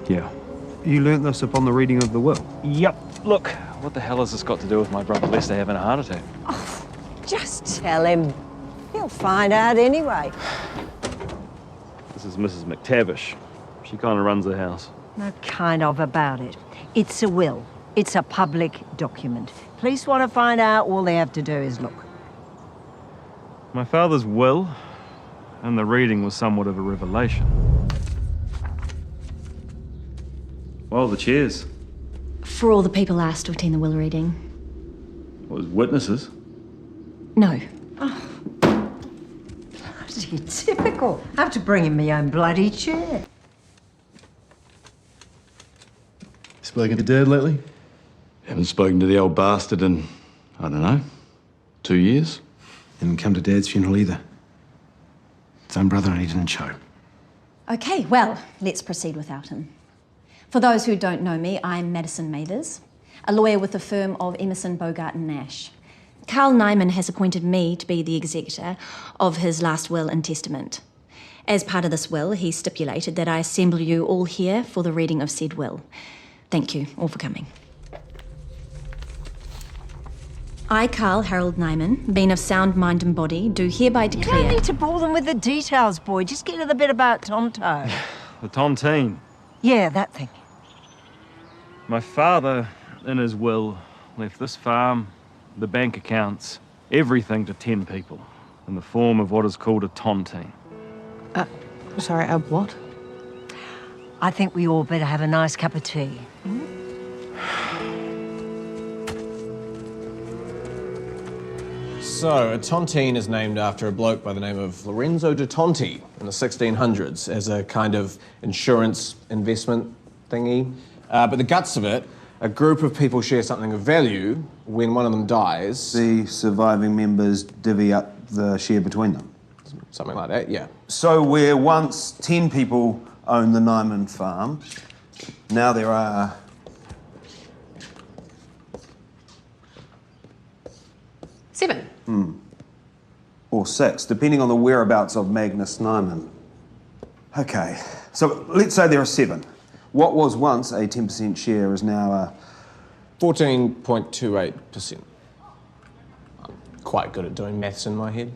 Yeah. You learnt this upon the reading of the will? Yep. Look, what the hell has this got to do with my brother Lester having a heart attack? Oh, just tell him. He'll find out anyway. This is Mrs. McTavish. She kind of runs the house. No kind of about it. It's a will. It's a public document. Police want to find out, all they have to do is look. My father's will, and the reading was somewhat of a revelation. Well, the chairs. For all the people asked to attend the will reading. Was witnesses? No. Oh. Bloody typical. I have to bring in my own bloody chair. Spoken to Dad lately? Haven't spoken to the old bastard in, I don't know, 2 years. Didn't come to Dad's funeral either. His own brother and he didn't show. Okay, well, let's proceed without him. For those who don't know me, I'm Madison Mathers, a lawyer with the firm of Emerson, Bogart and Nash. Carl Nyman has appointed me to be the executor of his last will and testament. As part of this will, he stipulated that I assemble you all here for the reading of said will. Thank you all for coming. I, Carl Harold Nyman, being of sound mind and body, do hereby declare... You don't need to bore them with the details, boy. Just get to the bit about Tonto. The tontine. Yeah, that thing. My father, in his will, left this farm, the bank accounts, everything to 10 people, in the form of what is called a tontine. Sorry, what? I think we all better have a nice cup of tea. So, a tontine is named after a bloke by the name of Lorenzo de Tonti in the 1600s as a kind of insurance investment thingy. But the guts of it, a group of people share something of value. When one of them dies... The surviving members divvy up the share between them. Something like that, yeah. So where once 10 people owned the Nyman farm, now there are... Seven. Or 6, depending on the whereabouts of Magnus Nyman. Okay, so let's say there are 7. What was once a 10% share is now a... 14.28%. I'm quite good at doing maths in my head.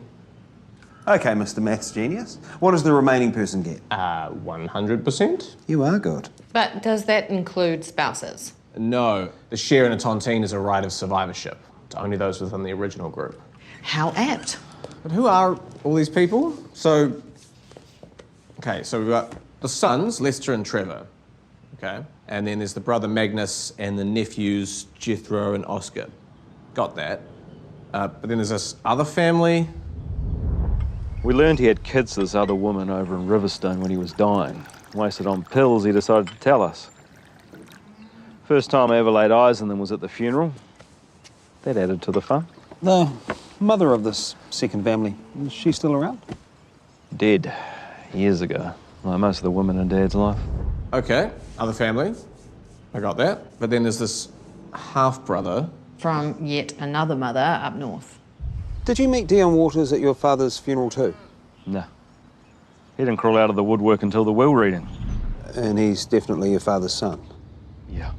Okay, Mr. Maths Genius. What does the remaining person get? 100%. You are good. But does that include spouses? No, the share in a tontine is a right of survivorship to only those within the original group. How apt. But who are all these people? So we've got the sons, Lester and Trevor, okay? And then there's the brother Magnus and the nephews Jethro and Oscar. Got that. But then there's this other family. We learned he had kids with this other woman over in Riverstone when he was dying. Wasted on pills, he decided to tell us. First time I ever laid eyes on them was at the funeral. That added to the fun. The mother of this second family, is she still around? Dead. Years ago. Like most of the women in Dad's life. Okay, other family. I got that. But then there's this half-brother. From yet another mother up north. Did you meet Dion Waters at your father's funeral too? No. He didn't crawl out of the woodwork until the will reading. And he's definitely your father's son? Yeah.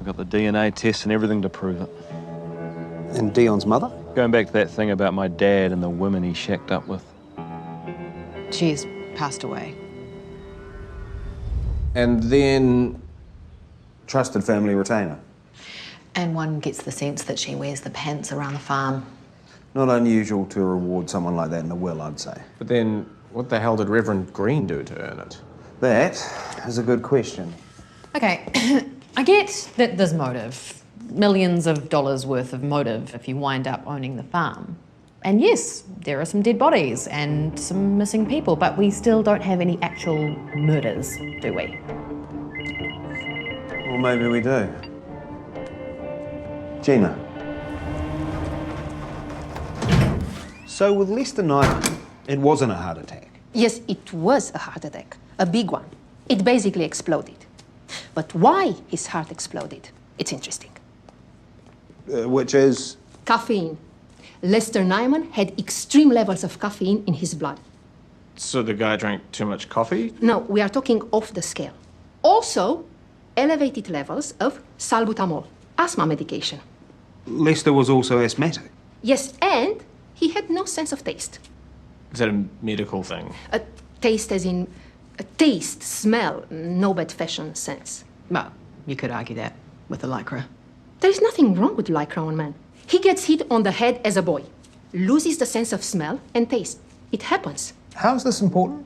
I got the DNA test and everything to prove it. And Dion's mother? Going back to that thing about my dad and the women he shacked up with. She's passed away. And then... Trusted family retainer. And one gets the sense that she wears the pants around the farm. Not unusual to reward someone like that in a will, I'd say. But then, what the hell did Reverend Green do to earn it? That is a good question. Okay, I get that there's motive. Millions of dollars worth of motive if you wind up owning the farm. And yes, there are some dead bodies and some missing people, but we still don't have any actual murders, do we? Well, maybe we do. Gina. So with Lester Nyman, it wasn't a heart attack? Yes, it was a heart attack, a big one. It basically exploded. But why his heart exploded? It's interesting. Which is? Caffeine. Lester Nyman had extreme levels of caffeine in his blood. So the guy drank too much coffee? No, we are talking off the scale. Also, elevated levels of salbutamol, asthma medication. Lester was also asthmatic? Yes, and he had no sense of taste. Is that a medical thing? A taste as in a taste, smell, no bad fashion sense. Well, you could argue that with the lycra. There is nothing wrong with lycra on man. He gets hit on the head as a boy, loses the sense of smell and taste. It happens. How is this important?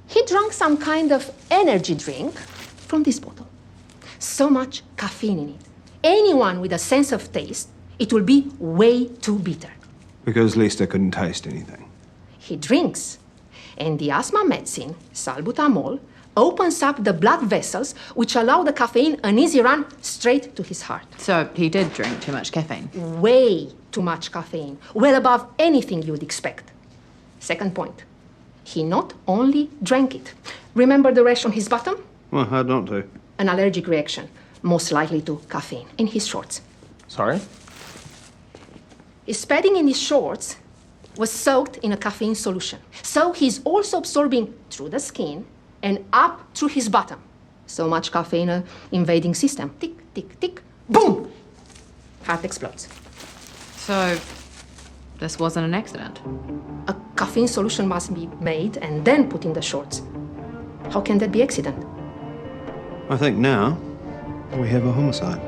He drank some kind of energy drink from this bottle. So much caffeine in it. Anyone with a sense of taste, it will be way too bitter. Because Lester couldn't taste anything. He drinks, and the asthma medicine, salbutamol, opens up the blood vessels which allow the caffeine an easy run straight to his heart. So he did drink too much caffeine? Way too much caffeine. Well above anything you would expect. Second point. He not only drank it. Remember the rash on his bottom? Well, hard not to. An allergic reaction, most likely to caffeine, in his shorts. Sorry? His padding in his shorts was soaked in a caffeine solution. So he's also absorbing through the skin and up through his bottom. So much caffeine invading system. Tick, tick, tick. Boom! Heart explodes. So, this wasn't an accident? A caffeine solution must be made and then put in the shorts. How can that be accident? I think now we have a homicide.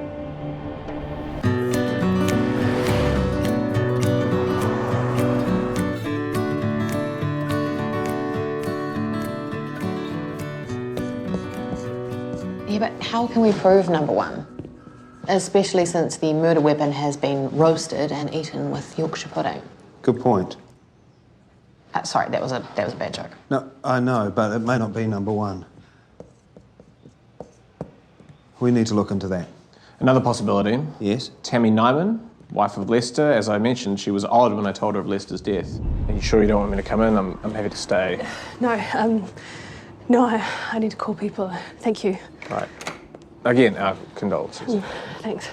Yeah, but how can we prove number one? Especially since the murder weapon has been roasted and eaten with Yorkshire pudding. Good point. Sorry, that was a bad joke. No, I know, but it may not be number one. We need to look into that. Another possibility. Yes? Tammy Nyman, wife of Lester. As I mentioned, she was odd when I told her of Lester's death. Are you sure you don't want me to come in? I'm happy to stay. No, I need to call people. Thank you. Right. Again, our condolences. Thanks.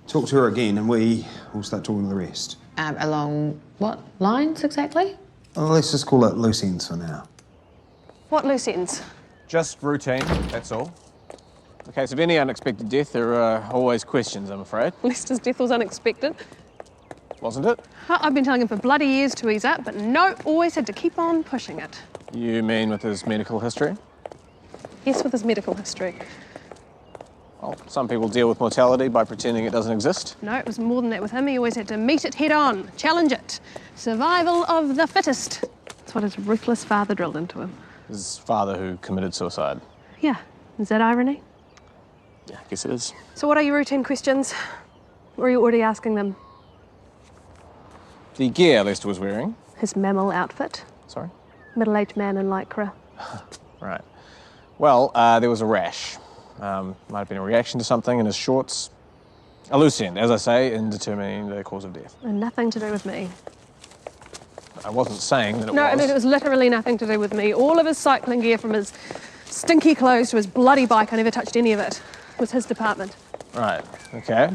Talk to her again and we'll start talking to the rest. Along what lines exactly? Let's just call it loose ends for now. What loose ends? Just routine, that's all. In case of any unexpected death, there are always questions, I'm afraid. Lester's death was unexpected. Wasn't it? I've been telling him for bloody years to ease up, but no, always had to keep on pushing it. You mean with his medical history? Yes, with his medical history. Well, some people deal with mortality by pretending it doesn't exist. No, it was more than that with him. He always had to meet it head on, challenge it. Survival of the fittest. That's what his ruthless father drilled into him. His father who committed suicide. Yeah, is that irony? Yeah, I guess it is. So what are your routine questions? Or are you already asking them? The gear Lester was wearing. His mammal outfit. Sorry? Middle-aged man in lycra. Right. Well, there was a rash. Might have been a reaction to something in his shorts. A loose end, as I say, in determining the cause of death. And nothing to do with me. I wasn't saying that it No, was. I mean, it was literally nothing to do with me. All of his cycling gear, from his stinky clothes to his bloody bike, I never touched any of it. It was his department. Right, okay.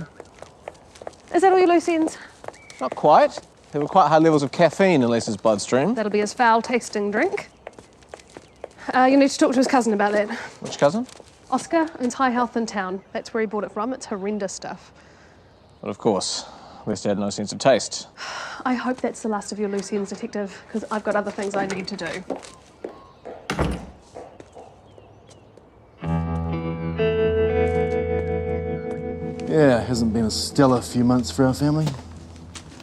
Is that all your loose ends? Not quite. There were quite high levels of caffeine in Lester's bloodstream. That'll be his foul-tasting drink. You need to talk to his cousin about that. Which cousin? Oscar owns High Health in town. That's where he bought it from. It's horrendous stuff. Well, of course. Lester had no sense of taste. I hope that's the last of your loose ends, detective, because I've got other things I need to do. Yeah, hasn't been a stellar few months for our family.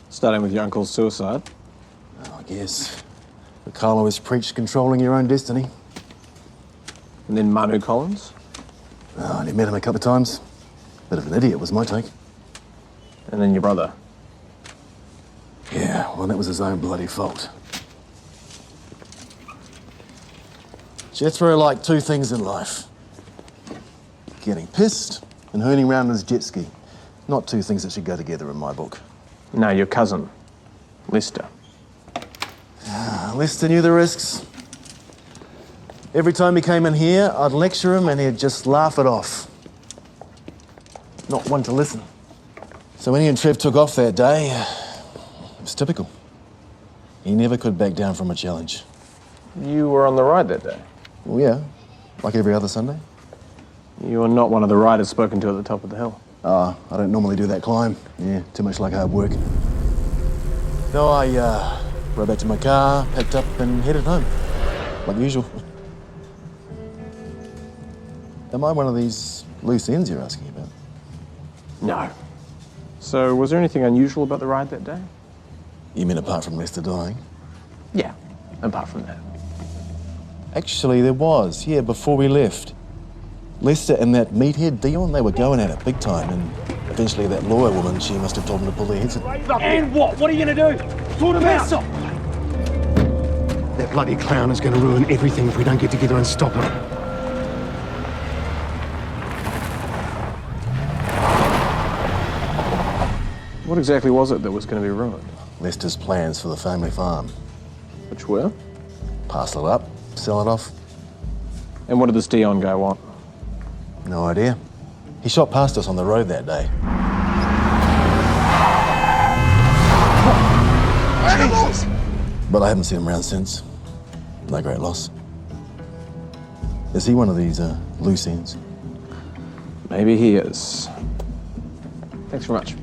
Starting with your uncle's suicide. Oh, I guess. But Carl always preached controlling your own destiny. And then Manu Collins? Oh, I only met him a couple of times. Bit of an idiot was my take. And then your brother? Yeah, well, that was his own bloody fault. Jethro liked two things in life. Getting pissed and hooning around his jet ski. Not two things that should go together in my book. No, your cousin, Lester. Lester knew the risks. Every time he came in here, I'd lecture him and he'd just laugh it off. Not one to listen. So when he and Trev took off that day, it was typical. He never could back down from a challenge. You were on the ride that day? Well, yeah, like every other Sunday. You were not one of the riders spoken to at the top of the hill. I don't normally do that climb. Yeah, too much like hard work. No, I rode back to my car, packed up and headed home, like usual. Am I one of these loose ends you're asking about? No. So, was there anything unusual about the ride that day? You mean apart from Lester dying? Yeah, apart from that. Actually, there was, yeah, before we left. Lester and that meathead Dion, they were going at it big time, and eventually that lawyer woman, she must have told them to pull their heads in. And what? What are you going to do? Sort him out! That bloody clown is going to ruin everything if we don't get together and stop him. What exactly was it that was going to be ruined? Lester's plans for the family farm. Which were? Parcel it up, sell it off. And what did this Dion guy want? No idea. He shot past us on the road that day. Animals! But I haven't seen him around since. No great loss. Is he one of these loose ends? Maybe he is. Thanks very much.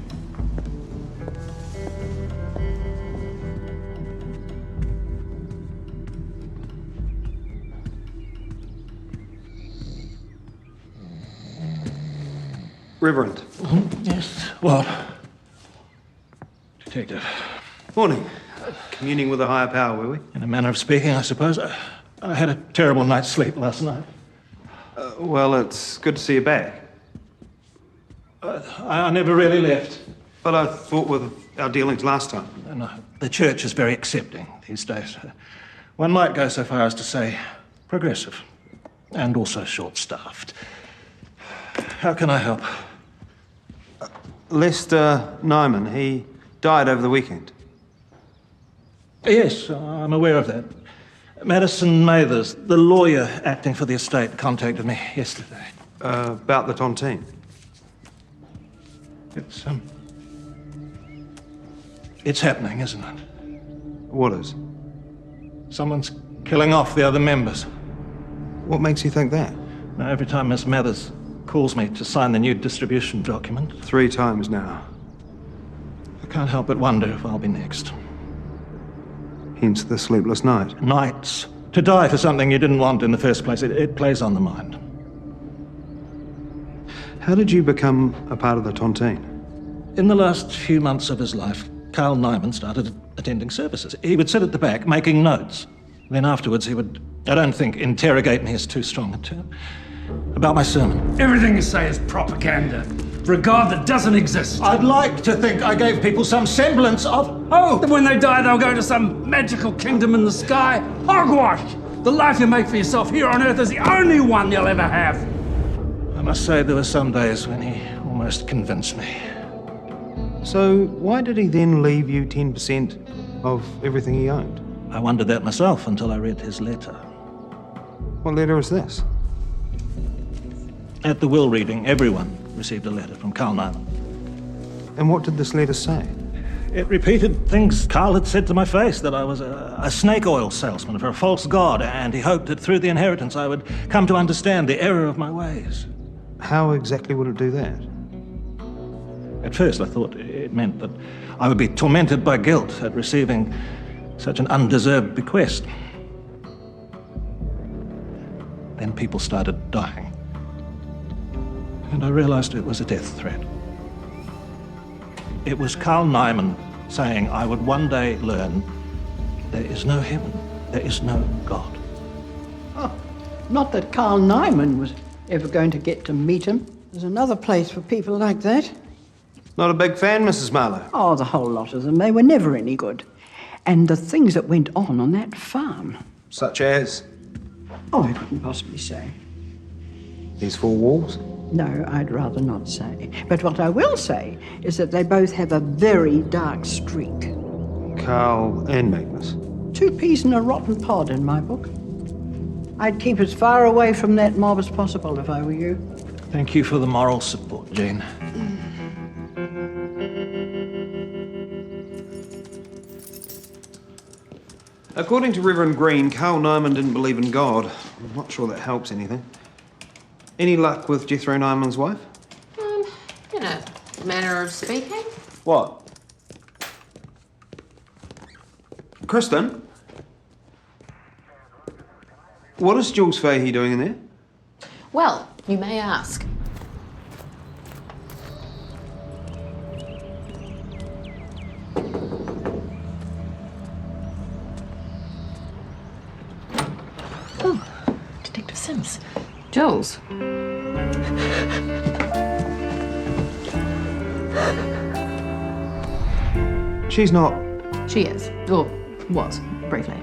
Reverend. Yes. What? Detective. Morning. Communing with a higher power, were we? In a manner of speaking, I suppose. I had a terrible night's sleep last night. Well, it's good to see you back. I never really left. But I thought with our dealings last time. No, the church is very accepting these days. One might go so far as to say progressive and also short-staffed. How can I help? Lester Nyman, he died over the weekend. Yes, I'm aware of that. Madison Mathers, the lawyer acting for the estate, contacted me yesterday. About the tontine? It's happening, isn't it? What is? Someone's killing off the other members. What makes you think that? Now, every time Miss Mathers calls me to sign the new distribution document. 3 times now. I can't help but wonder if I'll be next. Hence the sleepless night. Nights. To die for something you didn't want in the first place, it plays on the mind. How did you become a part of the tontine? In the last few months of his life, Carl Nyman started attending services. He would sit at the back, making notes. Then afterwards he would, I don't think interrogate me is too strong a term, about my sermon. Everything you say is propaganda for a God that doesn't exist. I'd like to think I gave people some semblance of hope. When they die, they'll go to some magical kingdom in the sky. Hogwash! The life you make for yourself here on Earth is the only one you'll ever have. I must say there were some days when he almost convinced me. So why did he then leave you 10% of everything he owned? I wondered that myself until I read his letter. What letter is this? At the will reading, everyone received a letter from Carl Nyman. And what did this letter say? It repeated things Carl had said to my face, that I was a snake oil salesman for a false god, and he hoped that through the inheritance I would come to understand the error of my ways. How exactly would it do that? At first I thought it meant that I would be tormented by guilt at receiving such an undeserved bequest. Then people started dying. And I realized it was a death threat. It was Carl Nyman saying I would one day learn there is no heaven, there is no God. Oh, not that Carl Nyman was ever going to get to meet him. There's another place for people like that. Not a big fan, Mrs. Marlowe? Oh, the whole lot of them. They were never any good. And the things that went on that farm. Such as? Oh, I couldn't possibly say. These 4 walls? No, I'd rather not say. But what I will say is that they both have a very dark streak. Carl and Magnus? 2 peas in a rotten pod in my book. I'd keep as far away from that mob as possible if I were you. Thank you for the moral support, Jane. According to Reverend Green, Carl Nyman didn't believe in God. I'm not sure that helps anything. Any luck with Jethro Nyman's wife? In a manner of speaking. What? Kristen? What is Jules Fahey doing in there? Well, you may ask. Oh, Detective Sims. Jules. She's not. She is. Or was, briefly.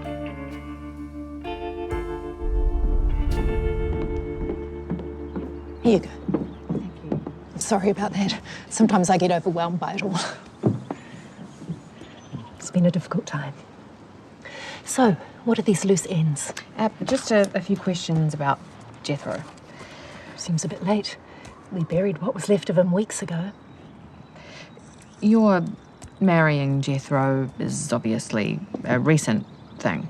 Here you go. Thank you. Sorry about that. Sometimes I get overwhelmed by it all. It's been a difficult time. So, what are these loose ends? Just a few questions about Jethro. Seems a bit late. We buried what was left of him weeks ago. Your marrying Jethro is obviously a recent thing.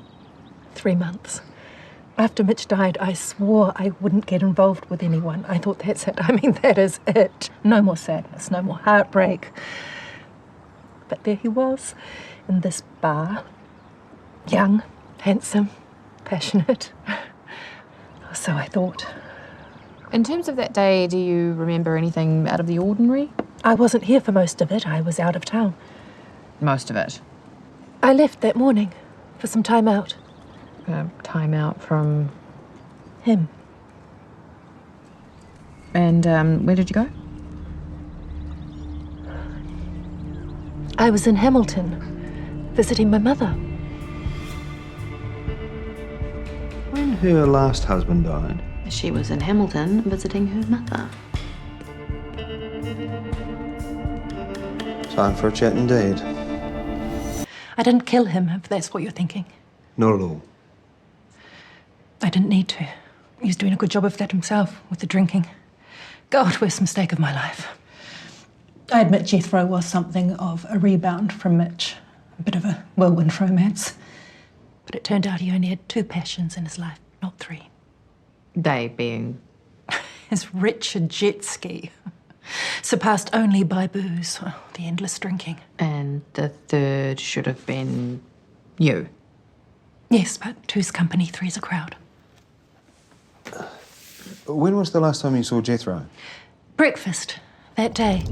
3 months. After Mitch died, I swore I wouldn't get involved with anyone. I thought, that's it. I mean, that is it. No more sadness, no more heartbreak. But there he was, in this bar. Young, handsome, passionate. So I thought. In terms of that day, do you remember anything out of the ordinary? I wasn't here for most of it. I was out of town. Most of it? I left that morning for some time out. Time out from? Him. And where did you go? I was in Hamilton, visiting my mother. When her last husband died, she was in Hamilton visiting her mother. Time for a chat indeed. I didn't kill him, if that's what you're thinking. Not at all. I didn't need to. He was doing a good job of that himself, with the drinking. God, worst mistake of my life. I admit Jethro was something of a rebound from Mitch. A bit of a whirlwind romance. But it turned out he only had 2 passions in his life, not 3. They being? His Richard jet ski. Surpassed only by booze, the endless drinking. And the 3rd should have been you? Yes, but 2's company, 3's a crowd. When was the last time you saw Jethro? Breakfast, that day.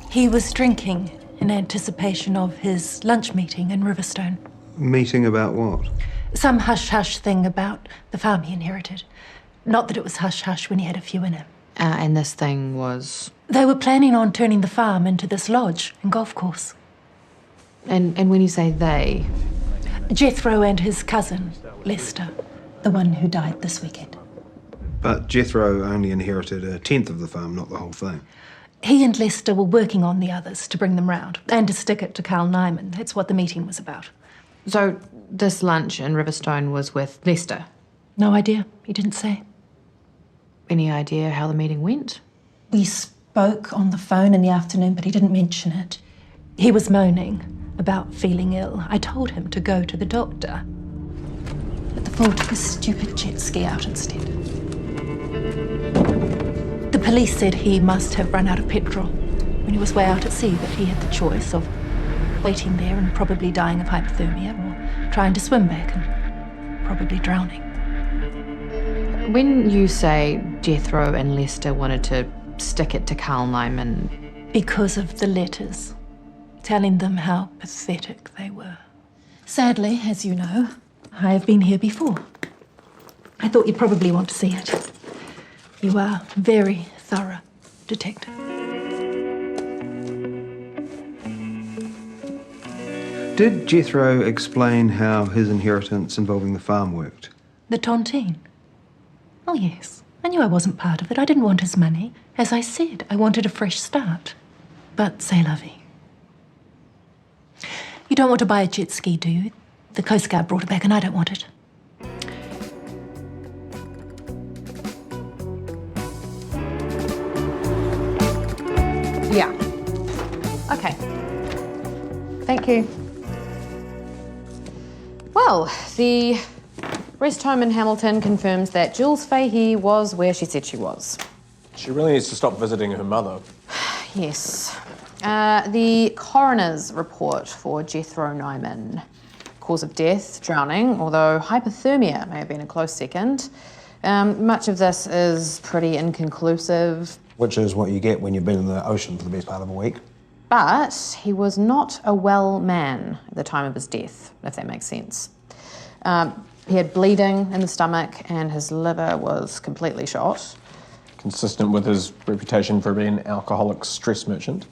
He was drinking in anticipation of his lunch meeting in Riverstone. Meeting about what? Some hush-hush thing about the farm he inherited. Not that it was hush-hush when he had a few in him. And this thing was? They were planning on turning the farm into this lodge and golf course. And when you say they? Jethro and his cousin, Lester, the one who died this weekend. But Jethro only inherited 1/10 of the farm, not the whole thing. He and Lester were working on the others to bring them round and to stick it to Carl Nyman. That's what the meeting was about. So this lunch in Riverstone was with Lester? No idea. He didn't say. Any idea how the meeting went? We spoke on the phone in the afternoon, but he didn't mention it. He was moaning about feeling ill. I told him to go to the doctor. But the fool took his stupid jet ski out instead. The police said he must have run out of petrol when he was way out at sea, but he had the choice of waiting there and probably dying of hypothermia, or trying to swim back and probably drowning. When you say Jethro and Lester wanted to stick it to Carl Nyman? Because of the letters, telling them how pathetic they were. Sadly, as you know, I have been here before. I thought you'd probably want to see it. You are a very thorough detective. Did Jethro explain how his inheritance involving the farm worked? The tontine? Oh, yes. I knew I wasn't part of it. I didn't want his money. As I said, I wanted a fresh start. But c'est la vie. You don't want to buy a jet ski, do you? The Coast Guard brought it back and I don't want it. Yeah. Okay. Thank you. Well, the rest home in Hamilton confirms that Jules Fahey was where she said she was. She really needs to stop visiting her mother. Yes. The coroner's report for Jethro Nyman. Cause of death, drowning, although hypothermia may have been a close second. Much of this is pretty inconclusive. Which is what you get when you've been in the ocean for the best part of a week. But he was not a well man at the time of his death, if that makes sense. He had bleeding in the stomach and his liver was completely shot. Consistent with his reputation for being an alcoholic stress merchant.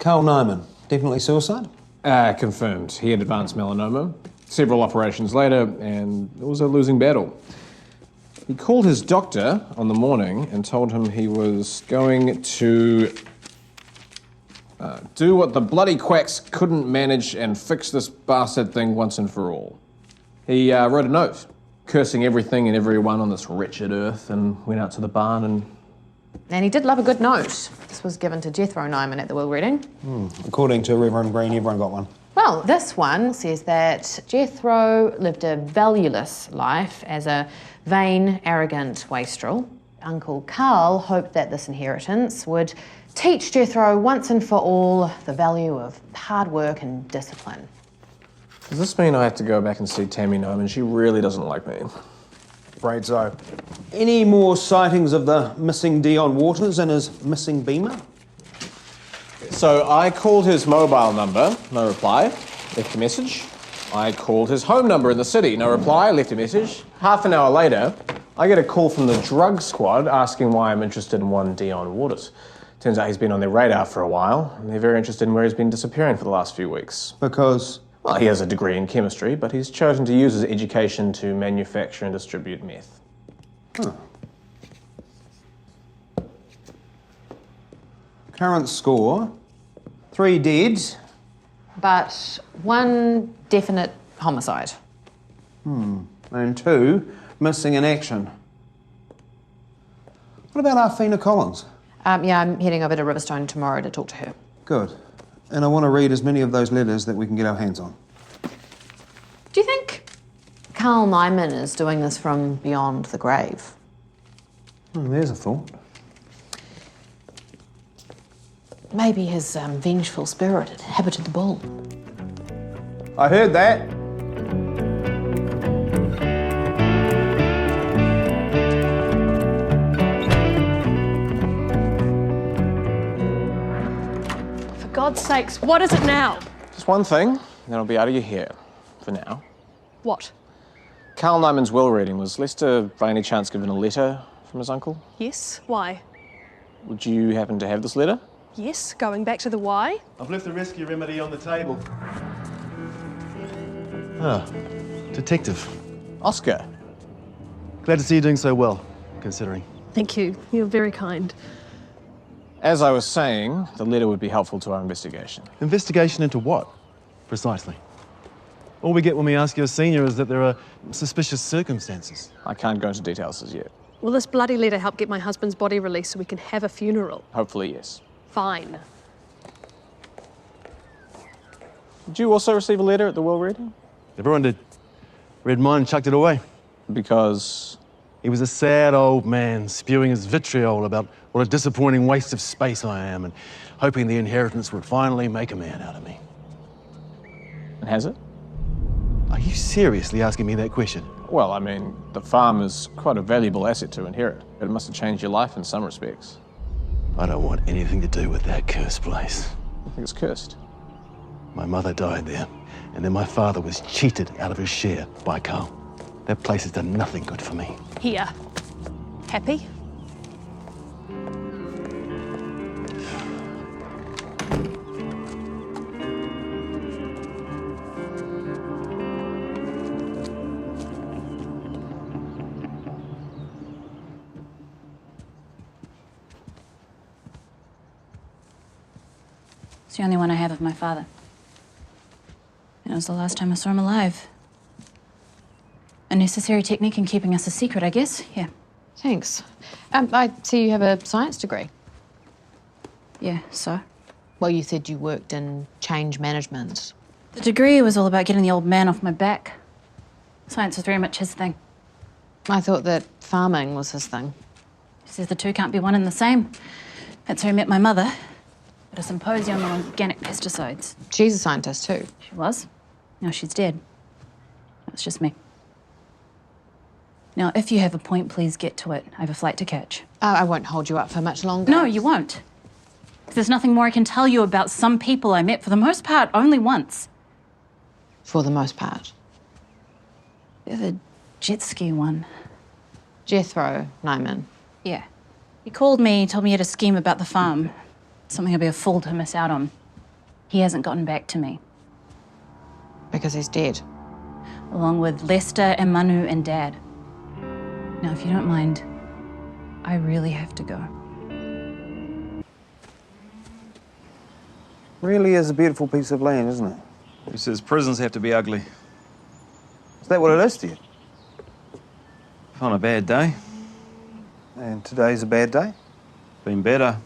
Carl Nyman, definitely suicide? Confirmed. He had advanced melanoma. Several operations later, and it was a losing battle. He called his doctor on the morning and told him he was going to Do what the bloody quacks couldn't manage and fix this bastard thing once and for all. He wrote a note, cursing everything and everyone on this wretched earth, and went out to the barn and... And he did love a good note. This was given to Jethro Nyman at the will reading. According to Reverend Green, everyone got one. Well, this one says that Jethro lived a valueless life as a vain, arrogant wastrel. Uncle Carl hoped that this inheritance would teach Jethro once and for all the value of hard work and discipline. Does this mean I have to go back and see Tammy Nyman? She really doesn't like me. Afraid so. Any more sightings of the missing Dion Waters and his missing Beamer? So I called his mobile number, no reply, left a message. I called his home number in the city, no reply, left a message. Half an hour later, I get a call from the drug squad asking why I'm interested in one Dion Waters. Turns out he's been on their radar for a while, and they're very interested in where he's been disappearing for the last few weeks. Because? Well, he has a degree in chemistry, but he's chosen to use his education to manufacture and distribute meth. Current score, 3 dead. But one definite homicide. And 2 missing in action. What about Arfina Collins? Yeah, I'm heading over to Riverstone tomorrow to talk to her. Good. And I want to read as many of those letters that we can get our hands on. Do you think Carl Nyman is doing this from beyond the grave? There's a thought. Maybe his vengeful spirit inhabited the bull. I heard that. For God's sakes, what is it now? Just one thing, then I'll be out of your hair. For now. What? Carl Nyman's will reading. Was Lester by any chance given a letter from his uncle? Yes, why? Would you happen to have this letter? Yes, going back to the why? I've left the rescue remedy on the table. Ah, detective. Oscar. Glad to see you doing so well, considering. Thank you. You're very kind. As I was saying, the letter would be helpful to our investigation. Investigation into what? Precisely. All we get when we ask your senior is that there are suspicious circumstances. I can't go into details as yet. Will this bloody letter help get my husband's body released so we can have a funeral? Hopefully, yes. Fine. Did you also receive a letter at the will reading? Everyone did. Read mine and chucked it away. Because? He was a sad old man, spewing his vitriol about what a disappointing waste of space I am and hoping the inheritance would finally make a man out of me. And has it? Are you seriously asking me that question? Well, I mean, the farm is quite a valuable asset to inherit. It must have changed your life in some respects. I don't want anything to do with that cursed place. I think it's cursed. My mother died there, and then my father was cheated out of his share by Carl. That place has done nothing good for me. Here. Happy? It's the only one I have of my father. And it was the last time I saw him alive. A necessary technique in keeping us a secret, I guess. Yeah. Thanks. I see you have a science degree. Yeah, so? Well, you said you worked in change management. The degree was all about getting the old man off my back. Science was very much his thing. I thought that farming was his thing. He says the two can't be one and the same. That's how he met my mother. At a symposium on organic pesticides. She's a scientist too. She was. Now she's dead. It's just me. Now, if you have a point, please get to it. I have a flight to catch. I won't hold you up for much longer. No, you won't. There's nothing more I can tell you about some people I met, for the most part, only once. For the most part? The jet ski one. Jethro Nyman. Yeah. He called me, told me he had a scheme about the farm. Something I'd be a fool to miss out on. He hasn't gotten back to me. Because he's dead? Along with Lester and Manu and Dad. Now, if you don't mind, I really have to go. Really is a beautiful piece of land, isn't it? Who says prisons have to be ugly? Is that what it is to you? On a bad day. And today's a bad day? Been better.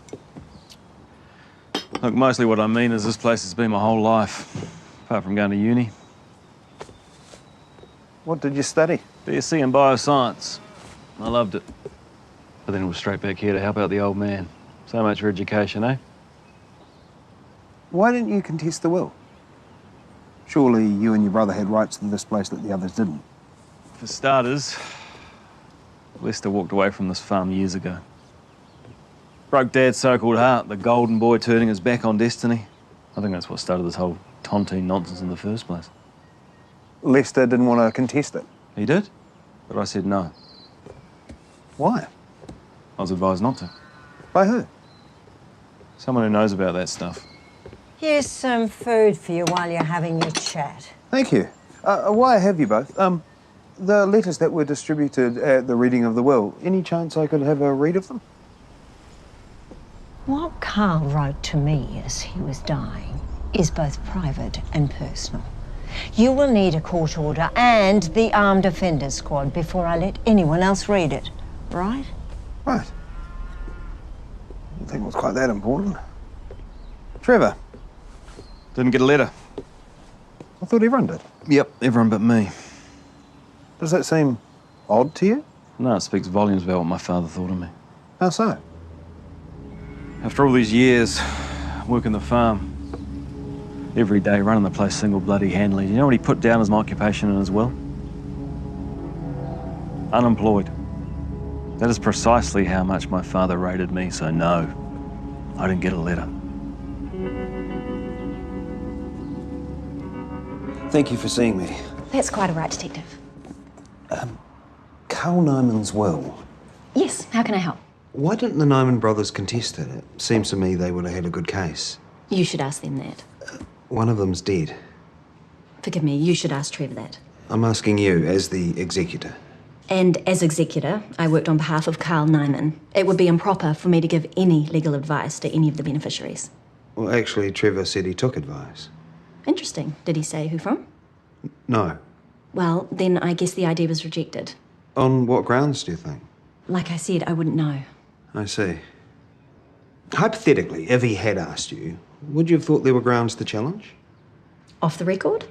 Look, mostly what I mean is this place has been my whole life, apart from going to uni. What did you study? BSc in bioscience. I loved it. But then it was straight back here to help out the old man. So much for education, eh? Why didn't you contest the will? Surely you and your brother had rights to this place that the others didn't. For starters, Lester walked away from this farm years ago. Broke Dad's so-called heart, the golden boy turning his back on destiny. I think that's what started this whole tontine nonsense in the first place. Lester didn't want to contest it. He did, but I said no. Why? I was advised not to. By who? Someone who knows about that stuff. Here's some food for you while you're having your chat. Thank you. Why have you both? The letters that were distributed at the reading of the will, any chance I could have a read of them? What Carl wrote to me as he was dying is both private and personal. You will need a court order and the Armed Offenders Squad before I let anyone else read it, right? Right. I didn't think it was quite that important. Trevor. Didn't get a letter. I thought everyone did. Yep, everyone but me. Does that seem odd to you? No, it speaks volumes about what my father thought of me. How so? After all these years, working the farm, every day running the place single bloody handedly, you know what he put down as my occupation in his will? Unemployed. That is precisely how much my father rated me, so no, I didn't get a letter. Thank you for seeing me. That's quite all right, Detective. Carl Nyman's will. Yes, how can I help? Why didn't the Nyman brothers contest it? It seems to me they would have had a good case. You should ask them that. One of them's dead. Forgive me, you should ask Trevor that. I'm asking you, as the executor. And as executor, I worked on behalf of Carl Nyman. It would be improper for me to give any legal advice to any of the beneficiaries. Well, actually, Trevor said he took advice. Interesting. Did he say who from? No. Well, then I guess the idea was rejected. On what grounds, do you think? Like I said, I wouldn't know. I see. Hypothetically, if he had asked you, would you have thought there were grounds to challenge? Off the record?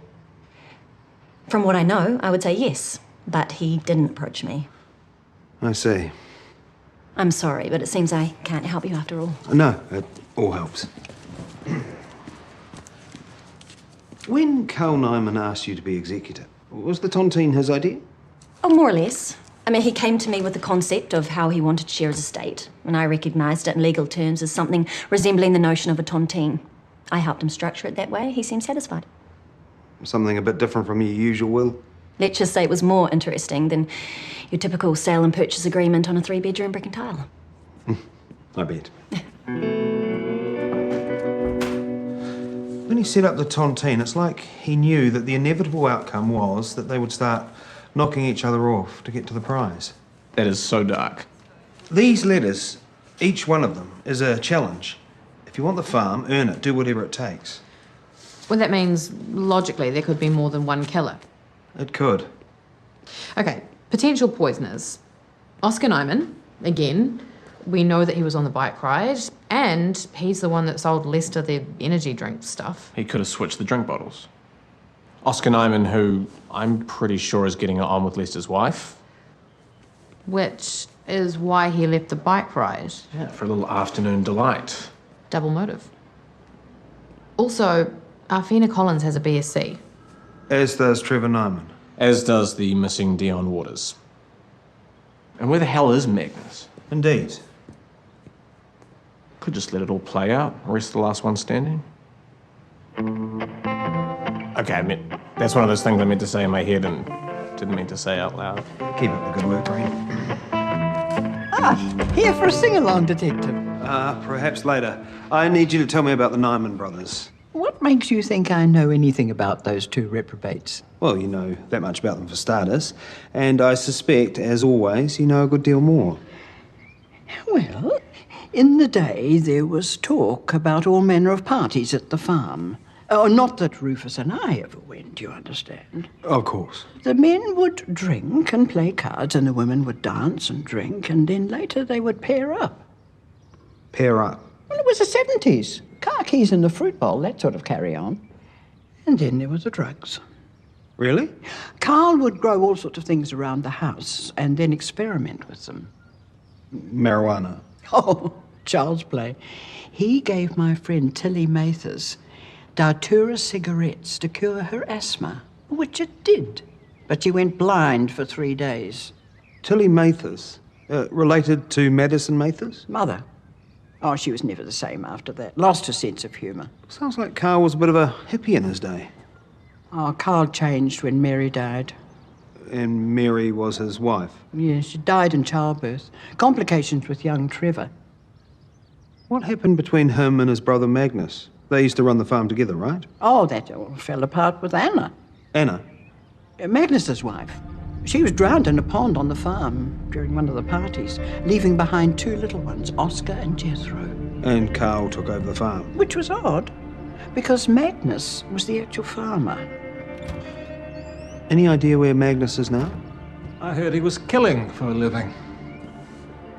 From what I know, I would say yes, but he didn't approach me. I see. I'm sorry, but it seems I can't help you after all. No, it all helps. When Carl Nyman asked you to be executor, was the tontine his idea? Oh, more or less. I mean, he came to me with the concept of how he wanted to share his estate, and I recognised it in legal terms as something resembling the notion of a tontine. I helped him structure it that way. He seemed satisfied. Something a bit different from your usual will? Let's just say it was more interesting than your typical sale and purchase agreement on a 3-bedroom brick and tile. I bet. When he set up the tontine, it's like he knew that the inevitable outcome was that they would start knocking each other off to get to the prize. That is so dark. These letters, each one of them, is a challenge. If you want the farm, earn it, do whatever it takes. Well, that means, logically, there could be more than one killer. It could. Okay, potential poisoners. Oscar Nyman, again. We know that he was on the bike ride, and he's the one that sold Lester the energy drink stuff. He could have switched the drink bottles. Oscar Nyman, who I'm pretty sure is getting it on with Lester's wife. Which is why he left the bike ride. Yeah, for a little afternoon delight. Double motive. Also, Arfina Collins has a BSc. As does Trevor Nyman. As does the missing Dion Waters. And where the hell is Magnus? Indeed. Could just let it all play out. Rest the last one standing. Okay, that's one of those things I meant to say in my head and didn't mean to say out loud. Keep up the good work, Green. Here for a sing-along, Detective. Perhaps later. I need you to tell me about the Nyman brothers. What makes you think I know anything about those two reprobates? Well, you know that much about them for starters. And I suspect, as always, you know a good deal more. Well, In the day, there was talk about all manner of parties at the farm. Oh, not that Rufus and I ever went, you understand. Of course. The men would drink and play cards, and the women would dance and drink, and then later they would pair up. Pair up? Well, it was the 70s. Car keys in the fruit bowl, that sort of carry on. And then there were the drugs. Really? Carl would grow all sorts of things around the house and then experiment with them. Marijuana? Oh, child's play. He gave my friend Tilly Mathers Datura cigarettes to cure her asthma, which it did. But she went blind for 3 days. Tilly Mathers? Related to Madison Mathers? Mother. Oh, she was never the same after that. Lost her sense of humour. Sounds like Carl was a bit of a hippie in his day. Oh, Carl changed when Mary died. And Mary was his wife? Yes, she died in childbirth. Complications with young Trevor. What happened between him and his brother Magnus? They used to run the farm together, right? Oh, that all fell apart with Anna. Anna? Magnus's wife. She was drowned in a pond on the farm during one of the parties, leaving behind 2 little ones, Oscar and Jethro. And Carl took over the farm? Which was odd, because Magnus was the actual farmer. Any idea where Magnus is now? I heard he was killing for a living.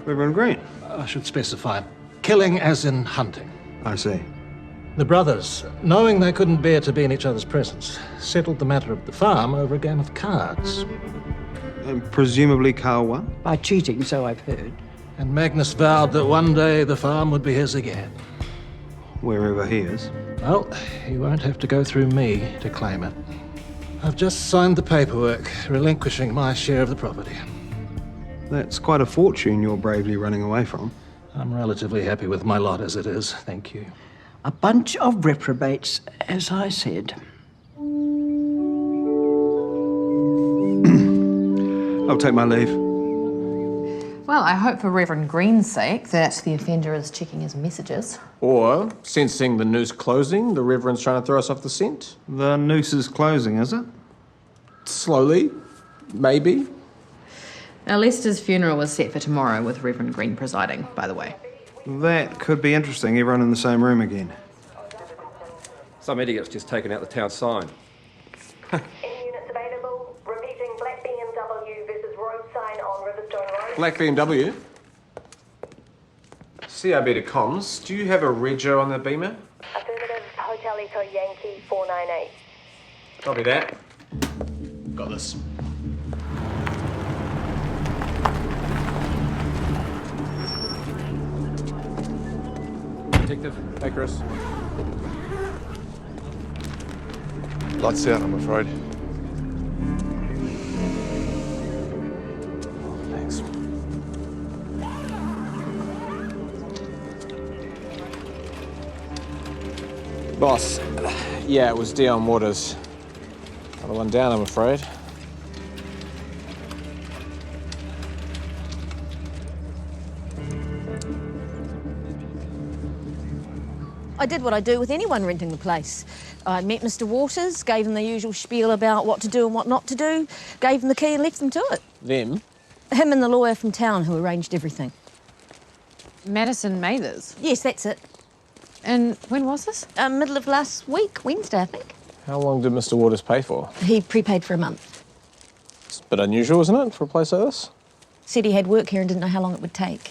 Reverend Green? I should specify. Killing as in hunting. I see. The brothers, knowing they couldn't bear to be in each other's presence, settled the matter of the farm over a game of cards. And presumably Carl won? By cheating, so I've heard. And Magnus vowed that one day the farm would be his again. Wherever he is. Well, he won't have to go through me to claim it. I've just signed the paperwork, relinquishing my share of the property. That's quite a fortune you're bravely running away from. I'm relatively happy with my lot as it is, thank you. A bunch of reprobates, as I said. I'll take my leave. Well, I hope for Reverend Green's sake that the offender is checking his messages. Or, sensing the noose closing, the Reverend's trying to throw us off the scent. The noose is closing, is it? Slowly. Maybe. Now, Lester's funeral was set for tomorrow with Reverend Green presiding, by the way. That could be interesting, everyone in the same room again. Some idiot's just taken out the town sign. Black BMW? CRB to comms. Do you have a rego on the beamer? Affirmative, Hotel Echo Yankee 498. Copy that. Got this. Detective. Hey, Chris. Lights out, I'm afraid. Thanks. Boss, yeah, it was Dion Waters. Another one down, I'm afraid. I did what I do with anyone renting the place. I met Mr. Waters, gave him the usual spiel about what to do and what not to do, gave him the key and left them to it. Them? Him and the lawyer from town who arranged everything. Madison Mathers? Yes, that's it. And when was this? Middle of last week, Wednesday, I think. How long did Mr. Waters pay for? He prepaid for a month. It's a bit unusual, isn't it, for a place like this? Said he had work here and didn't know how long it would take.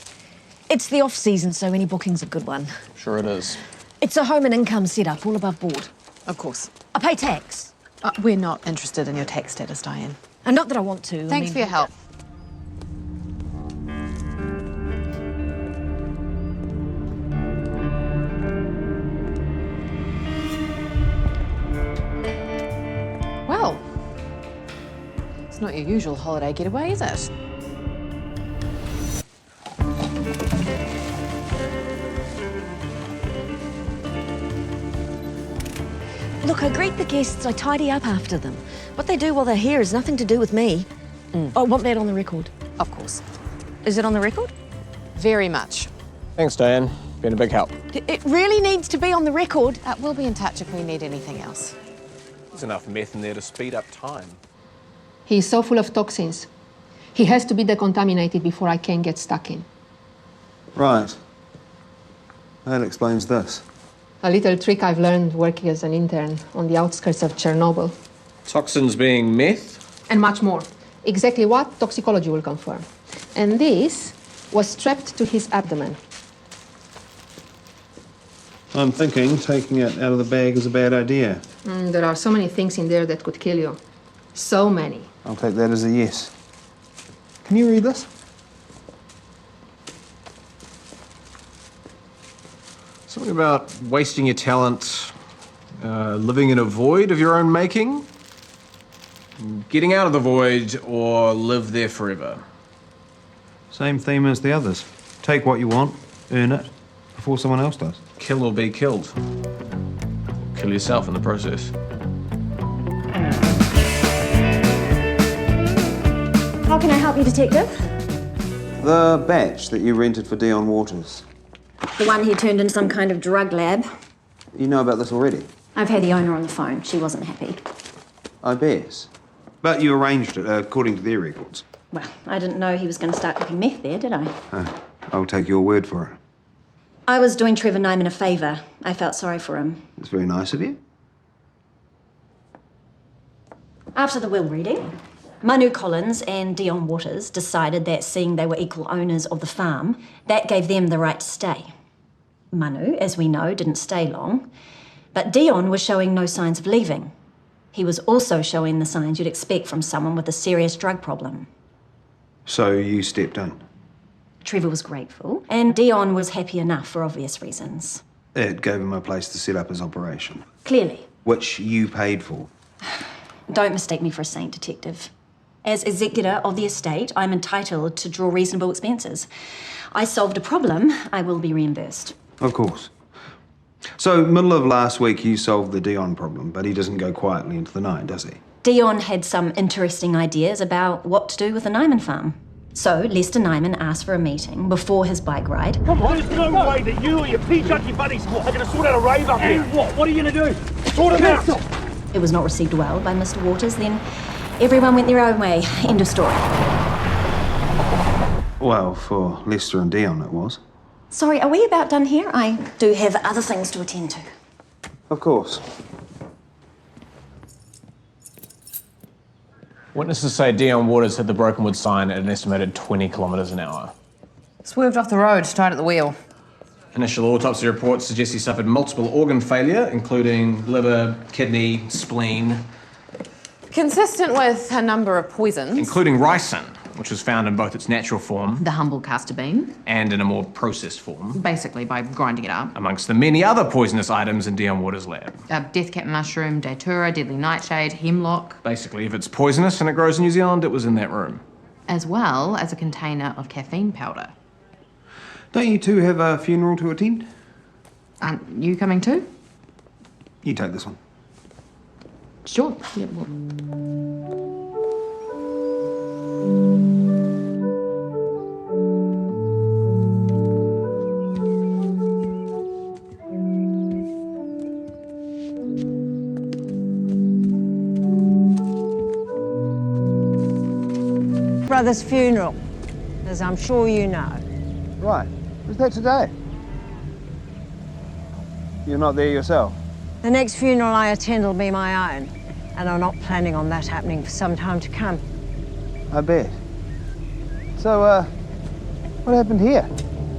It's the off-season, so any booking's a good one. Sure it is. It's a home and income setup, all above board. Of course. I pay tax. We're not interested in your tax status, Diane. And not that I want to. Thanks for your help. Well, it's not your usual holiday getaway, is it? Look, I greet the guests, I tidy up after them. What they do while they're here has nothing to do with me. I want that on the record. Of course. Is it on the record? Very much. Thanks, Diane. Been a big help. It really needs to be on the record. We'll be in touch if we need anything else. There's enough meth in there to speed up time. He's so full of toxins. He has to be decontaminated before I can get stuck in. Right. That explains this. A little trick I've learned working as an intern on the outskirts of Chernobyl. Toxins being meth? And much more. Exactly what toxicology will confirm. And this was strapped to his abdomen. I'm thinking taking it out of the bag is a bad idea. There are so many things in there that could kill you. So many. I'll take that as a yes. Can you read this? Something about wasting your talent, living in a void of your own making, getting out of the void, or live there forever. Same theme as the others. Take what you want, earn it, before someone else does. Kill or be killed. Kill yourself in the process. How can I help you, Detective? The batch that you rented for Dion Waters. The one he turned into some kind of drug lab. You know about this already? I've had the owner on the phone. She wasn't happy. I bet. But you arranged it according to their records. Well, I didn't know he was going to start cooking meth there, did I? I'll take your word for it. I was doing Trevor Nyman a favour. I felt sorry for him. It's very nice of you. After the will reading, Manu Collins and Dion Waters decided that seeing they were equal owners of the farm, that gave them the right to stay. Manu, as we know, didn't stay long, but Dion was showing no signs of leaving. He was also showing the signs you'd expect from someone with a serious drug problem. So you stepped in. Trevor was grateful, and Dion was happy enough for obvious reasons. It gave him a place to set up his operation. Clearly. Which you paid for. Don't mistake me for a saint, Detective. As executor of the estate, I'm entitled to draw reasonable expenses. I solved a problem, I will be reimbursed. Of course. So, middle of last week, you solved the Dion problem, but he doesn't go quietly into the night, does he? Dion had some interesting ideas about what to do with the Nyman farm. So, Lester Nyman asked for a meeting before his bike ride. Come on, there's no way that you or your pea-junkie buddies are going to sort out a rave up here. What are you going to do? Sort him out! It was not received well by Mr. Waters. Then everyone went their own way. End of story. Well, for Lester and Dion, it was. Sorry, are we about done here? I do have other things to attend to. Of course. Witnesses say Dion Waters hit the Brokenwood sign at an estimated 20 kilometres an hour. Swerved off the road, tied at the wheel. Initial autopsy reports suggest he suffered multiple organ failure, including liver, kidney, spleen. Consistent with a number of poisons. Including ricin, which was found in both its natural form... The humble castor bean. ...and in a more processed form. Basically by grinding it up. Amongst the many other poisonous items in Dion Waters' lab. Death cap mushroom, datura, deadly nightshade, hemlock. Basically, if it's poisonous and it grows in New Zealand, it was in that room. As well as a container of caffeine powder. Don't you two have a funeral to attend? Aren't you coming too? You take this one. Sure. Yeah, Brother's funeral, as I'm sure you know. Right. Was that today? You're not there yourself? The next funeral I attend will be my own, and I'm not planning on that happening for some time to come. I bet. So, what happened here?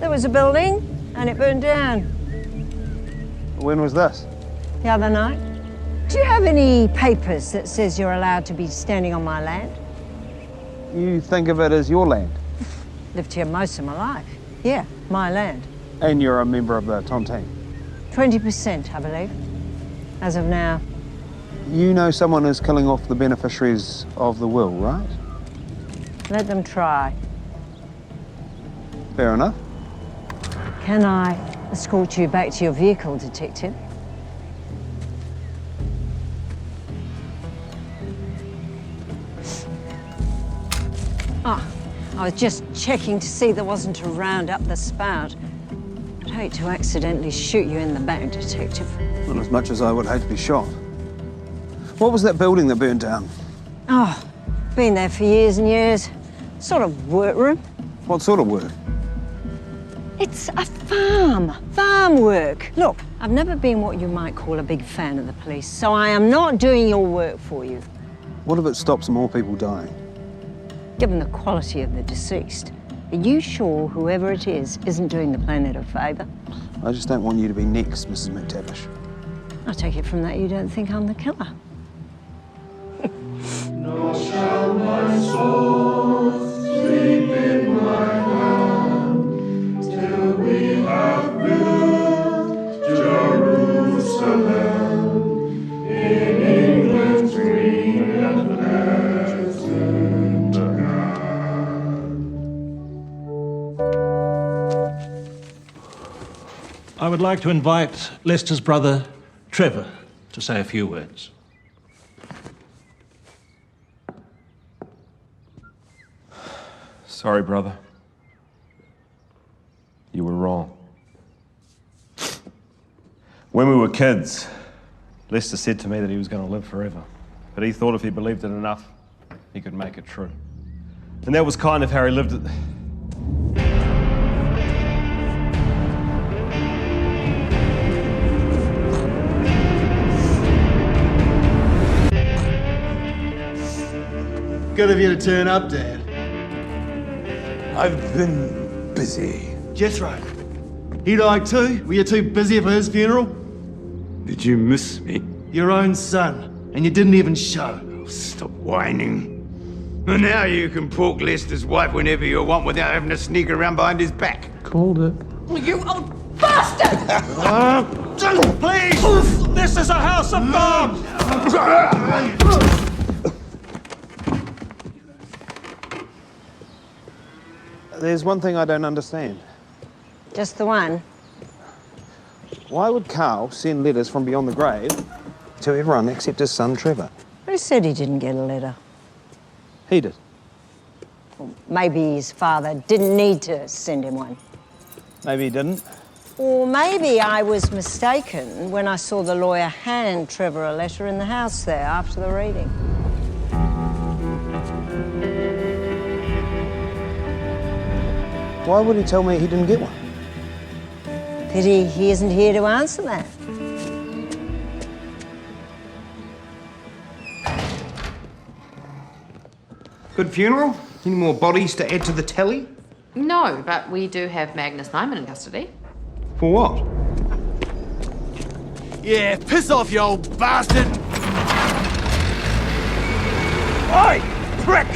There was a building, and it burned down. When was this? The other night. Do you have any papers that says you're allowed to be standing on my land? You think of it as your land? Lived here most of my life. Yeah, my land. And you're a member of the Tontine? 20%, I believe, as of now. You know someone is killing off the beneficiaries of the will, right? Let them try. Fair enough. Can I escort you back to your vehicle, Detective? Ah, I was just checking to see there wasn't a round up the spout. I'd hate to accidentally shoot you in the back, Detective. Not as much as I would hate to be shot. What was that building that burned down? Oh, been there for years and years. Sort of workroom. What sort of work? It's a farm work. Look, I've never been what you might call a big fan of the police, so I am not doing your work for you. What if it stops more people dying? Given the quality of the deceased, are you sure whoever it is isn't doing the planet a favour? I just don't want you to be next, Mrs. McTavish. I take it from that you don't think I'm the killer. Nor shall my soul sleep in my hand till we have built Jerusalem in England's green and pleasant land. I would like to invite Lester's brother, Trevor, to say a few words. Sorry, brother. You were wrong. When we were kids, Lester said to me that he was going to live forever. But he thought if he believed it enough, he could make it true. And that was kind of how he lived it. Good of you to turn up, Dad. I've been busy. Jethro. He died too? Were you too busy for his funeral? Did you miss me? Your own son, and you didn't even show. Oh, stop whining. And now you can poke Lester's wife whenever you want without having to sneak around behind his back. Called it. You old bastard! Please! This is a house of God! There's one thing I don't understand. Just the one? Why would Carl send letters from beyond the grave to everyone except his son, Trevor? Who said he didn't get a letter? He did. Well, maybe his father didn't need to send him one. Maybe he didn't. Or maybe I was mistaken when I saw the lawyer hand Trevor a letter in the house there after the reading. Why would he tell me he didn't get one? Pity he isn't here to answer that. Good funeral? Any more bodies to add to the tally? No, but we do have Magnus Nyman in custody. For what? Yeah, piss off, you old bastard! Oi, prick!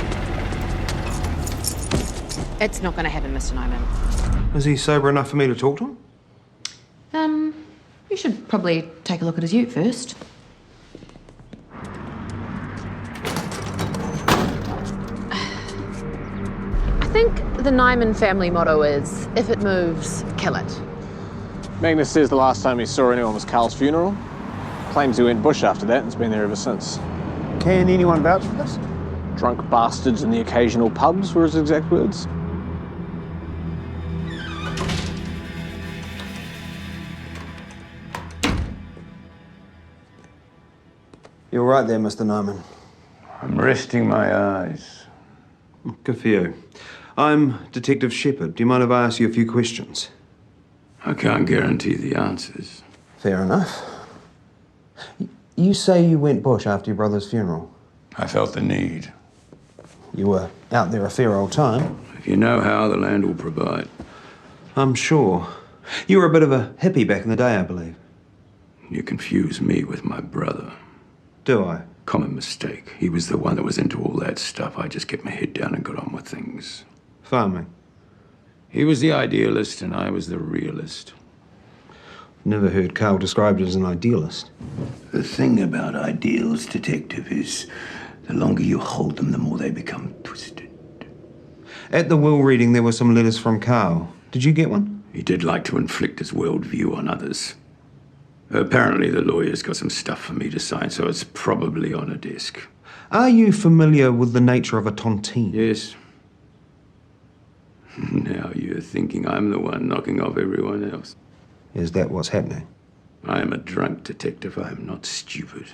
It's not going to happen, Mr. Nyman. Is he sober enough for me to talk to him? You should probably take a look at his ute first. I think the Nyman family motto is, if it moves, kill it. Magnus says the last time he saw anyone was Carl's funeral. Claims he went bush after that and has been there ever since. Can anyone vouch for this? Drunk bastards in the occasional pubs were his exact words. You're right there, Mr. Nyman. I'm resting my eyes. Good for you. I'm Detective Shepherd. Do you mind if I ask you a few questions? I can't guarantee the answers. Fair enough. You say you went bush after your brother's funeral. I felt the need. You were out there a fair old time. If you know how, the land will provide. I'm sure. You were a bit of a hippie back in the day, I believe. You confuse me with my brother. Do I? Common mistake. He was the one that was into all that stuff. I just kept my head down and got on with things. Farming. He was the idealist and I was the realist. Never heard Carl described as an idealist. The thing about ideals, Detective, is the longer you hold them, the more they become twisted. At the will reading, there were some letters from Carl. Did you get one? He did like to inflict his worldview on others. Apparently the lawyer's got some stuff for me to sign, so it's probably on a desk. Are you familiar with the nature of a tontine? Yes. Now you're thinking I'm the one knocking off everyone else. Is that what's happening? I am a drunk detective. I am not stupid.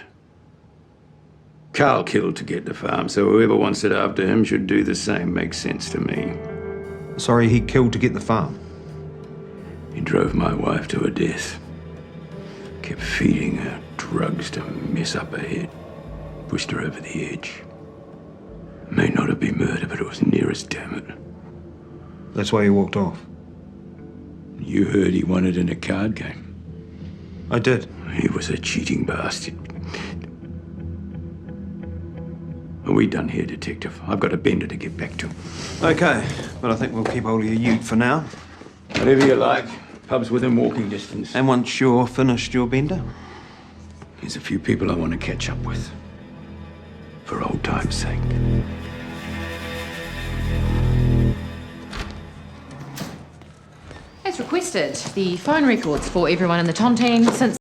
Carl killed to get the farm, so whoever wants it after him should do the same. Makes sense to me. Sorry, he killed to get the farm? He drove my wife to her death. Kept feeding her drugs to mess up her head. Pushed her over the edge. May not have been murder, but it was near as damn it. That's why you walked off? You heard he won it in a card game. I did. He was a cheating bastard. Are we done here, Detective? I've got a bender to get back to. Okay, but I think we'll keep hold of your ute for now. Whatever you like. Pub's within walking distance. And once you're finished your bender? There's a few people I want to catch up with. For old time's sake. As requested, the phone records for everyone in the tontine since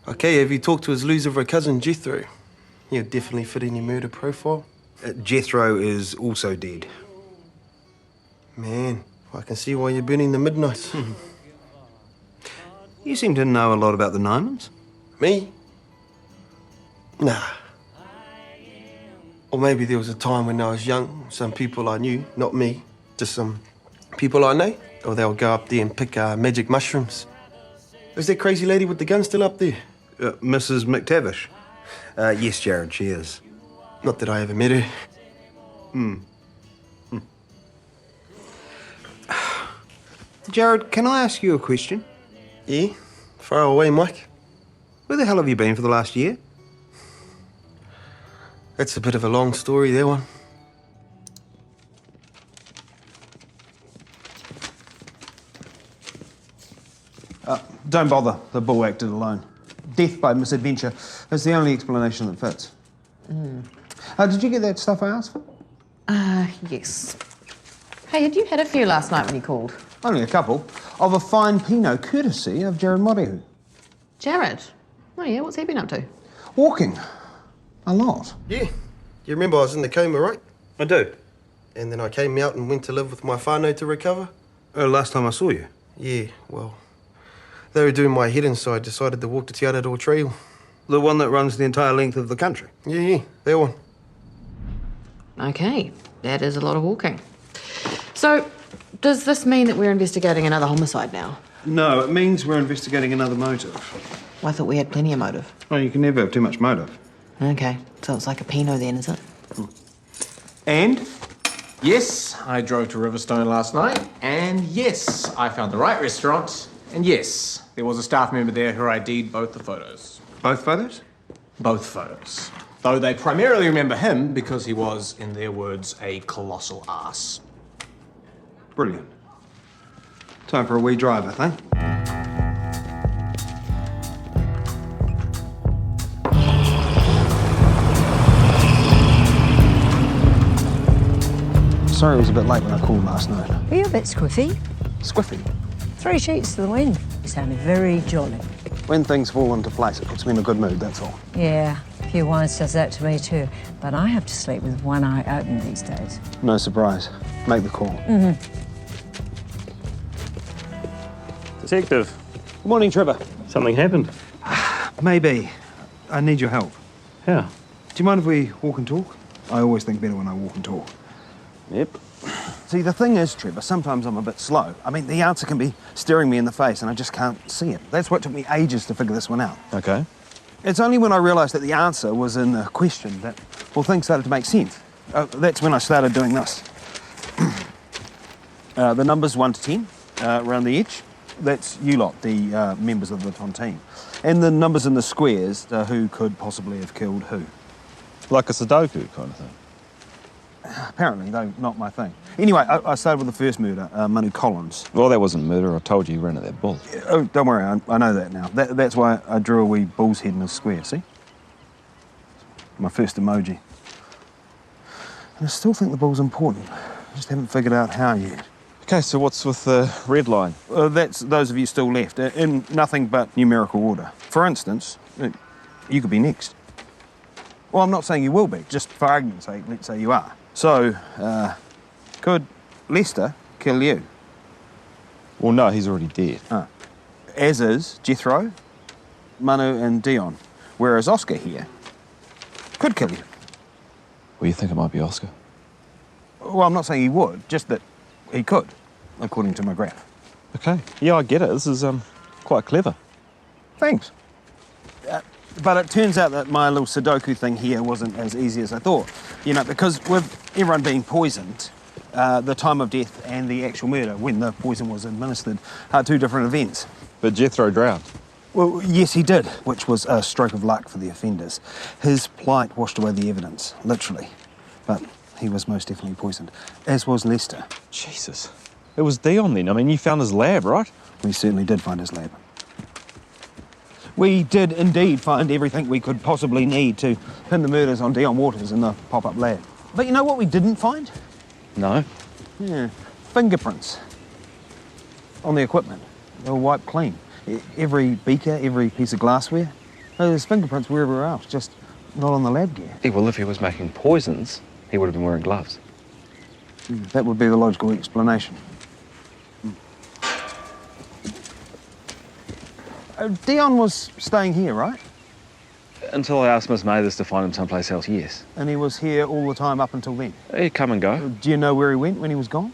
Okay, have you talked to his loser of a cousin, Jethro? He'll definitely fit in your murder profile. Jethro is also dead. Man, I can see why you're burning the midnights. You seem to know a lot about the Nymans. Me? Nah. Or maybe there was a time when I was young, some people I knew, not me, just some people I know, or they'll go up there and pick magic mushrooms. Is that crazy lady with the gun still up there? Mrs. McTavish? Yes, Jared, she is. Not that I ever met her. Jared, can I ask you a question? Yeah? Far away, Mike. Where the hell have you been for the last year? That's a bit of a long story, that one. Don't bother. The bull acted alone. Death by misadventure is the only explanation that fits. Did you get that stuff I asked for? yes. Hey, had you had a few last night when you called? Only a couple. Of a fine Pinot, courtesy of Jared Morihu. Jared? Oh yeah, what's he been up to? Walking. A lot. Yeah. You remember I was in the coma, right? I do. And then I came out and went to live with my whānau to recover? Last time I saw you? Yeah, well, they were doing my head in, so I decided to walk the Te Aroha Trail. The one that runs the entire length of the country? Yeah, that one. Okay, that is a lot of walking. So, does this mean that we're investigating another homicide now? No, it means we're investigating another motive. Well, I thought we had plenty of motive. Well, you can never have too much motive. Okay, so it's like a Pinot then, is it? And? Yes, I drove to Riverstone last night, and yes, I found the right restaurant, and yes, there was a staff member there who ID'd both the photos. Both photos? Both photos. Though they primarily remember him because he was, in their words, a colossal ass. Brilliant. Time for a wee drive, I think. Sorry it was a bit late when I called last night. Were you a bit squiffy? Squiffy? 3 sheets to the wind. You sounded very jolly. When things fall into place, it puts me in a good mood, that's all. Yeah, a few wines does that to me too. But I have to sleep with one eye open these days. No surprise. Make the call. Detective. Good morning, Trevor. Something happened. Maybe. I need your help. How? you mind if we walk and talk? I always think better when I walk and talk. Yep. See, the thing is, Trevor, sometimes I'm a bit slow. I mean, the answer can be staring me in the face and I just can't see it. That's what took me ages to figure this one out. Okay. It's only when I realised that the answer was in the question that, well, things started to make sense. That's when I started doing this. The numbers 1 to 10 around the edge, that's you lot, the members of the tontine. And the numbers in the squares, who could possibly have killed who. Like a Sudoku kind of thing? Apparently, though, not my thing. Anyway, I started with the first murder, Manu Collins. Well, that wasn't murder. I told you he ran at that bull. Oh, don't worry, I know that now. That's why I drew a wee bull's head in a square, see? My first emoji. And I still think the bull's important. I just haven't figured out how yet. Okay, so what's with the red line? That's those of you still left, in nothing but numerical order. For instance, you could be next. Well, I'm not saying you will be, just for argument's sake, let's say you are. So, could Lester kill you? Well, no, he's already dead. As is Jethro, Manu and Dion. Whereas Oscar here could kill you. Well, you think it might be Oscar? Well, I'm not saying he would, just that he could, according to my graph. Okay. Yeah, I get it. This is quite clever. Thanks. But it turns out that my little Sudoku thing here wasn't as easy as I thought. You know, because with everyone being poisoned, the time of death and the actual murder, when the poison was administered, are two different events. But Jethro drowned. Well, yes, he did, which was a stroke of luck for the offenders. His plight washed away the evidence, literally. But he was most definitely poisoned, as was Lester. Jesus. It was Dion then. I mean, you found his lab, right? We certainly did find his lab. We did indeed find everything we could possibly need to pin the murders on Dion Waters in the pop-up lab. But you know what we didn't find? No. Yeah, fingerprints on the equipment. They were wiped clean. Every beaker, every piece of glassware. There's fingerprints wherever else, just not on the lab gear. Yeah, well, if he was making poisons, he would have been wearing gloves. That would be the logical explanation. Dion was staying here, right? Until I asked Miss Mathers to find him someplace else, yes. And he was here all the time up until then? He'd come and go. Do you know where he went when he was gone?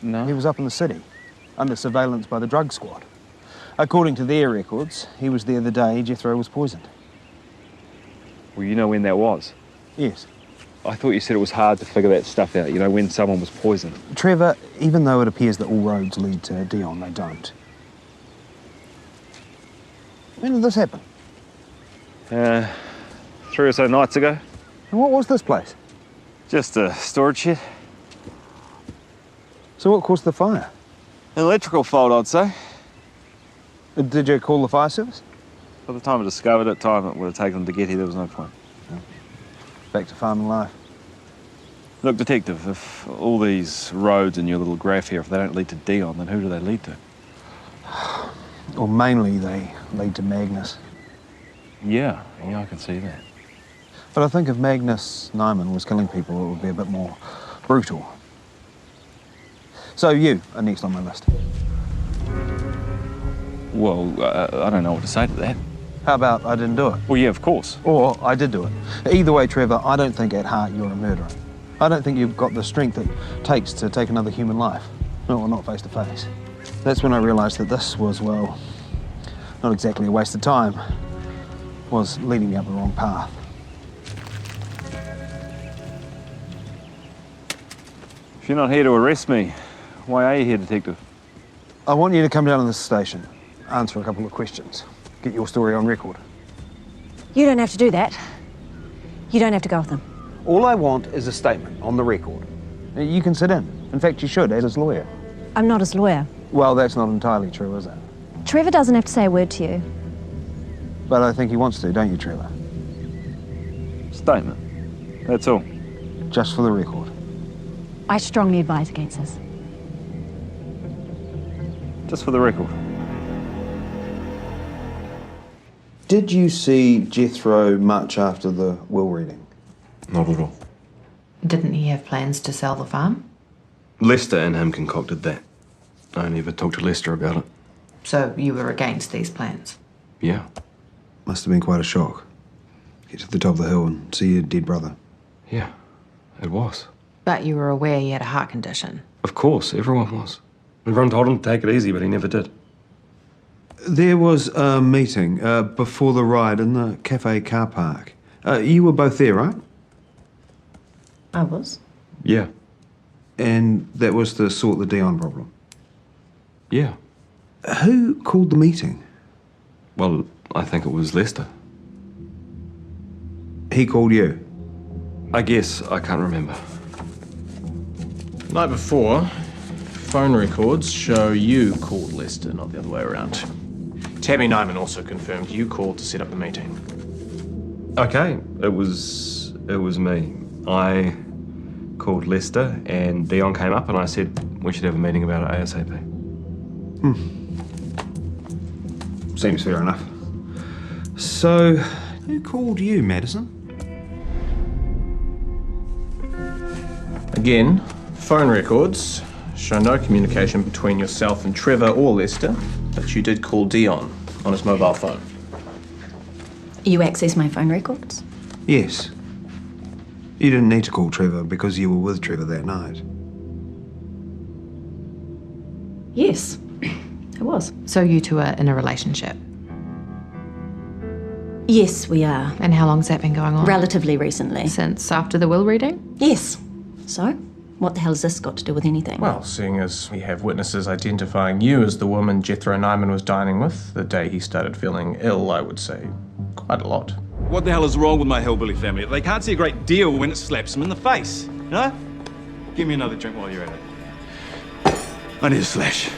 No. He was up in the city, under surveillance by the drug squad. According to their records, he was there the day Jethro was poisoned. Well, you know when that was? Yes. I thought you said it was hard to figure that stuff out, you know, when someone was poisoned. Trevor, even though it appears that all roads lead to Dion, they don't. When did this happen? 3 or so nights ago. And what was this place? Just a storage shed. So what caused the fire? An electrical fault, I'd say. Did you call the fire service? By the time I discovered it, time it would have taken them to get here, there was no point. Back to farming life. Look, Detective, if all these roads in your little graph here, if they don't lead to Dion, then who do they lead to? Well, mainly they lead to Magnus. Yeah, I can see that. But I think if Magnus Nyman was killing people, it would be a bit more brutal. So you are next on my list. Well, I don't know what to say to that. How about I didn't do it? Well, yeah, of course. Or I did do it. Either way, Trevor, I don't think at heart you're a murderer. I don't think you've got the strength it takes to take another human life. No, not face to face. That's when I realised that this was, well, not exactly a waste of time. Was leading me up the wrong path. If you're not here to arrest me, why are you here, Detective? I want you to come down to the station, answer a couple of questions, get your story on record. You don't have to do that. You don't have to go with them. All I want is a statement on the record. You can sit in. In fact, you should, as his lawyer. I'm not his lawyer. Well, that's not entirely true, is it? Trevor doesn't have to say a word to you. But I think he wants to, don't you, Trevor? Statement. That's all. Just for the record. I strongly advise against this. Just for the record. Did you see Jethro much after the will reading? Not at all. Didn't he have plans to sell the farm? Lester and him concocted that. I never talked to Lester about it. So you were against these plans? Yeah. Must have been quite a shock. Get to the top of the hill and see your dead brother. Yeah, it was. But you were aware he had a heart condition. Of course, everyone was. Everyone told him to take it easy, but he never did. There was a meeting before the ride in the cafe car park. You were both there, right? I was. Yeah. And that was to sort the Dion problem? Yeah. Who called the meeting? Well, I think it was Lester. He called you? I guess. I can't remember. Night before, phone records show you called Lester, not the other way around. Tammy Nyman also confirmed you called to set up the meeting. Okay, it was me. I called Lester and Dion came up and I said we should have a meeting about it ASAP. Seems fair enough. So, who called you, Madison? Again, phone records show no communication between yourself and Trevor or Lester, but you did call Dion on his mobile phone. You access my phone records? Yes. You didn't need to call Trevor because you were with Trevor that night. Yes, I was. So you two are in a relationship? Yes, we are. And how long's that been going on? Relatively recently. Since after the will reading? Yes. So, what the hell has this got to do with anything? Well, seeing as we have witnesses identifying you as the woman Jethro Nyman was dining with the day he started feeling ill, I would say quite a lot. What the hell is wrong with my hillbilly family? They can't see a great deal when it slaps them in the face, no? Give me another drink while you're at it. I need a slash.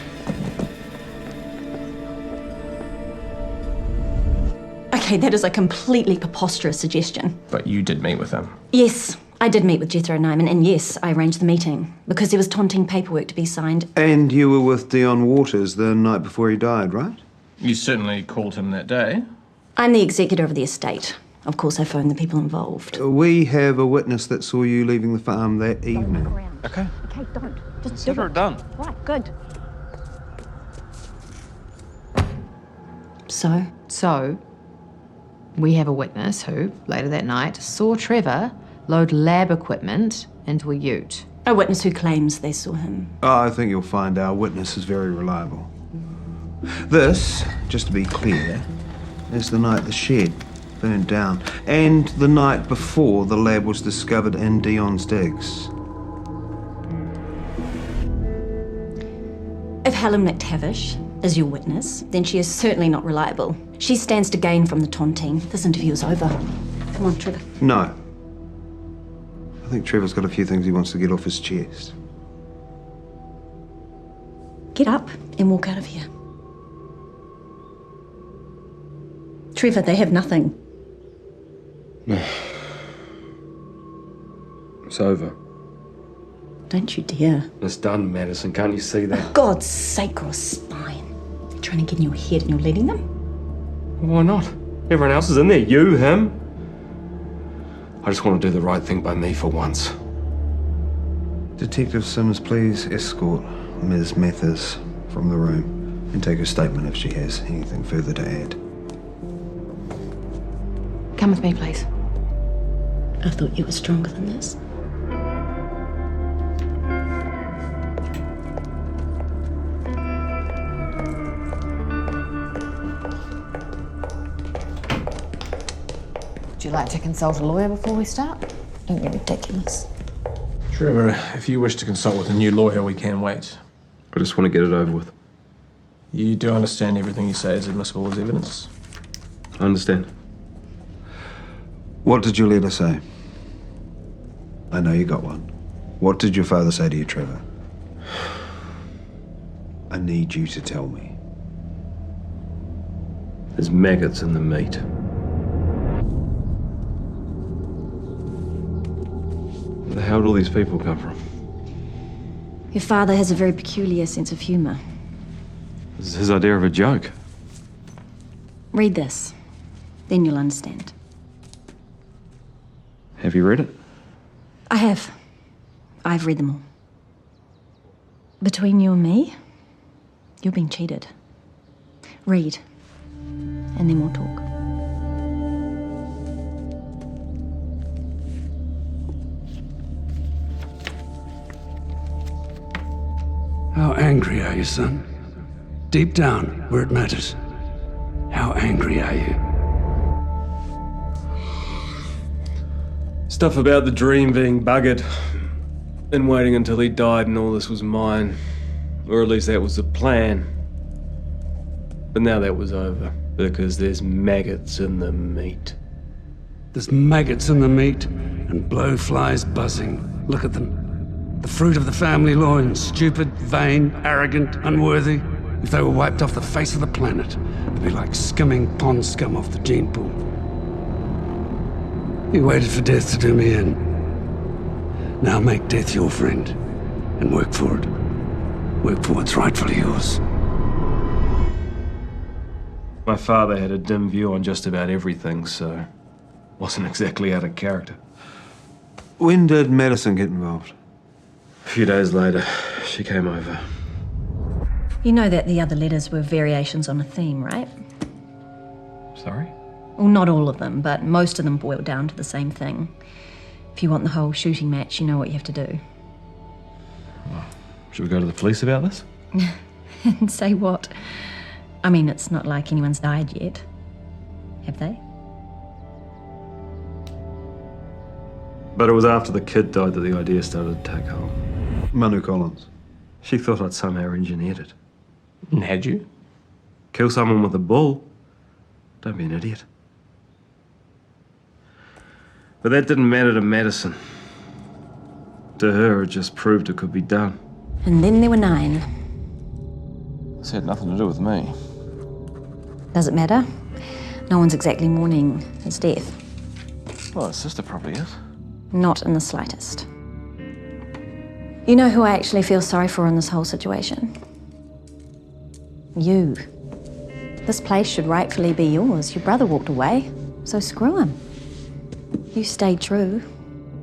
Okay, that is a completely preposterous suggestion. But you did meet with him. Yes, I did meet with Jethro Nyman, and yes, I arranged the meeting because there was taunting paperwork to be signed. And you were with Dion Waters the night before he died, right? You certainly called him that day. I'm the executor of the estate. Of course, I phoned the people involved. We have a witness that saw you leaving the farm that evening. Okay. Okay, don't. Just Consider it done. Right, good. So, we have a witness who, later that night, saw Trevor load lab equipment into a ute. A witness who claims they saw him. I think you'll find our witness is very reliable. This, just to be clear, is the night the shed burned down, and the night before the lab was discovered in Dion's digs. If Helen McTavish is your witness, then she is certainly not reliable. She stands to gain from the taunting. This interview is over. Come on, Trevor. No. I think Trevor's got a few things he wants to get off his chest. Get up and walk out of here. Trevor, they have nothing. It's over. Don't you dare. It's done, Madison. Can't you see that? For God's sake, or spine. They're trying to get in your head and you're letting them? Why not? Everyone else is in there. You, him. I just want to do the right thing by me for once. Detective Sims, please escort Ms. Mathers from the room and take her statement if she has anything further to add. Come with me, please. I thought you were stronger than this. Would you like to consult a lawyer before we start? Don't be ridiculous. Trevor, if you wish to consult with a new lawyer, we can wait. I just want to get it over with. You do understand everything you say is admissible as evidence? I understand. What did your letter say? I know you got one. What did your father say to you, Trevor? I need you to tell me. There's maggots in the meat. Where the hell do all these people come from? Your father has a very peculiar sense of humour. This is his idea of a joke. Read this, then you'll understand. Have you read it? I have. I've read them all. Between you and me, you're being cheated. Read, and then we'll talk. How angry are you, son? Deep down, where it matters. How angry are you? Stuff about the dream being buggered and waiting until he died and all this was mine. Or at least that was the plan. But now that was over because there's maggots in the meat. There's maggots in the meat and blowflies buzzing. Look at them. The fruit of the family loin, stupid, vain, arrogant, unworthy. If they were wiped off the face of the planet, it'd be like skimming pond scum off the gene pool. You waited for death to do me in. Now make death your friend and work for it. Work for what's rightfully yours. My father had a dim view on just about everything, so wasn't exactly out of character. When did Madison get involved? A few days later, she came over. You know that the other letters were variations on a theme, right? Sorry? Well, not all of them, but most of them boil down to the same thing. If you want the whole shooting match, you know what you have to do. Well, should we go to the police about this? And say what? I mean, it's not like anyone's died yet. Have they? But it was after the kid died that the idea started to take hold. Manu Collins. She thought I'd somehow engineered it. And had you? Kill someone with a bull? Don't be an idiot. But that didn't matter to Madison. To her, it just proved it could be done. And then there were 9. This had nothing to do with me. Does it matter? No one's exactly mourning his death. Well, his sister probably is. Not in the slightest. You know who I actually feel sorry for in this whole situation? You. This place should rightfully be yours. Your brother walked away, so screw him. You stayed true.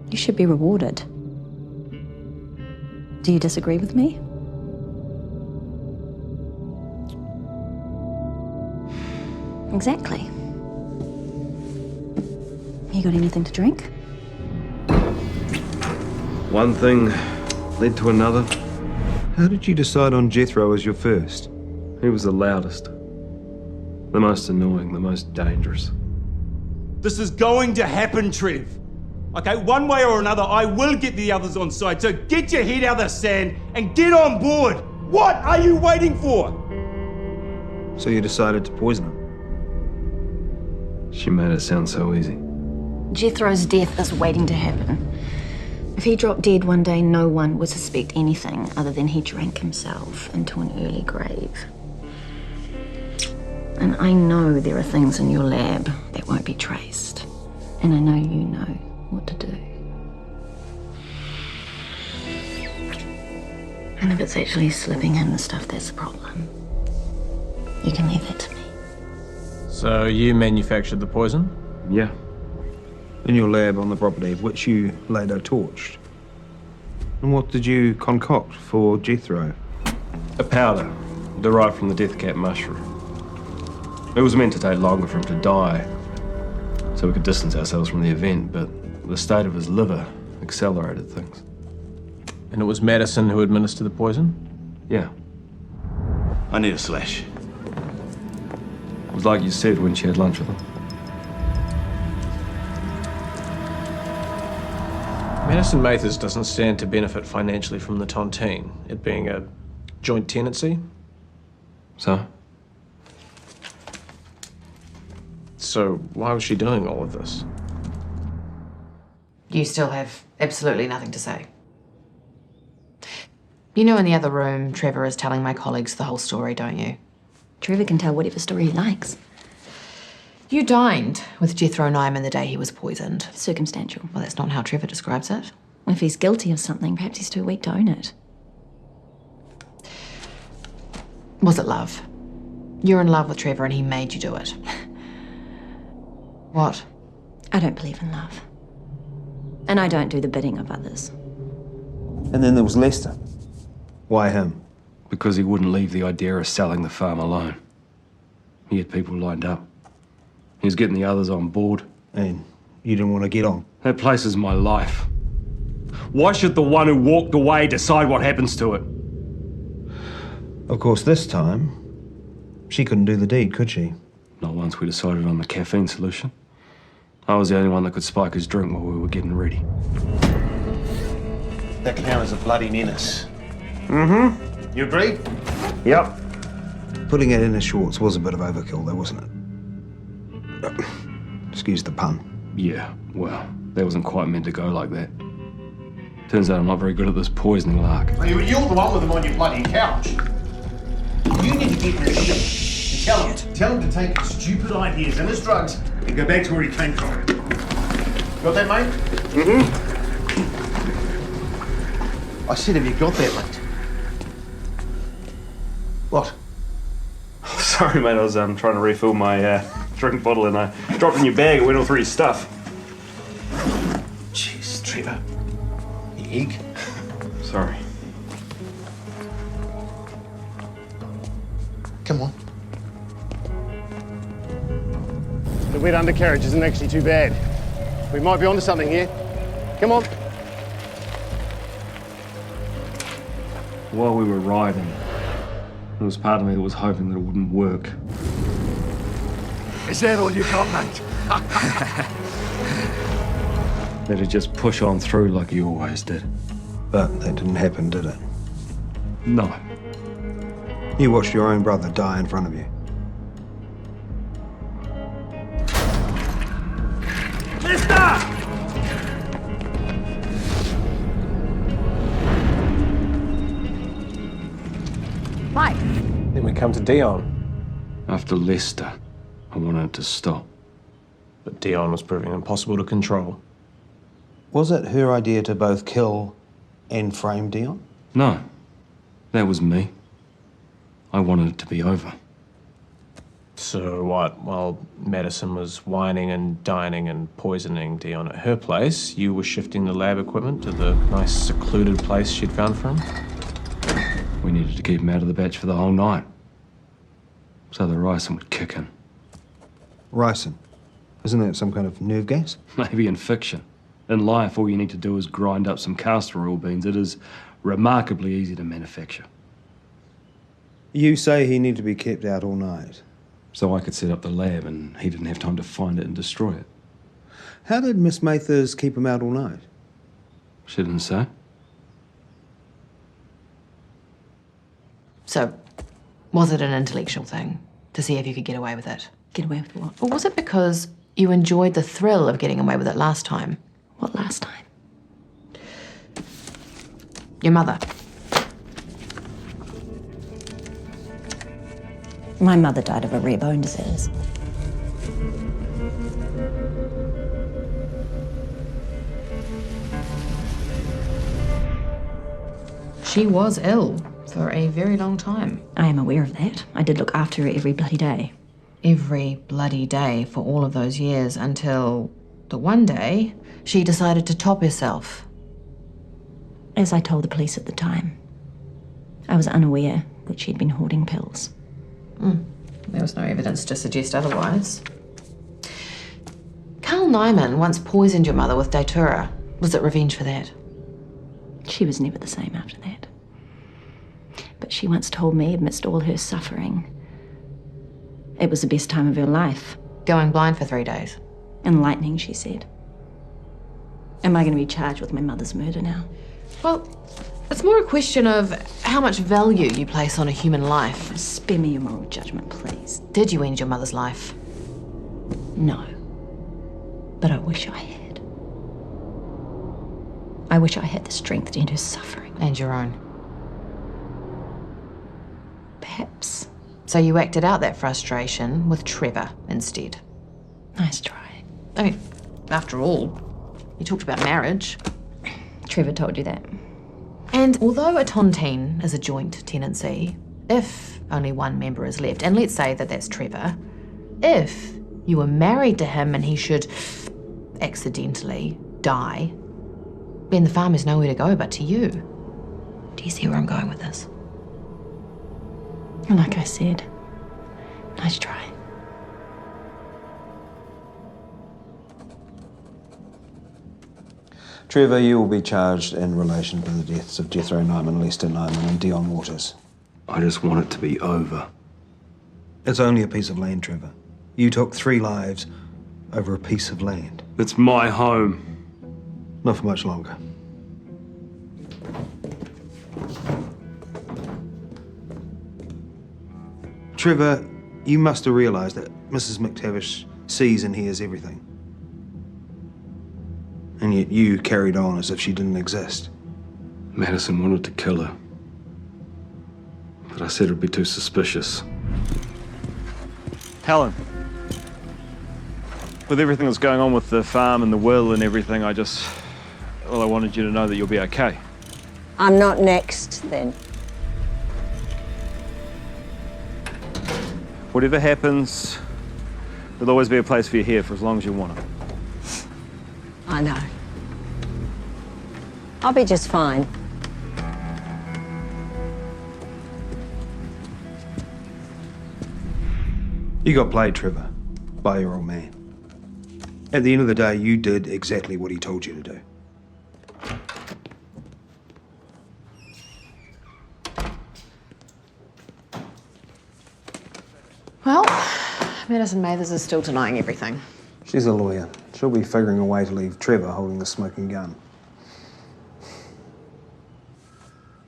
You should be rewarded. Do you disagree with me? Exactly. You got anything to drink? One thing led to another. How did you decide on Jethro as your first? He was the loudest. The most annoying, the most dangerous. This is going to happen, Trev. Okay, one way or another, I will get the others on side. So get your head out of the sand and get on board. What are you waiting for? So you decided to poison him? She made it sound so easy. Jethro's death is waiting to happen. If he dropped dead one day, no one would suspect anything other than he drank himself into an early grave. And I know there are things in your lab that won't be traced. And I know you know what to do. And if it's actually slipping in the stuff that's the problem, you can leave that to me. So you manufactured the poison? Yeah. In your lab on the property, which you later torched. And what did you concoct for Jethro? A powder derived from the death cap mushroom. It was meant to take longer for him to die, so we could distance ourselves from the event, but the state of his liver accelerated things. And it was Madison who administered the poison? Yeah. I need a slash. It was like you said when she had lunch with him. Madison Mathers doesn't stand to benefit financially from the tontine, it being a joint tenancy. So? So why was she doing all of this? You still have absolutely nothing to say. You know in the other room, Trevor is telling my colleagues the whole story, don't you? Trevor can tell whatever story he likes. You dined with Jethro Nyman the day he was poisoned. Circumstantial. Well, that's not how Trevor describes it. If he's guilty of something, perhaps he's too weak to own it. Was it love? You're in love with Trevor and he made you do it. What? I don't believe in love. And I don't do the bidding of others. And then there was Lester. Why him? Because he wouldn't leave the idea of selling the farm alone. He had people lined up. He was getting the others on board. And you didn't want to get on? That place is my life. Why should the one who walked away decide what happens to it? Of course, this time, she couldn't do the deed, could she? Not once we decided on the caffeine solution. I was the only one that could spike his drink while we were getting ready. That clown is a bloody menace. Mm-hmm. You agree? Yep. Putting it in his shorts was a bit of overkill, though, wasn't it? Excuse the pun. Yeah, well, that wasn't quite meant to go like that. Turns out I'm not very good at this poisoning lark. Oh, you're the one with him on your bloody couch. You need to get in his shit and tell him to take his stupid ideas and his drugs and go back to where he came from. Got that, mate? Mm-hmm. I said, have you got that, mate? What? Sorry, mate, I was trying to refill my drink bottle and I dropped it in your bag. It went all through your stuff. Jeez, Trevor. The egg? Sorry. Come on. The wet undercarriage isn't actually too bad. We might be onto something here. Come on. While we were riding, there was part of me that was hoping that it wouldn't work. Is that all you got, mate? That it'd just push on through like you always did. But that didn't happen, did it? No. You watched your own brother die in front of you. Mike. Then we come to Dion. After Lester, I wanted it to stop. But Dion was proving impossible to control. Was it her idea to both kill and frame Dion? No. That was me. I wanted it to be over. So what? While Madison was whining and dining and poisoning Dion at her place, you were shifting the lab equipment to the nice secluded place she'd found for him? We needed to keep him out of the batch for the whole night. So the ricin would kick in. Ricin? Isn't that some kind of nerve gas? Maybe in fiction. In life, all you need to do is grind up some castor oil beans. It is remarkably easy to manufacture. You say he needed to be kept out all night. So I could set up the lab and he didn't have time to find it and destroy it. How did Miss Mathers keep him out all night? She didn't say. So, was it an intellectual thing to see if you could get away with it? Get away with what? Or was it because you enjoyed the thrill of getting away with it last time? What last time? Your mother. My mother died of a rare bone disease. She was ill for a very long time. I am aware of that. I did look after her every bloody day. Every bloody day for all of those years until the one day she decided to top herself. As I told the police at the time, I was unaware that she'd been hoarding pills. There was no evidence to suggest otherwise. Carl Nyman once poisoned your mother with Datura. Was it revenge for that? She was never the same after that. But she once told me, amidst all her suffering, it was the best time of her life. Going blind for 3 days. Enlightening, she said. Am I going to be charged with my mother's murder now? Well, it's more a question of how much value you place on a human life. Spare me your moral judgment, please. Did you end your mother's life? No. But I wish I had. I wish I had the strength to end her suffering. And your own. Perhaps. So you acted out that frustration with Trevor instead. Nice try. I mean, after all, you talked about marriage. Trevor told you that. And although a tontine is a joint tenancy, if only one member is left, and let's say that that's Trevor, if you were married to him and he should accidentally die, then the farm has nowhere to go but to you. Do you see where I'm going with this? Like I said, nice try. Trevor, you will be charged in relation to the deaths of Jethro Nyman, Lester Nyman and Dion Waters. I just want it to be over. It's only a piece of land, Trevor. You took 3 lives over a piece of land. It's my home. Not for much longer. Trevor, you must have realised that Mrs. McTavish sees and hears everything. And yet you carried on as if she didn't exist. Madison wanted to kill her. But I said it'd be too suspicious. Helen, with everything that's going on with the farm and the will and everything, I wanted you to know that you'll be okay. I'm not next, then. Whatever happens, there'll always be a place for you here for as long as you want it. I know. I'll be just fine. You got played, Trevor, by your old man. At the end of the day, you did exactly what he told you to do. Well, Madison Mathers is still denying everything. She's a lawyer. She'll be figuring a way to leave Trevor holding the smoking gun.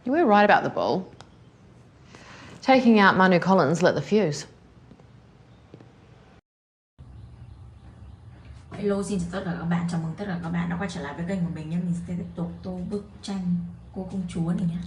You were right about the bull. Taking out Manu Collins lit the fuse. Hello, xin chào tất cả các bạn. Chào mừng tất cả các bạn đã quay trở lại với kênh của mình nhé. Mình sẽ tiếp tục tô bức tranh cô công chúa này nhé.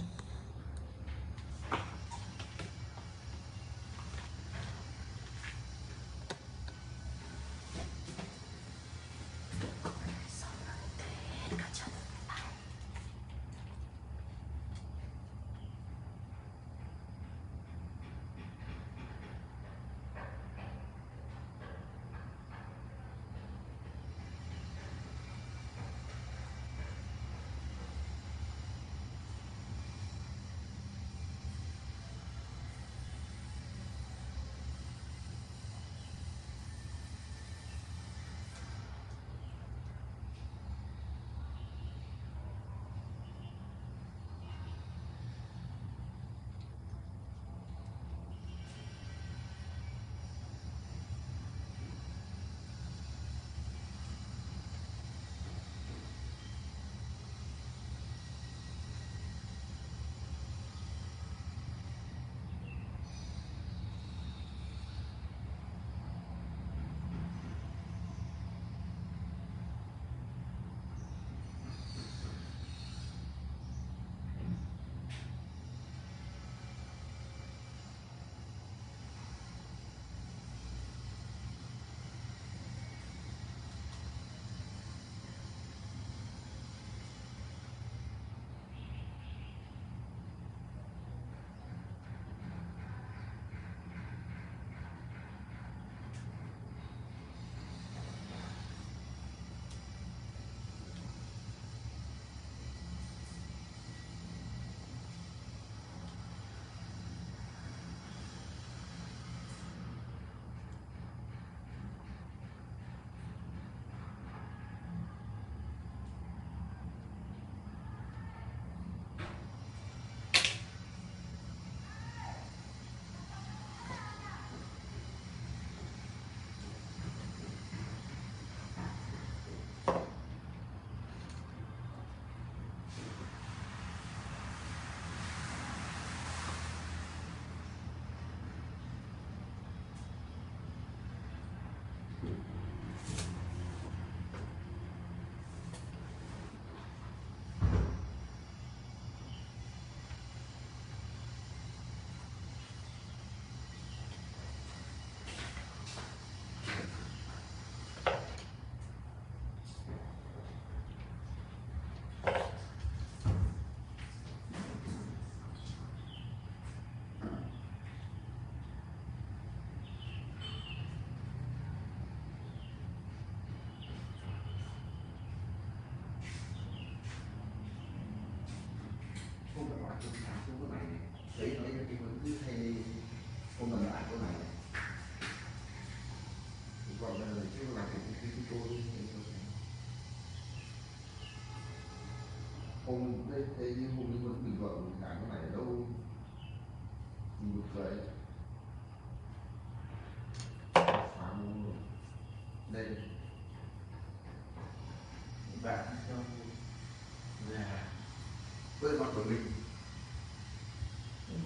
Với mặt của mình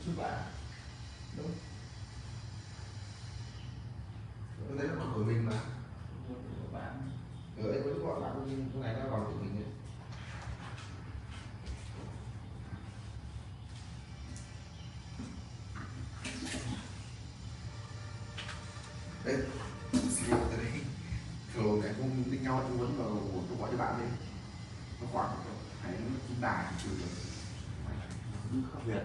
chút lạ đúng đấy là mặt của mình mà ở đây có những bọn bạn cái này nó còn của mình ấy. Đây xin lỗi tới đây thường cái không tin nhau tôi vẫn vào tôi gọi cho bạn đi nó khoảng phải chúng ta trừ được khác biệt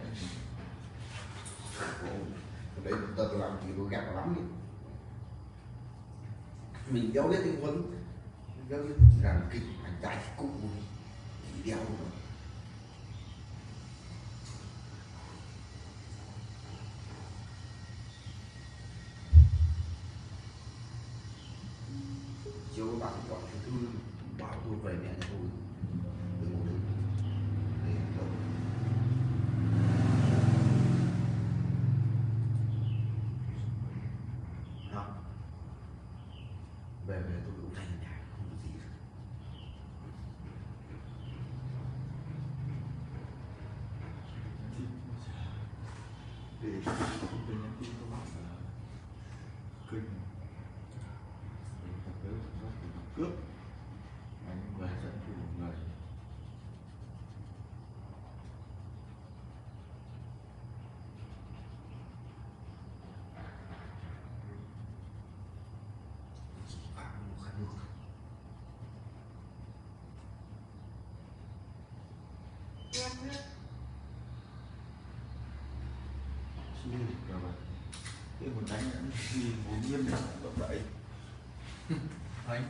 đấy tôi làm gì tôi gạt lắm đi mình đeo lên anh Huấn đeo lên làm kịch ảnh trai cũng chỉ đeo thôi chiều bạn gọi cho tôi bảo tôi về nhà tôi từ ngủ được để đâu đó về tôi cũng thành nhà không có gì để không thể nhắn tin các bạn là kênh cướp anh về dẫn của một người phạm một khăn nước suy nghĩ rồi mà cái một đánh đi muốn nghiêm trọng động đậy anh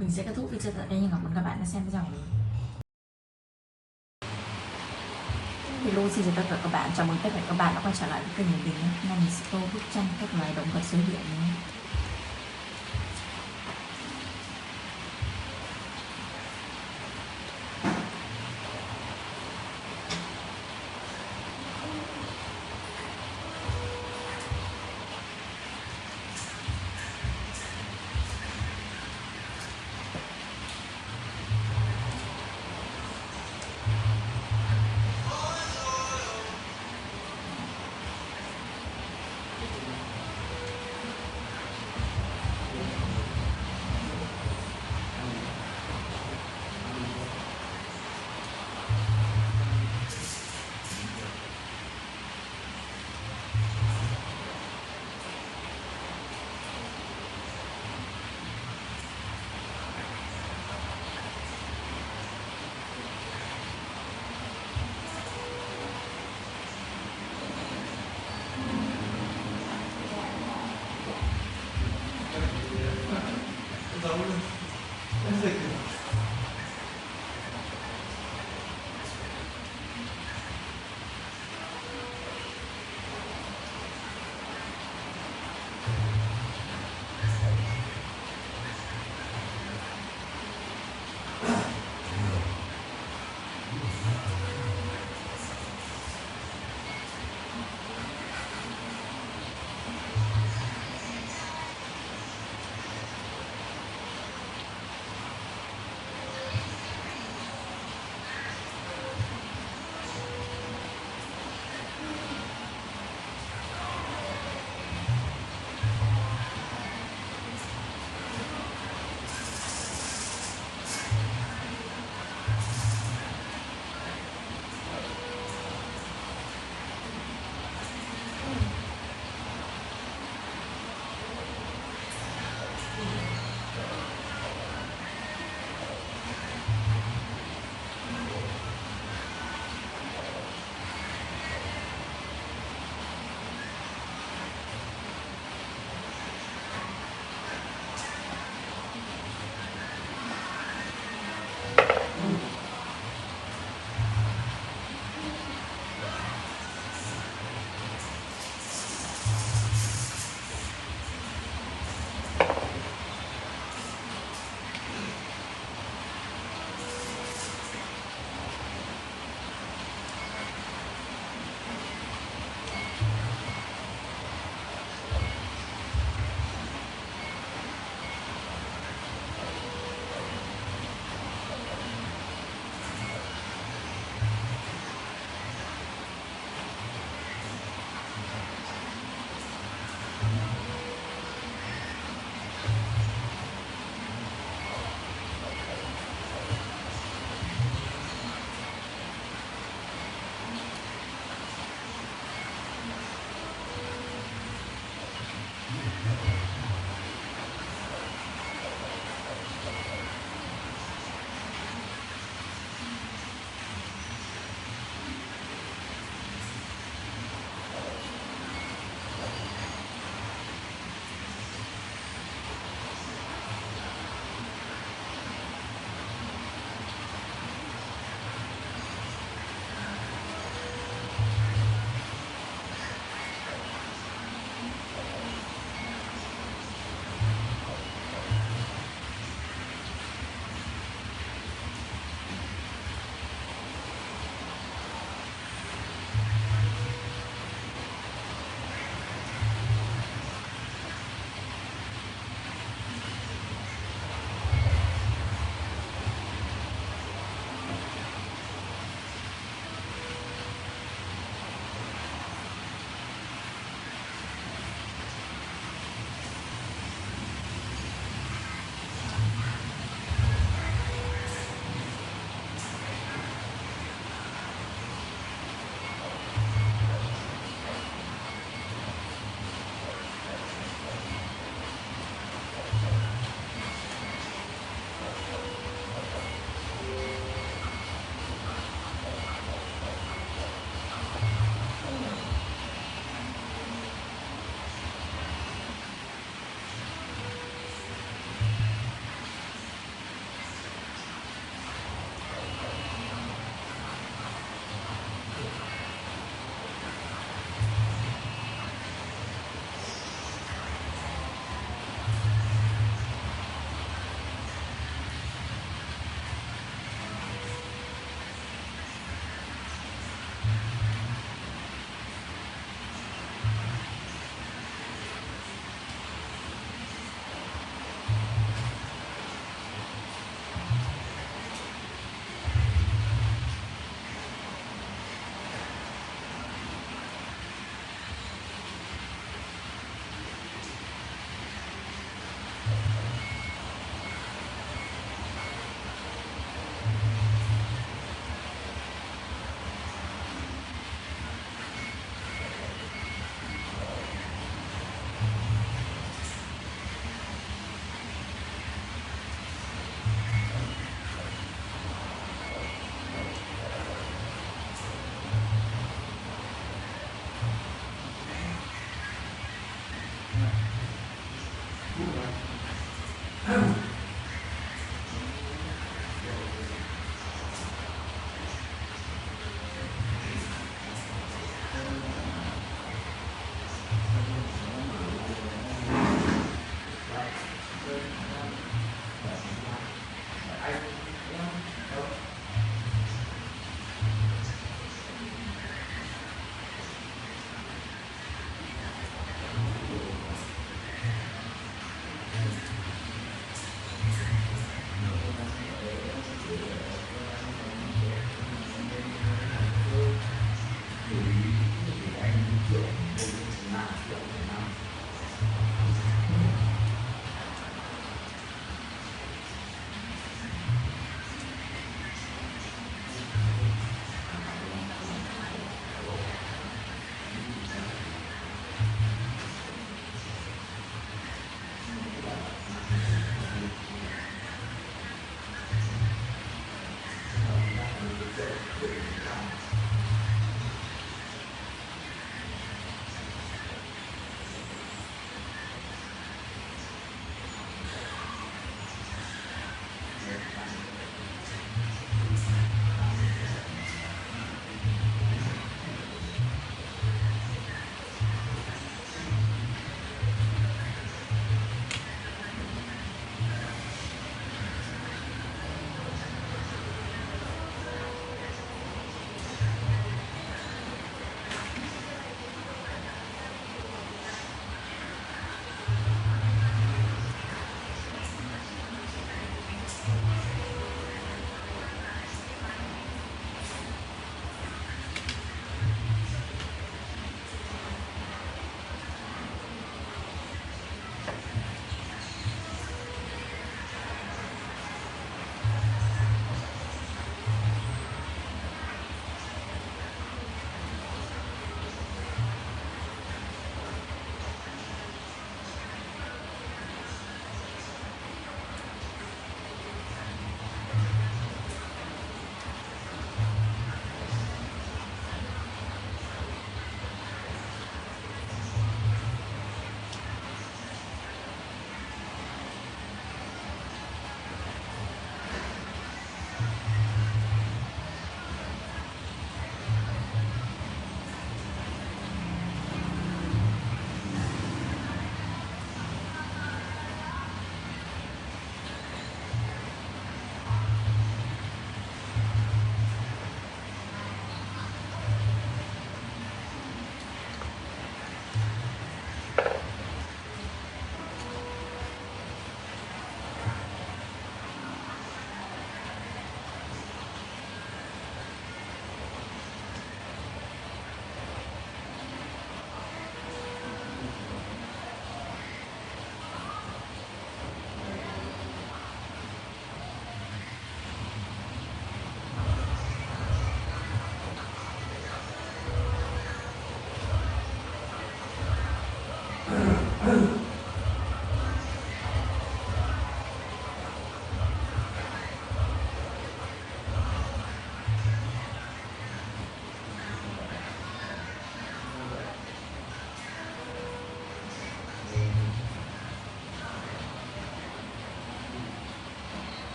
Mình sẽ kết thúc video tại đây, nhưng cảm ơn các bạn đã xem video này. Hello, xin chào tất cả các bạn, chào mừng tất cả các bạn đã quay trở lại với kênh của mình. Hôm nay mình sẽ tô bức tranh các loài động vật giới thiệu nhé.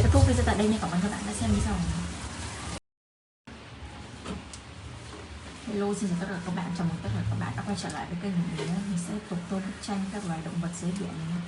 kết thúc video tại đây nha. Cảm ơn các bạn đã xem video. Hello, xin chào tất cả các bạn, chào mừng tất cả các bạn đã quay trở lại với kênh của mình. Mình sẽ tục tô bức tranh các loài động vật dưới biển này.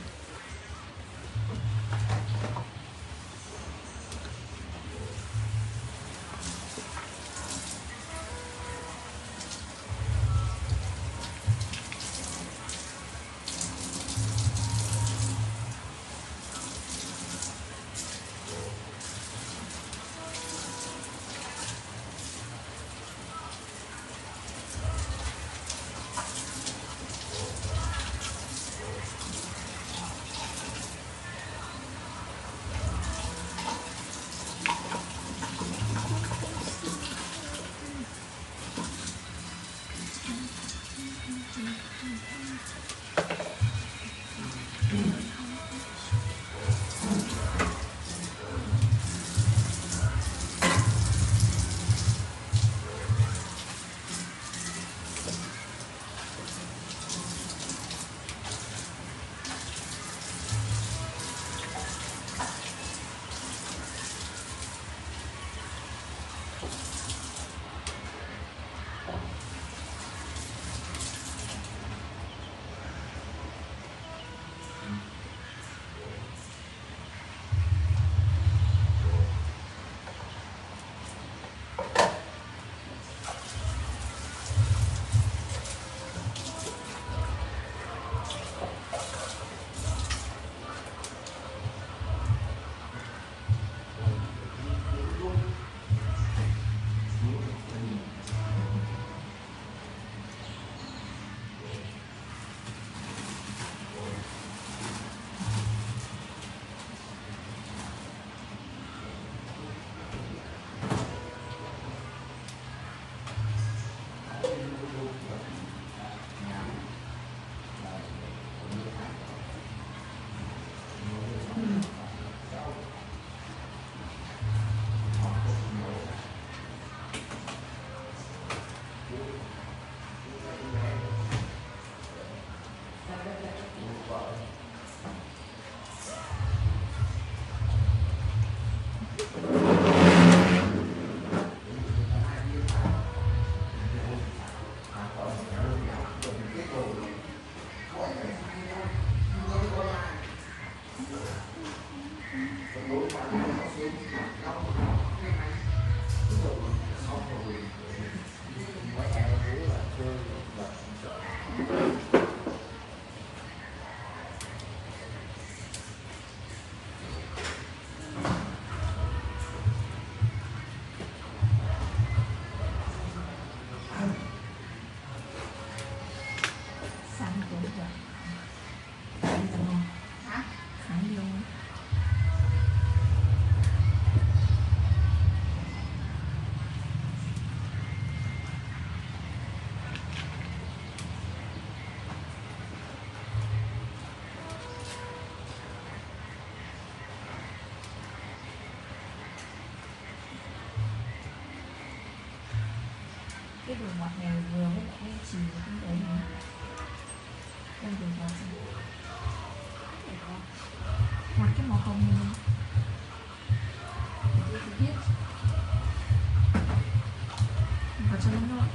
Cái đường ngọt này vừa với lại cái chì của chúng tôi này. Đang đường ngọt gì? Ngọt cái màu hồng này. Tôi biết. Ngọt cho nó ngon.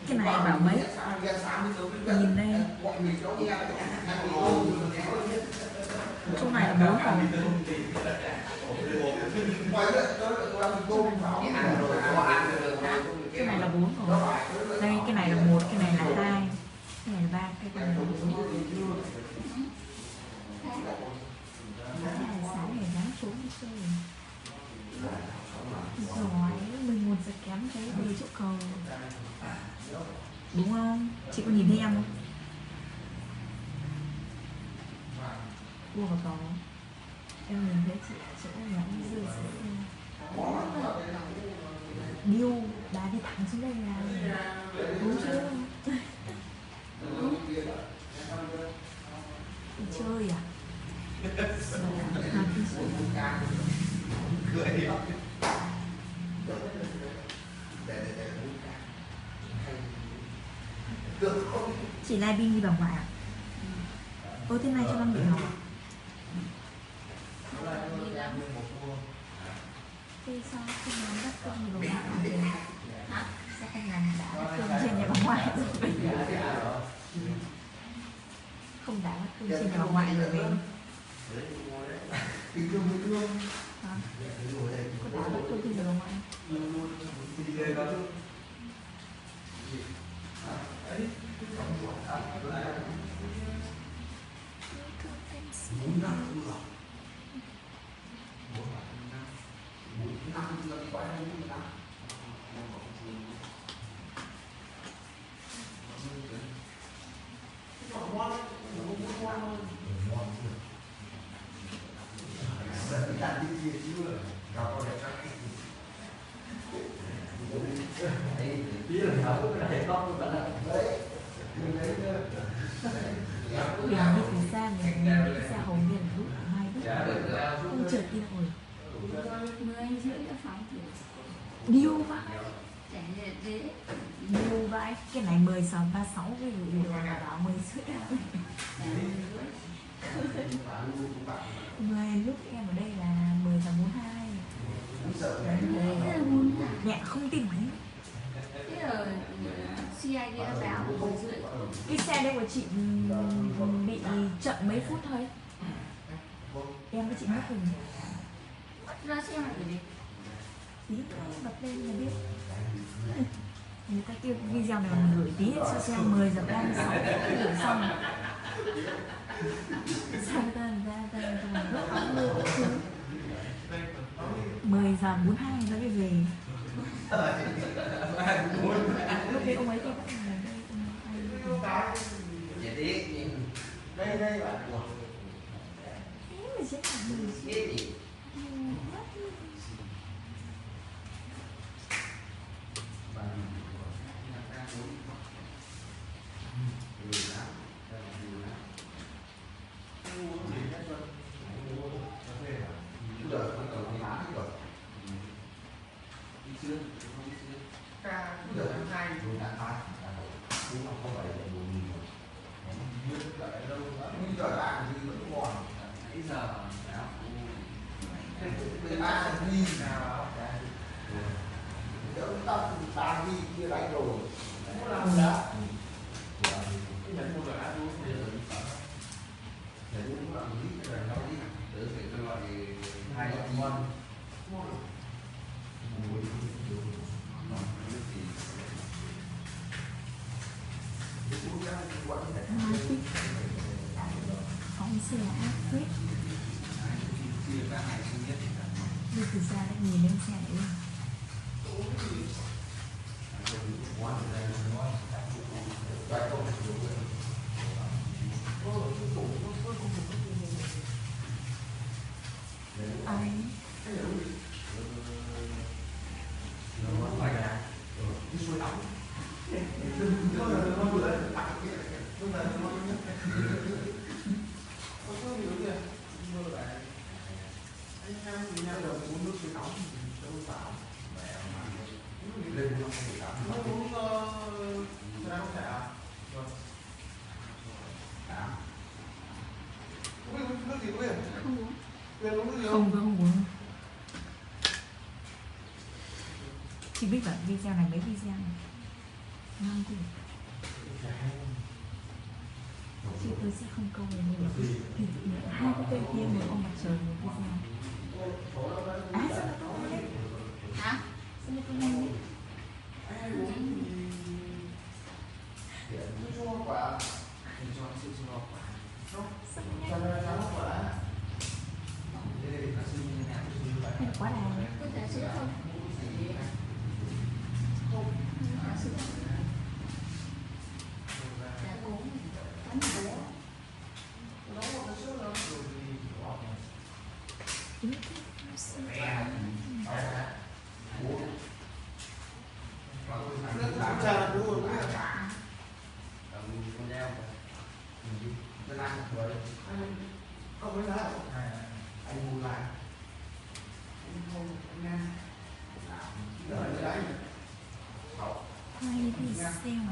Cái này bảo mấy? Nhìn đây. Chỗ này là 4 hồn. Cái này là 4 hồn. Đây, cái này là 1, cái này là 2, cái này là 3, cái này là 4. Sáng ngày dám xuống đi chơi. Rồi, mình muốn sẽ kém cái đi chỗ cầu. Đúng không? Chị có nhìn thấy em không? Cua vào cầu. Em nhìn thấy chị ở chỗ nhà đi rơi xuống. Điêu, bà đi thẳng xuống đây là đúng chưa? Đi chơi à? Chị Lai Bin đi bà ngoại à? Ôi thế này cho năm nghỉ học à? Thế sao không làm đất cơm rồi bà ngoại về? Sao không làm đã đất cơm trên nhà bà ngoại rồi về? Không đã đất cơm trên nhà bà ngoại rồi về? Hả? Có đã đất cơm trên nhà bà ngoại? Đường đi từ xa mình nhìn cái xe hồng liền lúc mai biết không chợt đi rồi 10 rưỡi đã phóng thử điêu vãi điêu vãi cái này 10:36 cái đường là bảo 10 rưỡi 10 lúc em ở đây là 10:42 mẹ không tin mấy thế rồi CID đã báo 10 rưỡi cái xe đây của chị bị chậm mấy phút thôi em với chị mất cùng ra xe này để tí bật lên là biết người ta kêu video này mà gửi tí cho xem 10:36 gửi xong xong ta rất 10:42 nó đi về lúc đấy ông ấy kêu bắt mình đây đây bạn mình sẽ làm gì phóng xe áp phết đi từ xa đã nhìn lên xe đấy anh Không, tôi không uống. Chị biết là video này mấy video này ngon quá. Chị tôi sẽ không câu về nhiều. Hai cái tên kia một ông mặt trời một video. À, sao nó có đây? Hả? Sao nó có đây? Quá đà. Hai đi xem.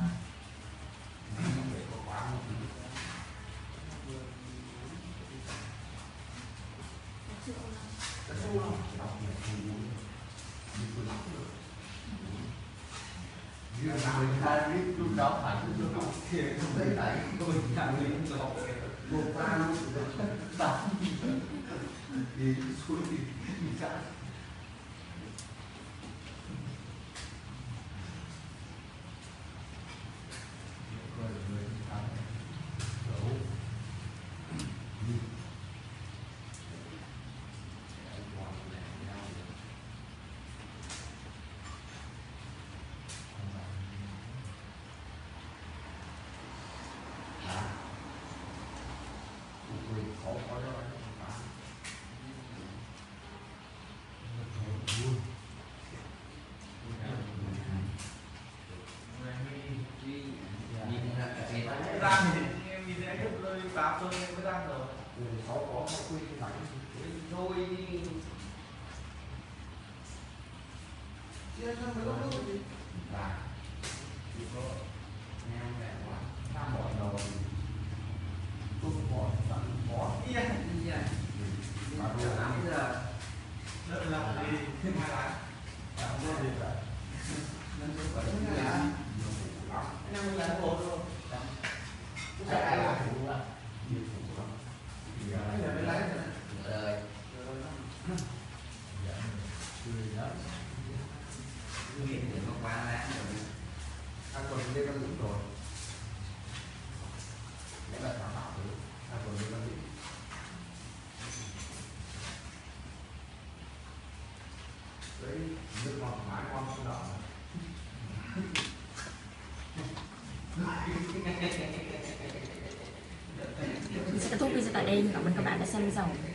Mình sẽ kết thúc video tại đây. Cảm ơn các bạn đã xem video.